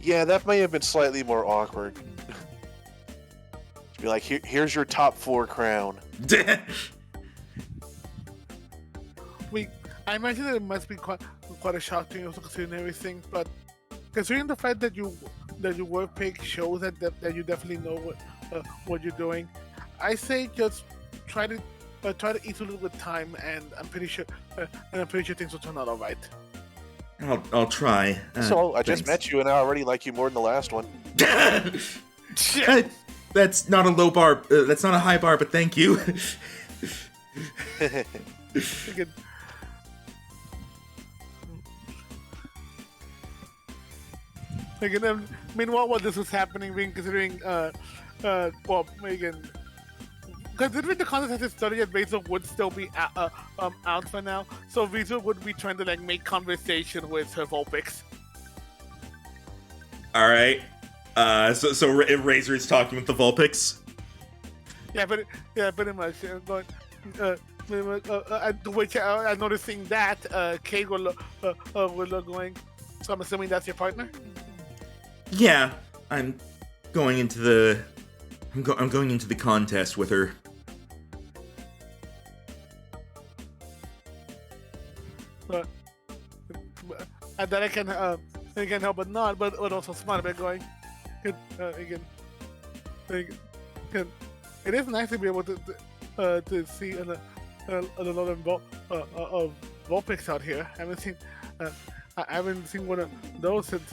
Yeah, that may have been slightly more awkward. To be like, here's your top 4 crown.
I imagine that it must be quite a shock to you, also considering everything. But considering the fact that you were picked shows that you definitely know what you're doing, I say just try to eat a little with time, and I'm pretty sure things will turn out all right.
I'll try.
So I just
thanks.
met you and I already like you more than the last one.
That's not a low bar. That's not a high bar, but thank you.
Again, meanwhile, while this was happening, considering considering the contest hasn't started yet, Visa would still be out for now. So Visa would be trying to like make conversation with her Vulpix.
All right. So Razor is talking with the Vulpix.
Yeah, pretty much. Going, which I'm noticing that Kate will look going. So I'm assuming that's your partner.
Yeah, I'm going into the contest with her.
And that I can help but not, but also smart about going. It is nice to be able to see a lot of Vulpix out here. I haven't seen one of those since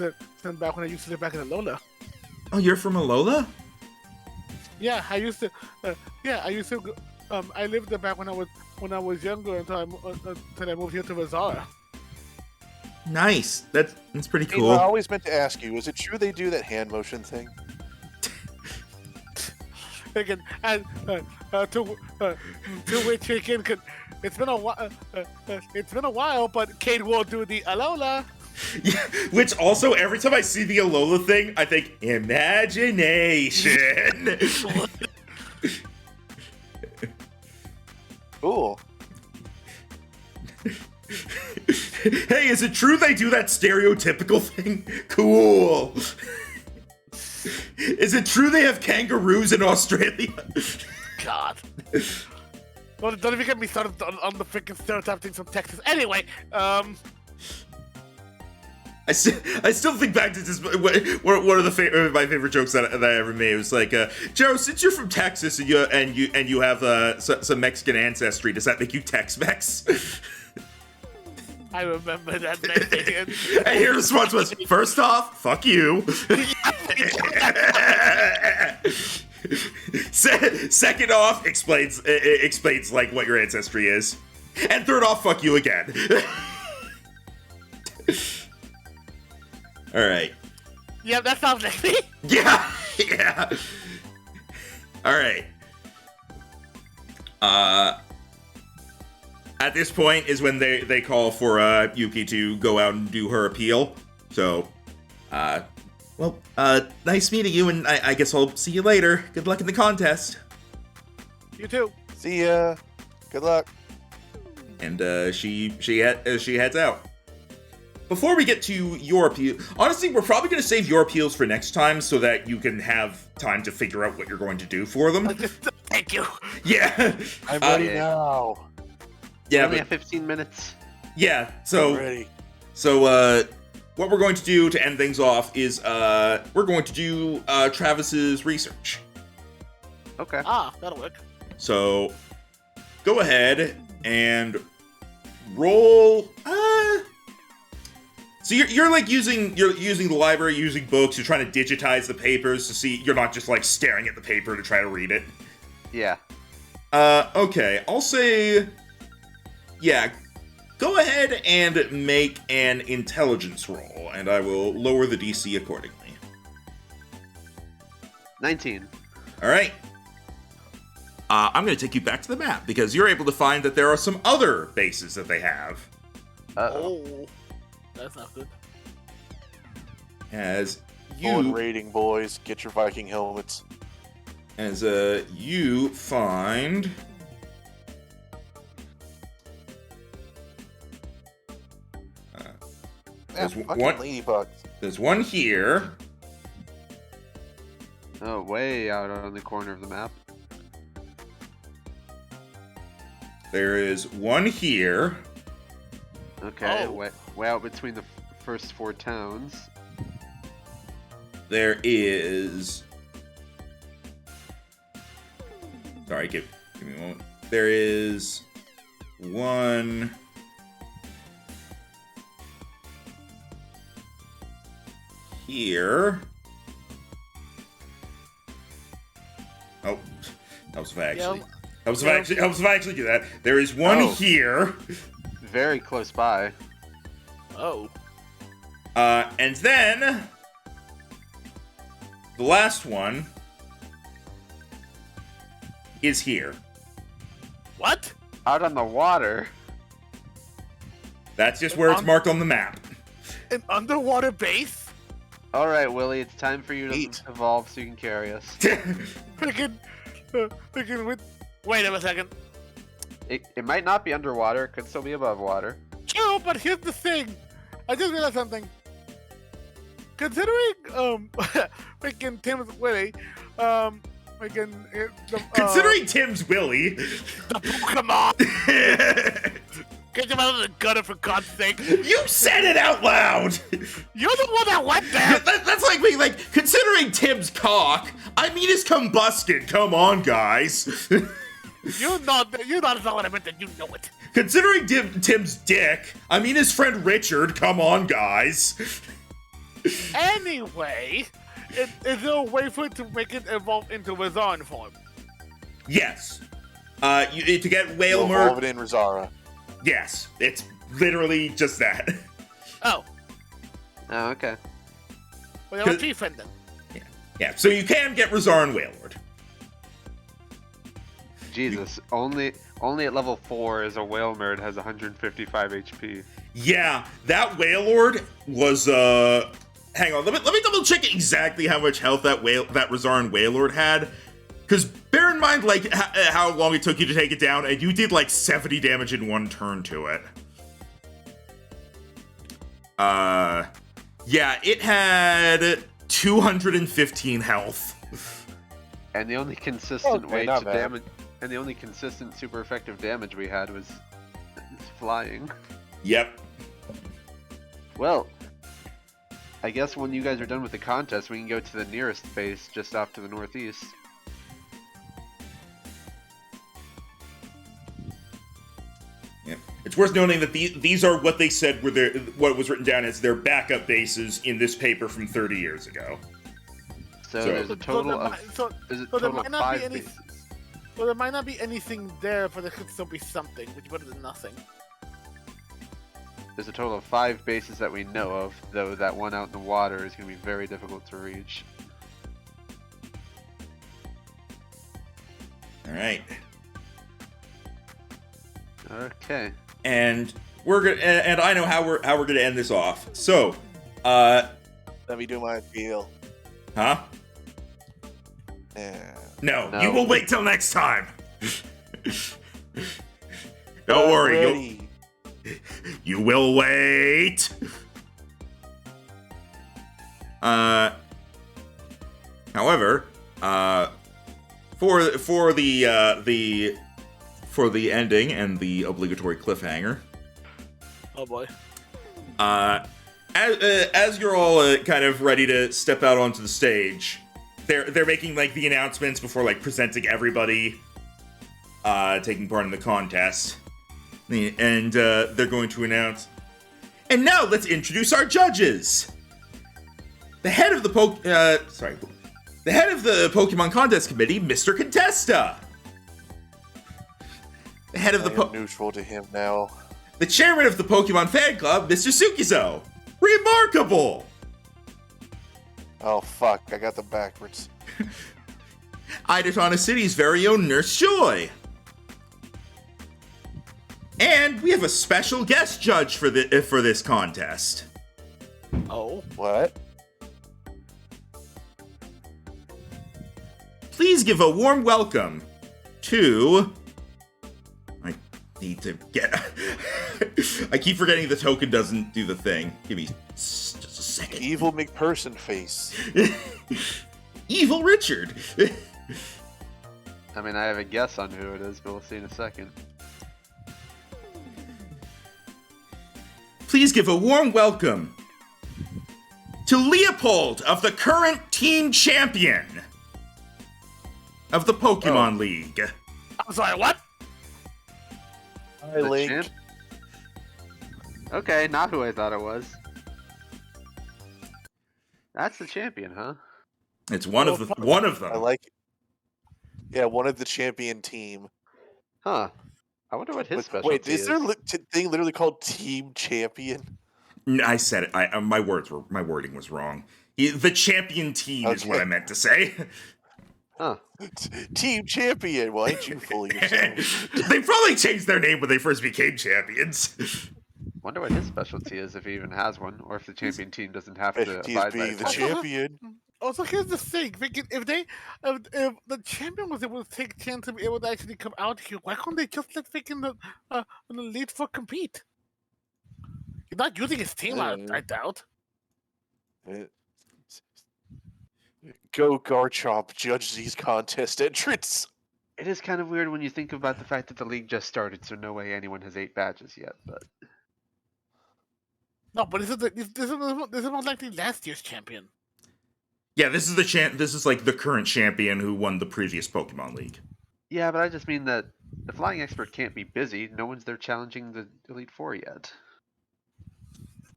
back when I used to live back in Alola.
Oh, you're from Alola?
Yeah, I used to. I lived there back when I was younger until I moved here to Resara.
Nice. That's pretty
Hey,
cool.
I always meant to ask you, is it true they do that hand motion thing?
to which he can. It's been a while. It's been a while, but Kate will do the Alola.
Yeah, which also, every time I see the Alola thing, I think imagination.
Cool.
Hey, is it true they do that stereotypical thing? Cool. Is it true they have kangaroos in Australia?
God. Don't even get me started on the freaking stereotype things from Texas. Anyway,
I still think back to this. One of my favorite jokes that I ever made. It was like, Joe, since you're from Texas and you have some Mexican ancestry, does that make you Tex-Mex?
I remember that message.
And your response was, first off, fuck you. Second off, explains like what your ancestry is. And third off, fuck you again. All right.
Yeah, that sounds like me.
Yeah. All right. At this point is when they call for Yuki to go out and do her appeal. So, nice meeting you, and I guess I'll see you later. Good luck in the contest.
You too.
See ya. Good luck.
And she heads out. Before we get to your appeal, honestly, we're probably going to save your appeals for next time so that you can have time to figure out what you're going to do for them.
Thank you.
Yeah.
I'm ready now.
Yeah,
Only
but
have 15 minutes.
yeah.
I'm
So
ready.
what we're going to do to end things off is we're going to do Travis's research.
Okay.
That'll work.
So go ahead and roll. So you're like using the library, using books. You're trying to digitize the papers to see. You're not just like staring at the paper to try to read it.
Yeah.
Okay. I'll say, yeah. Go ahead and make an intelligence roll, and I will lower the DC accordingly.
19.
All right. I'm going to take you back to the map because you're able to find that there are some other bases that they have.
Oh, that's not good.
As
Forward
you
rating, boys. Get your Viking helmets.
you find
Yeah,
There's
fucking
one-
ladybugs.
there's one here.
Oh, way out on the corner of the map.
There is one here.
Okay,
Oh.
way out between the first 4 towns.
There is. Sorry, give me a moment. There is one. Here. Oh, helps if I actually.
Yeah.
Helps if I actually do that. There is one
Oh.
here.
Very close by.
Oh.
And then the last one is here.
What?
Out on the water.
That's just where it's marked on the map.
An underwater base?
Alright, Willie, it's time for you to
Neat.
evolve so you can carry us.
Freaking with. Wait a second.
It might not be underwater, it could still be above water.
True, but here's the thing. I just realized something. Considering freaking Tim's Willie,
Considering Tim's Willie.
the Pokemon. Get him out of the gutter for God's sake.
You said it out loud!
You're the one that went there.
That's like me, like, considering Tim's cock, I mean his combustion, come on, guys.
You're not what I meant, and you know it.
Considering Tim's dick, I mean his friend Richard, come on, guys.
Anyway, is there a way for it to make it evolve into Resara form?
Yes. To get
You'll
Whalmer,
evolve it in Resara.
yes, it's literally just that.
Oh,
Oh, okay.
well, you're a tree friend then.
Yeah, so you can get Resara and Wailord.
Jesus, only at level 4 is a whale nerd has 155 HP.
Yeah, that Wailord was hang on, let me double check exactly how much health that Resaran Wailord had. Because bear in mind, like, how long it took you to take it down, and you did, like, 70 damage in one turn to it. Yeah, it had 215 health.
And the only consistent way
not
to
bad.
damage, and the only consistent super effective damage we had was flying.
Yep.
Well, I guess when you guys are done with the contest, we can go to the nearest base just off to the northeast.
Yeah. It's worth noting that these are what they said were what was written down as their backup bases in this paper from 30 years ago.
So there's a total of there's a total of 5 bases.
So there might not be anything there, but there could still be something, which is better than nothing.
There's a total of 5 bases that we know of, though that one out in the water is going to be very difficult to reach.
All right.
Okay.
And we're gonna, and I know how we're gonna end this off. So,
Let me do my appeal.
huh?
Yeah.
No,
No.
you will wait till next time. Don't worry,
Ready.
you will wait. However, for the ending and the obligatory cliffhanger,
Oh boy.
as you're all kind of ready to step out onto the stage, they're making like the announcements before like presenting everybody taking part in the contest, and they're going to announce. And now let's introduce our judges. The head of the Pokemon Contest Committee, Mr. Contesta. The head of
I
the
am neutral to him now.
The chairman of the Pokemon Fan Club, Mr. Sukizo. Remarkable.
Oh fuck, I got them backwards.
Idatana City's very own Nurse Joy. And we have a special guest judge for this contest.
Oh.
What?
Please give a warm welcome to... I need to get... I keep forgetting the token doesn't do the thing. Give me just a second.
Evil McPerson face.
Evil Richard.
I mean, I have a guess on who it is, but we'll see in a second.
Please give a warm welcome to Leopold of the current team champion of the Pokemon League.
I'm sorry, what?
Hi,
The
Link.
champ? Okay, not who I thought it was. That's the champion, huh?
It's one of them.
I like it. Yeah, one of the champion team.
Huh. I wonder what his specialty
Wait,
is.
is there a thing literally called Team Champion?
I said it. My wording was wrong. The champion team is what
Okay.
I meant to say.
Huh.
Team Champion. Well, ain't you full of yourself?
They probably changed their name when they first became champions.
Wonder what his specialty is, if he even has one, or if the champion team doesn't have to
He's
abide by
being
it.
the champion.
Also, here's the thing: if the champion was able to take a chance to be able to actually come out here, why can't they just let freaking the Elite Four compete? He's not using his team, I doubt.
Go Garchomp, judge these contest entrants.
It is kind of weird when you think about the fact that the league just started, so no way anyone has 8 badges yet, but...
No, but this is most likely last year's champion.
Yeah, this is This is like the current champion who won the previous Pokemon League.
Yeah, but I just mean that the flying expert can't be busy. No one's there challenging the Elite Four yet.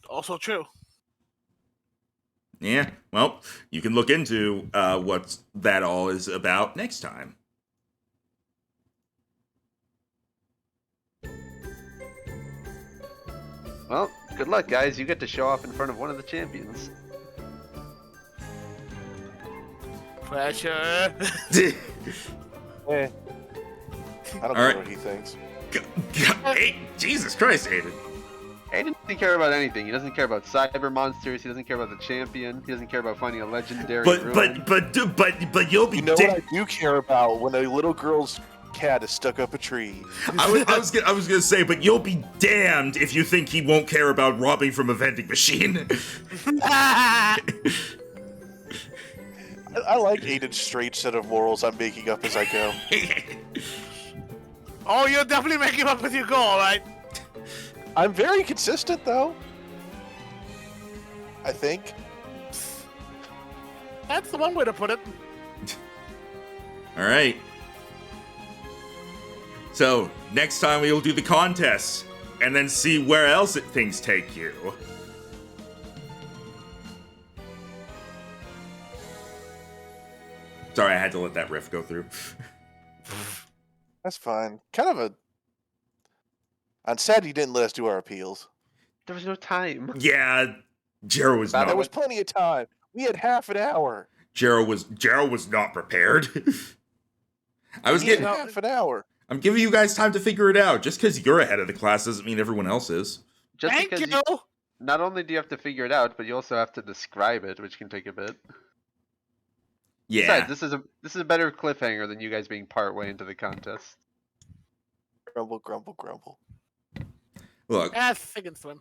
Also true.
Yeah, well, you can look into what that all is about next time.
Well, good luck, guys. You get to show off in front of one of the champions.
Pressure.
Eh, I don't
All
care
right.
what he thinks.
Hey, Jesus Christ, Aiden.
Aiden doesn't care about anything. He doesn't care about cyber monsters. He doesn't care about the champion. He doesn't care about finding a legendary ruin.
But you'll be.
You know what I do care about? When a little girl's cat is stuck up a tree.
I was gonna say, but you'll be damned if you think he won't care about robbing from a vending machine.
I like Aiden's strange set of morals I'm making up as I go.
Oh, you're definitely making up with your goal, right?
I'm very consistent, though. I think.
That's the one way to put it.
All right. So next time we will do the contests and then see where else things take you. Sorry, I had to let that riff go through.
That's fine. Kind of a. I'm sad you didn't let us do our appeals.
There was no time.
Yeah, Jero was
Battle
There
not.
was plenty of time. We had half an hour.
Jero was not prepared. I was
We had
getting.
half an hour.
I'm giving you guys time to figure it out. Just because you're ahead of the class doesn't mean everyone else is.
Just
Thank
because
you.
not only do you have to figure it out, but you also have to describe it, which can take a bit.
Yeah.
Besides, this is a better cliffhanger than you guys being part way into the contest.
Grumble, grumble, grumble.
Look,
Ah, sink and swim.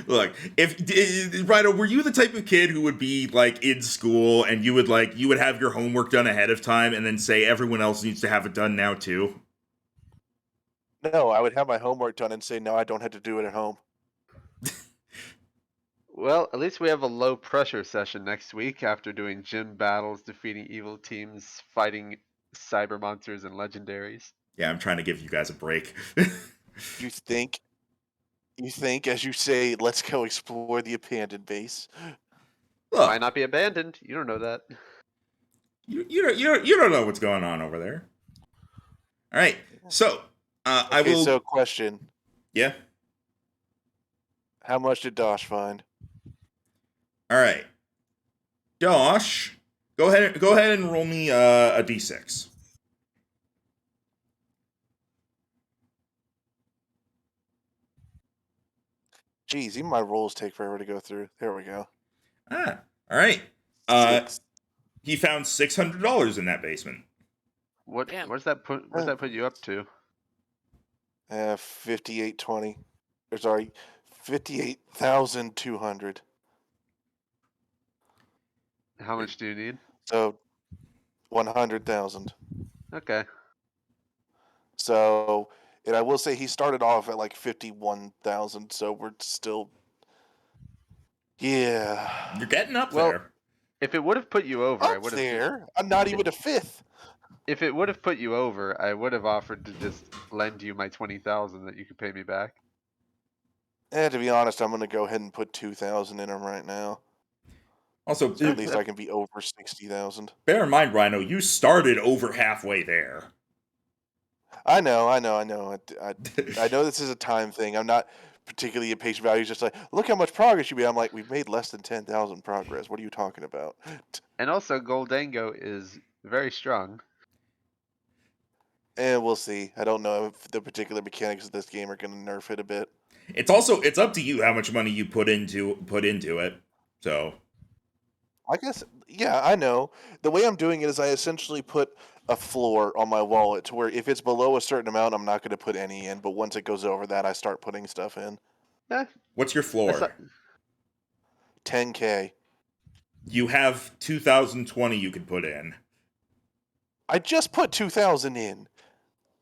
look, if Rhino, were you the type of kid who would be like in school and you would have your homework done ahead of time and then say everyone else needs to have it done now too?
No, I would have my homework done and say, no, I don't have to do it at home.
Well, at least we have a low pressure session next week after doing gym battles, defeating evil teams, fighting cyber monsters and legendaries.
Yeah, I'm trying to give you guys a break.
You think, as you say, let's go explore the abandoned base.
Look,
Might not be abandoned. You don't know that.
you don't know what's going on over there. All right, so I
Okay,
will.
so question.
Yeah.
How much did Dosh find?
All right, Josh, go ahead and roll me a d6.
Jeez, even my rolls take forever to go through. There we go.
Ah, all right.
6.
He found $600 in that basement.
What
Damn.
does that put you up to?
5820. Or sorry, 58,200.
How much do you need?
So 100,000.
Okay.
So, and I will say he started off at like 51,000. So we're still, yeah.
You're getting up
Well,
there.
If it would have put you over, I
Up
would have.
there. I'm not even a fifth.
If it would have put you over, I would have offered to just lend you my 20,000 that you could pay me back.
To be honest, I'm gonna go ahead and put 2,000 in him right now.
Also,
So at least I can be over 60,000.
bear in mind, Rhino, you started over halfway there.
I know. I know this is a time thing. I'm not particularly impatient about it. He's just like, look how much progress you made. I'm like, we've made less than 10,000 progress. What are you talking about?
And also, Goldango is very strong.
And we'll see. I don't know if the particular mechanics of this game are going to nerf it a bit.
It's up to you how much money you put into it. So,
I guess, yeah, I know. The way I'm doing it is I essentially put a floor on my wallet to where if it's below a certain amount, I'm not going to put any in. But once it goes over that, I start putting stuff in.
Eh,
what's your
that's
floor?
not-
10K.
You have 2020 you could put in.
I just put 2,000 in.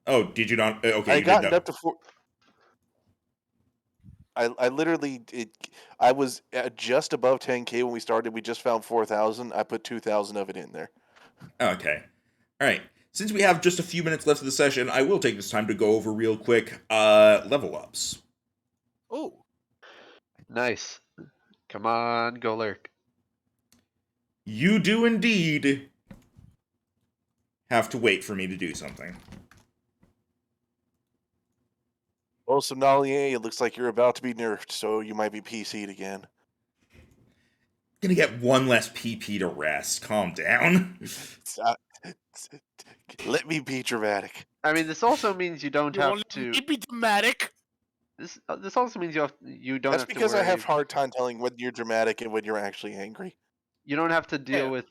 Oh, did you not? Okay,
I
you
got
did
it
not.
up to 4. I literally I was at just above 10K when we started. We just found 4,000. I put 2,000 of it in there.
Okay. All right. Since we have just a few minutes left of the session, I will take this time to go over real quick level ups.
Oh,
Nice. Come on, go lurk.
You do indeed have to wait for me to do something.
Well, Somnalier, it looks like you're about to be nerfed, so you might be PC'd again.
Gonna get one less PP to rest. Calm down.
Let me be dramatic.
I mean, this also means you don't
You
have
won't
to.
let me be dramatic.
This also means you don't
That's
have to
because I
worry.
have hard time telling when you're dramatic and when you're actually angry.
You don't have to deal
Yeah.
with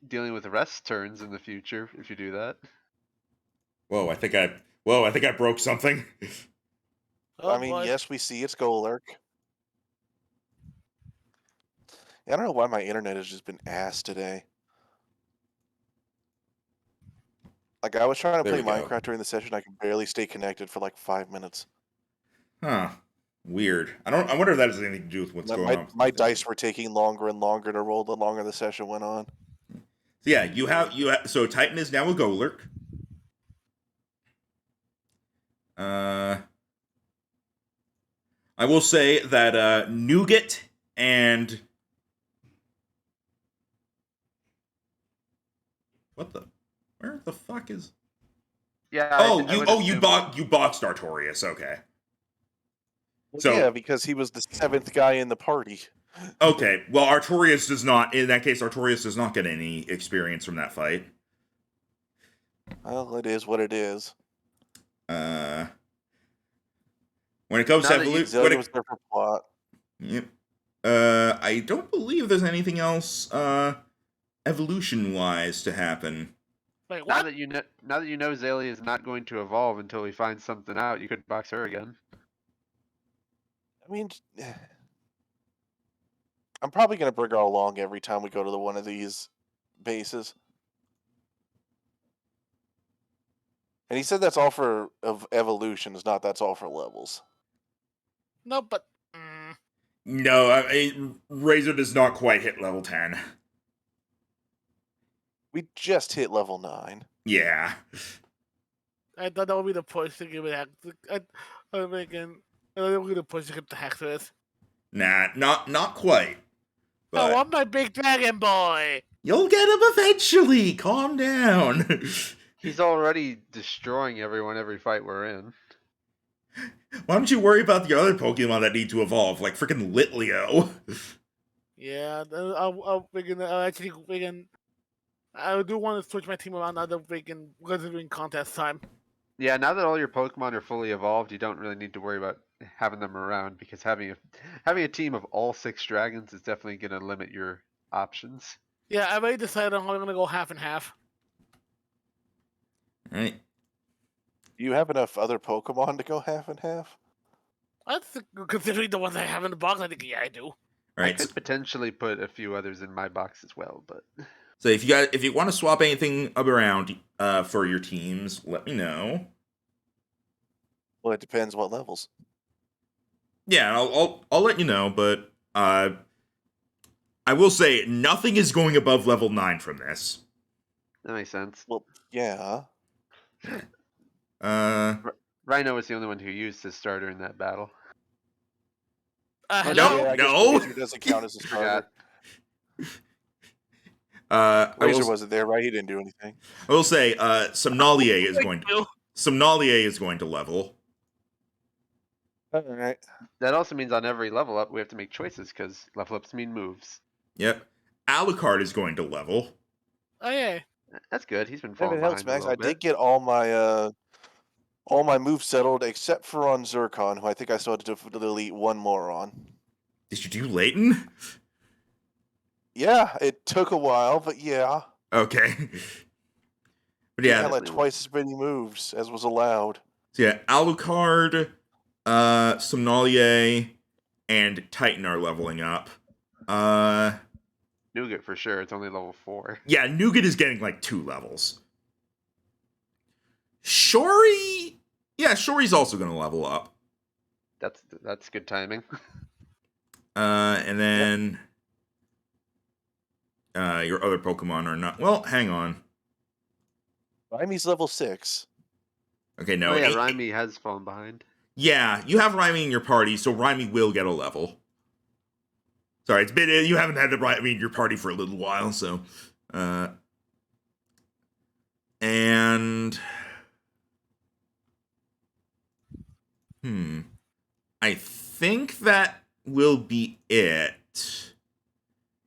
dealing with rest turns in the future if you do that.
Whoa, I think I broke something.
Oh
I mean,
boy.
yes, we see it's Golurk. I don't know why my internet has just been ass today. Like, I was trying to
There
play
we go.
Minecraft during the session, I could barely stay connected for like 5 minutes.
Huh. Weird. I wonder if that has anything to do with what's going on.
My dice were taking longer and longer to roll the longer the session went on.
So yeah, so Titan is now a Golurk. I will say that Nougat and where the fuck is?
Yeah. I would
You
assume-
boxed Artorias. Okay.
Well,
So
yeah, because he was the 7th guy in the party.
okay, well Artorias does not. In that case, Artorias does not get any experience from that fight.
Well, it is what it is.
When it comes
Now
to
that you-
evolution,
Zelia was there for plot.
yep. I don't believe there's anything else evolution-wise to happen.
Wait,
Now
what?
that you know Zalia is not going to evolve until we find something out, you could box her again.
I mean, I'm probably going to bring her along every time we go to one of these bases. And he said that's all for evolutions, not that's all for levels.
No, but
No, Razor does not quite hit level 10.
We just hit level 9.
Yeah.
I thought that would be the push to give it hack. I'm thinking that would be the push to give the hack to this.
Nah, not quite.
I
But
want my big dragon boy.
you'll get him eventually. Calm down.
He's already destroying everyone every fight we're in.
Why don't you worry about the other Pokemon that need to evolve, like freaking Litleo?
Yeah, I'll actually freaking. I do want to switch my team around now that freaking because it's doing contest time.
Yeah, now that all your Pokemon are fully evolved, you don't really need to worry about having them around because having a team of all 6 dragons is definitely going to limit your options.
Yeah, I already decided I'm gonna go half and half.
Right.
Do you have enough other Pokemon to go half and half?
That's considering the ones I have in the box. I think I do.
All
I
right.
could potentially put a few others in my box as well, but
So if you want to swap anything up around for your teams, let me know.
Well, it depends what levels.
Yeah, I'll let you know, but I will say nothing is going above level 9 from this.
that makes sense.
Well, yeah.
Rhino was the only one who used his starter in that battle.
Hello.
Yeah, I guess
No.
Razor doesn't count as a starter.
I
Razor
will,
wasn't there, right? He didn't do anything.
I will say Somnolier is
Thank
going
you.
Somnolier is going to level.
All right.
That also means on every level up, we have to make choices because level ups mean moves.
Yep. Alucard is going to level.
Oh yeah.
That's good. He's been
If
falling
it helps,
behind
Max,
a
I
little
did
bit.
get all my moves settled except for on Zircon, who I think I still had to delete one more on.
Did you do Leighton?
Yeah, it took a while, but yeah.
Okay. But
I
yeah,
had like twice as many moves as was allowed.
so yeah, Alucard, Somnolier, and Titan are leveling up.
Nougat for sure. It's only level 4.
Yeah, Nougat is getting like 2 levels. Shori, yeah, Shori's also going to level up.
That's good timing.
And then your other Pokemon are not. Well, hang on.
Raimi's level 6.
Okay, no.
Oh yeah,
eight-
Raimi has fallen behind.
Yeah, you have Raimi in your party, so Raimi will get a level. Sorry, it's been you haven't had Raimi in your party for a little while, so and I think that will be it.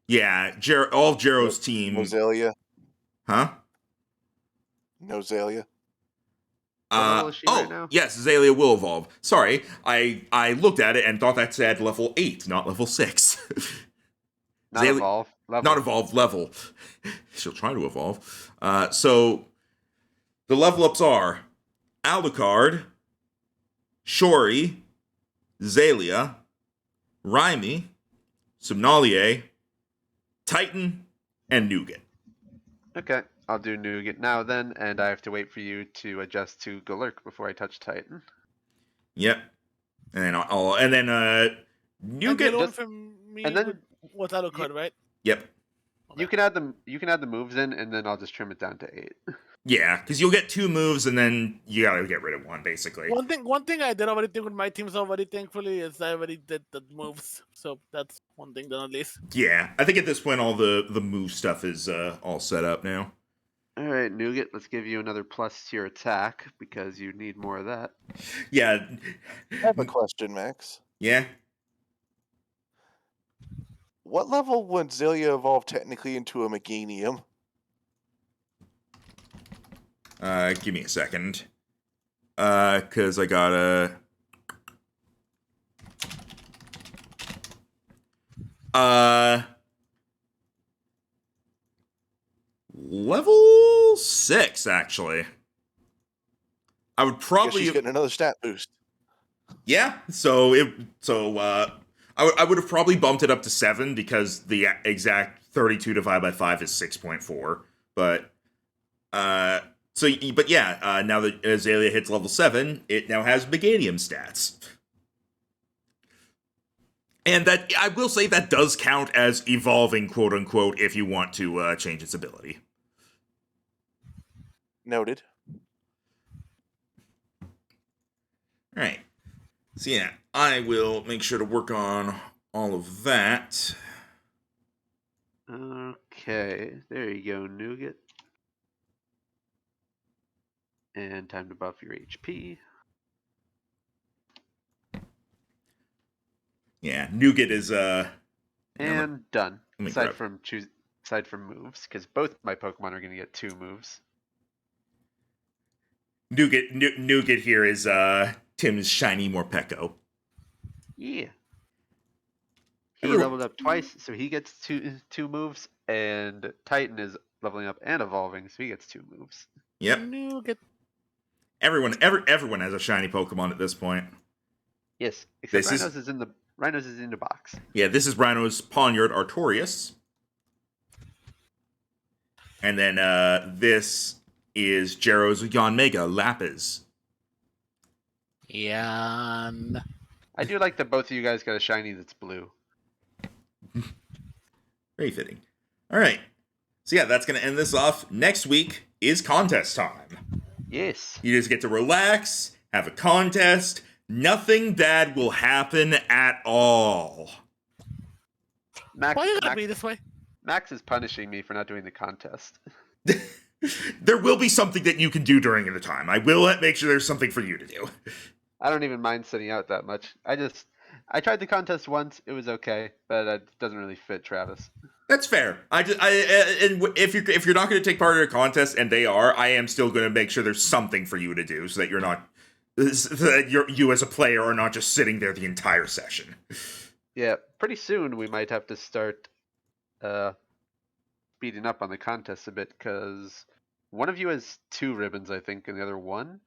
Yeah, all of Jero's team.
Roselia.
Huh?
No Zalia.
What level is she right now?
Yes, Azalea will evolve. Sorry, I looked at it and thought that said level 8, not level 6.
Not evolve. Level.
Not evolve, level. She'll try to evolve. So, the level ups are Alucard, Shori, Zalia, Raimi, Somnalier, Titan, and Nougat.
Okay, I'll do Nougat now then, and I have to wait for you to adjust to Galurk before I touch Titan.
Yep. And then
And
Nougat.
the one from me
and then-
was Alucard, right?
Yep.
You can add the moves in, and then I'll just trim it down to 8.
Yeah, because you'll get 2 moves and then you gotta get rid of 1, basically.
One thing I did already think with my teams already, thankfully, is I already did the moves. So that's one thing done at least.
Yeah, I think at this point all the move stuff is all set up now.
All right, Nougat, let's give you another plus to your attack because you need more of that.
Yeah.
I have a question, Max.
Yeah.
What level would Zalia evolve technically into a Meganium?
Give me a second. Cause I gotta. Level 6, actually. I would
Guess
probably.
she's getting another stat boost.
Yeah. I would have probably bumped it up to 7 because the exact 32 divided by 5 is 6.4. But now that Azalea hits level 7, it now has Meganium stats. And that, I will say, that does count as evolving, quote unquote, if you want to change its ability.
Noted.
Alright. So yeah, I will make sure to work on all of that.
Okay, there you go, Nougat. And time to buff your HP.
Yeah, Nougat is
And done.
let me
Aside
grab-
from moves, because both my Pokemon are gonna get 2 moves.
Nougat here is Tim's shiny Morpeko.
Yeah. He
Everyone-
leveled up twice, so he gets two moves, and Titan is leveling up and evolving, so he gets 2 moves.
Yep.
Nougat.
Everyone has a shiny Pokemon at this point.
Yes, except
This is-
Rhinos is in the box.
Yeah, this is Rhino's Poniard Artorias. And then this is Jero's Yanmega Lapis.
Yan.
I do like that both of you guys got a shiny that's blue.
Very fitting. Alright. So yeah, that's going to end this off. Next week is contest time.
Yes.
You just get to relax, have a contest. Nothing bad will happen at all.
Max,
Why you gotta
Max,
be this way?
Max is punishing me for not doing the contest.
There will be something that you can do during the time. I will make sure there's something for you to do.
I don't even mind sitting out that much. I tried the contest once. It was okay, but it doesn't really fit Travis.
That's fair. And if you're not going to take part in a contest, and they are, I am still going to make sure there's something for you to do, so that you as a player are not just sitting there the entire session.
Yeah, pretty soon we might have to start speeding up on the contest a bit, because one of you has 2 ribbons, I think, and the other 1.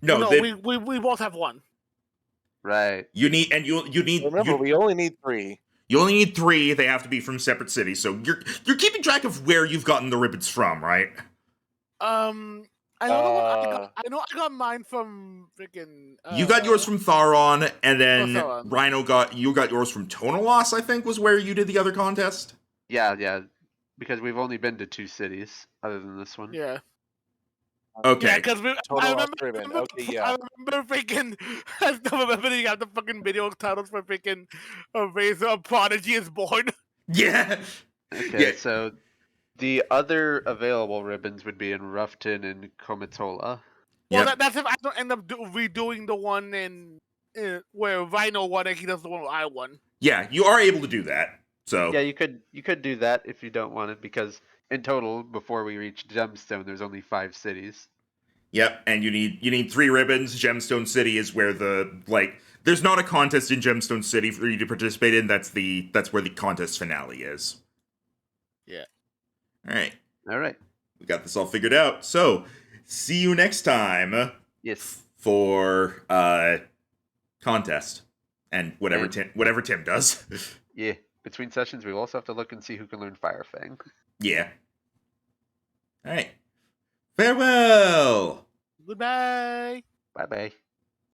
No,
we both have 1.
Right.
you need.
Remember, we only need 3.
You only need 3. They have to be from separate cities. So you're keeping track of where you've gotten the ribbons from, right?
I know I got mine from freaking.
You got yours from Tharon, and then
Tharon.
Rhino got yours from Tonolas, I think, was where you did the other contest.
Yeah, because we've only been to 2 cities other than this one.
Yeah.
Okay.
Yeah, because
Total lost ribbon. Okay, yeah.
I remember freaking. I still remember you have the fucking video titles for freaking Razor Prodigy is Born.
Yeah.
Okay,
Yeah.
so the other available ribbons would be in Ruffton and Komatola.
Well,
Yep.
that's if I don't end up redoing the one in where Rhino won and he does the one where I won.
Yeah, you are able to do that. So
Yeah, you could do that if you don't want it, because in total, before we reach Gemstone, there's only 5 cities.
yep, and you need 3 ribbons. Gemstone City is where there's not a contest in Gemstone City for you to participate in. That's where the contest finale is.
Yeah.
All right,
All right.
we got this all figured out. So see you next time
Yes.
for contest and whatever
And-
whatever Tim does.
Yeah. Between sessions, we also have to look and see who can learn Fire Fang.
Yeah. All right. Farewell.
Goodbye.
Bye bye.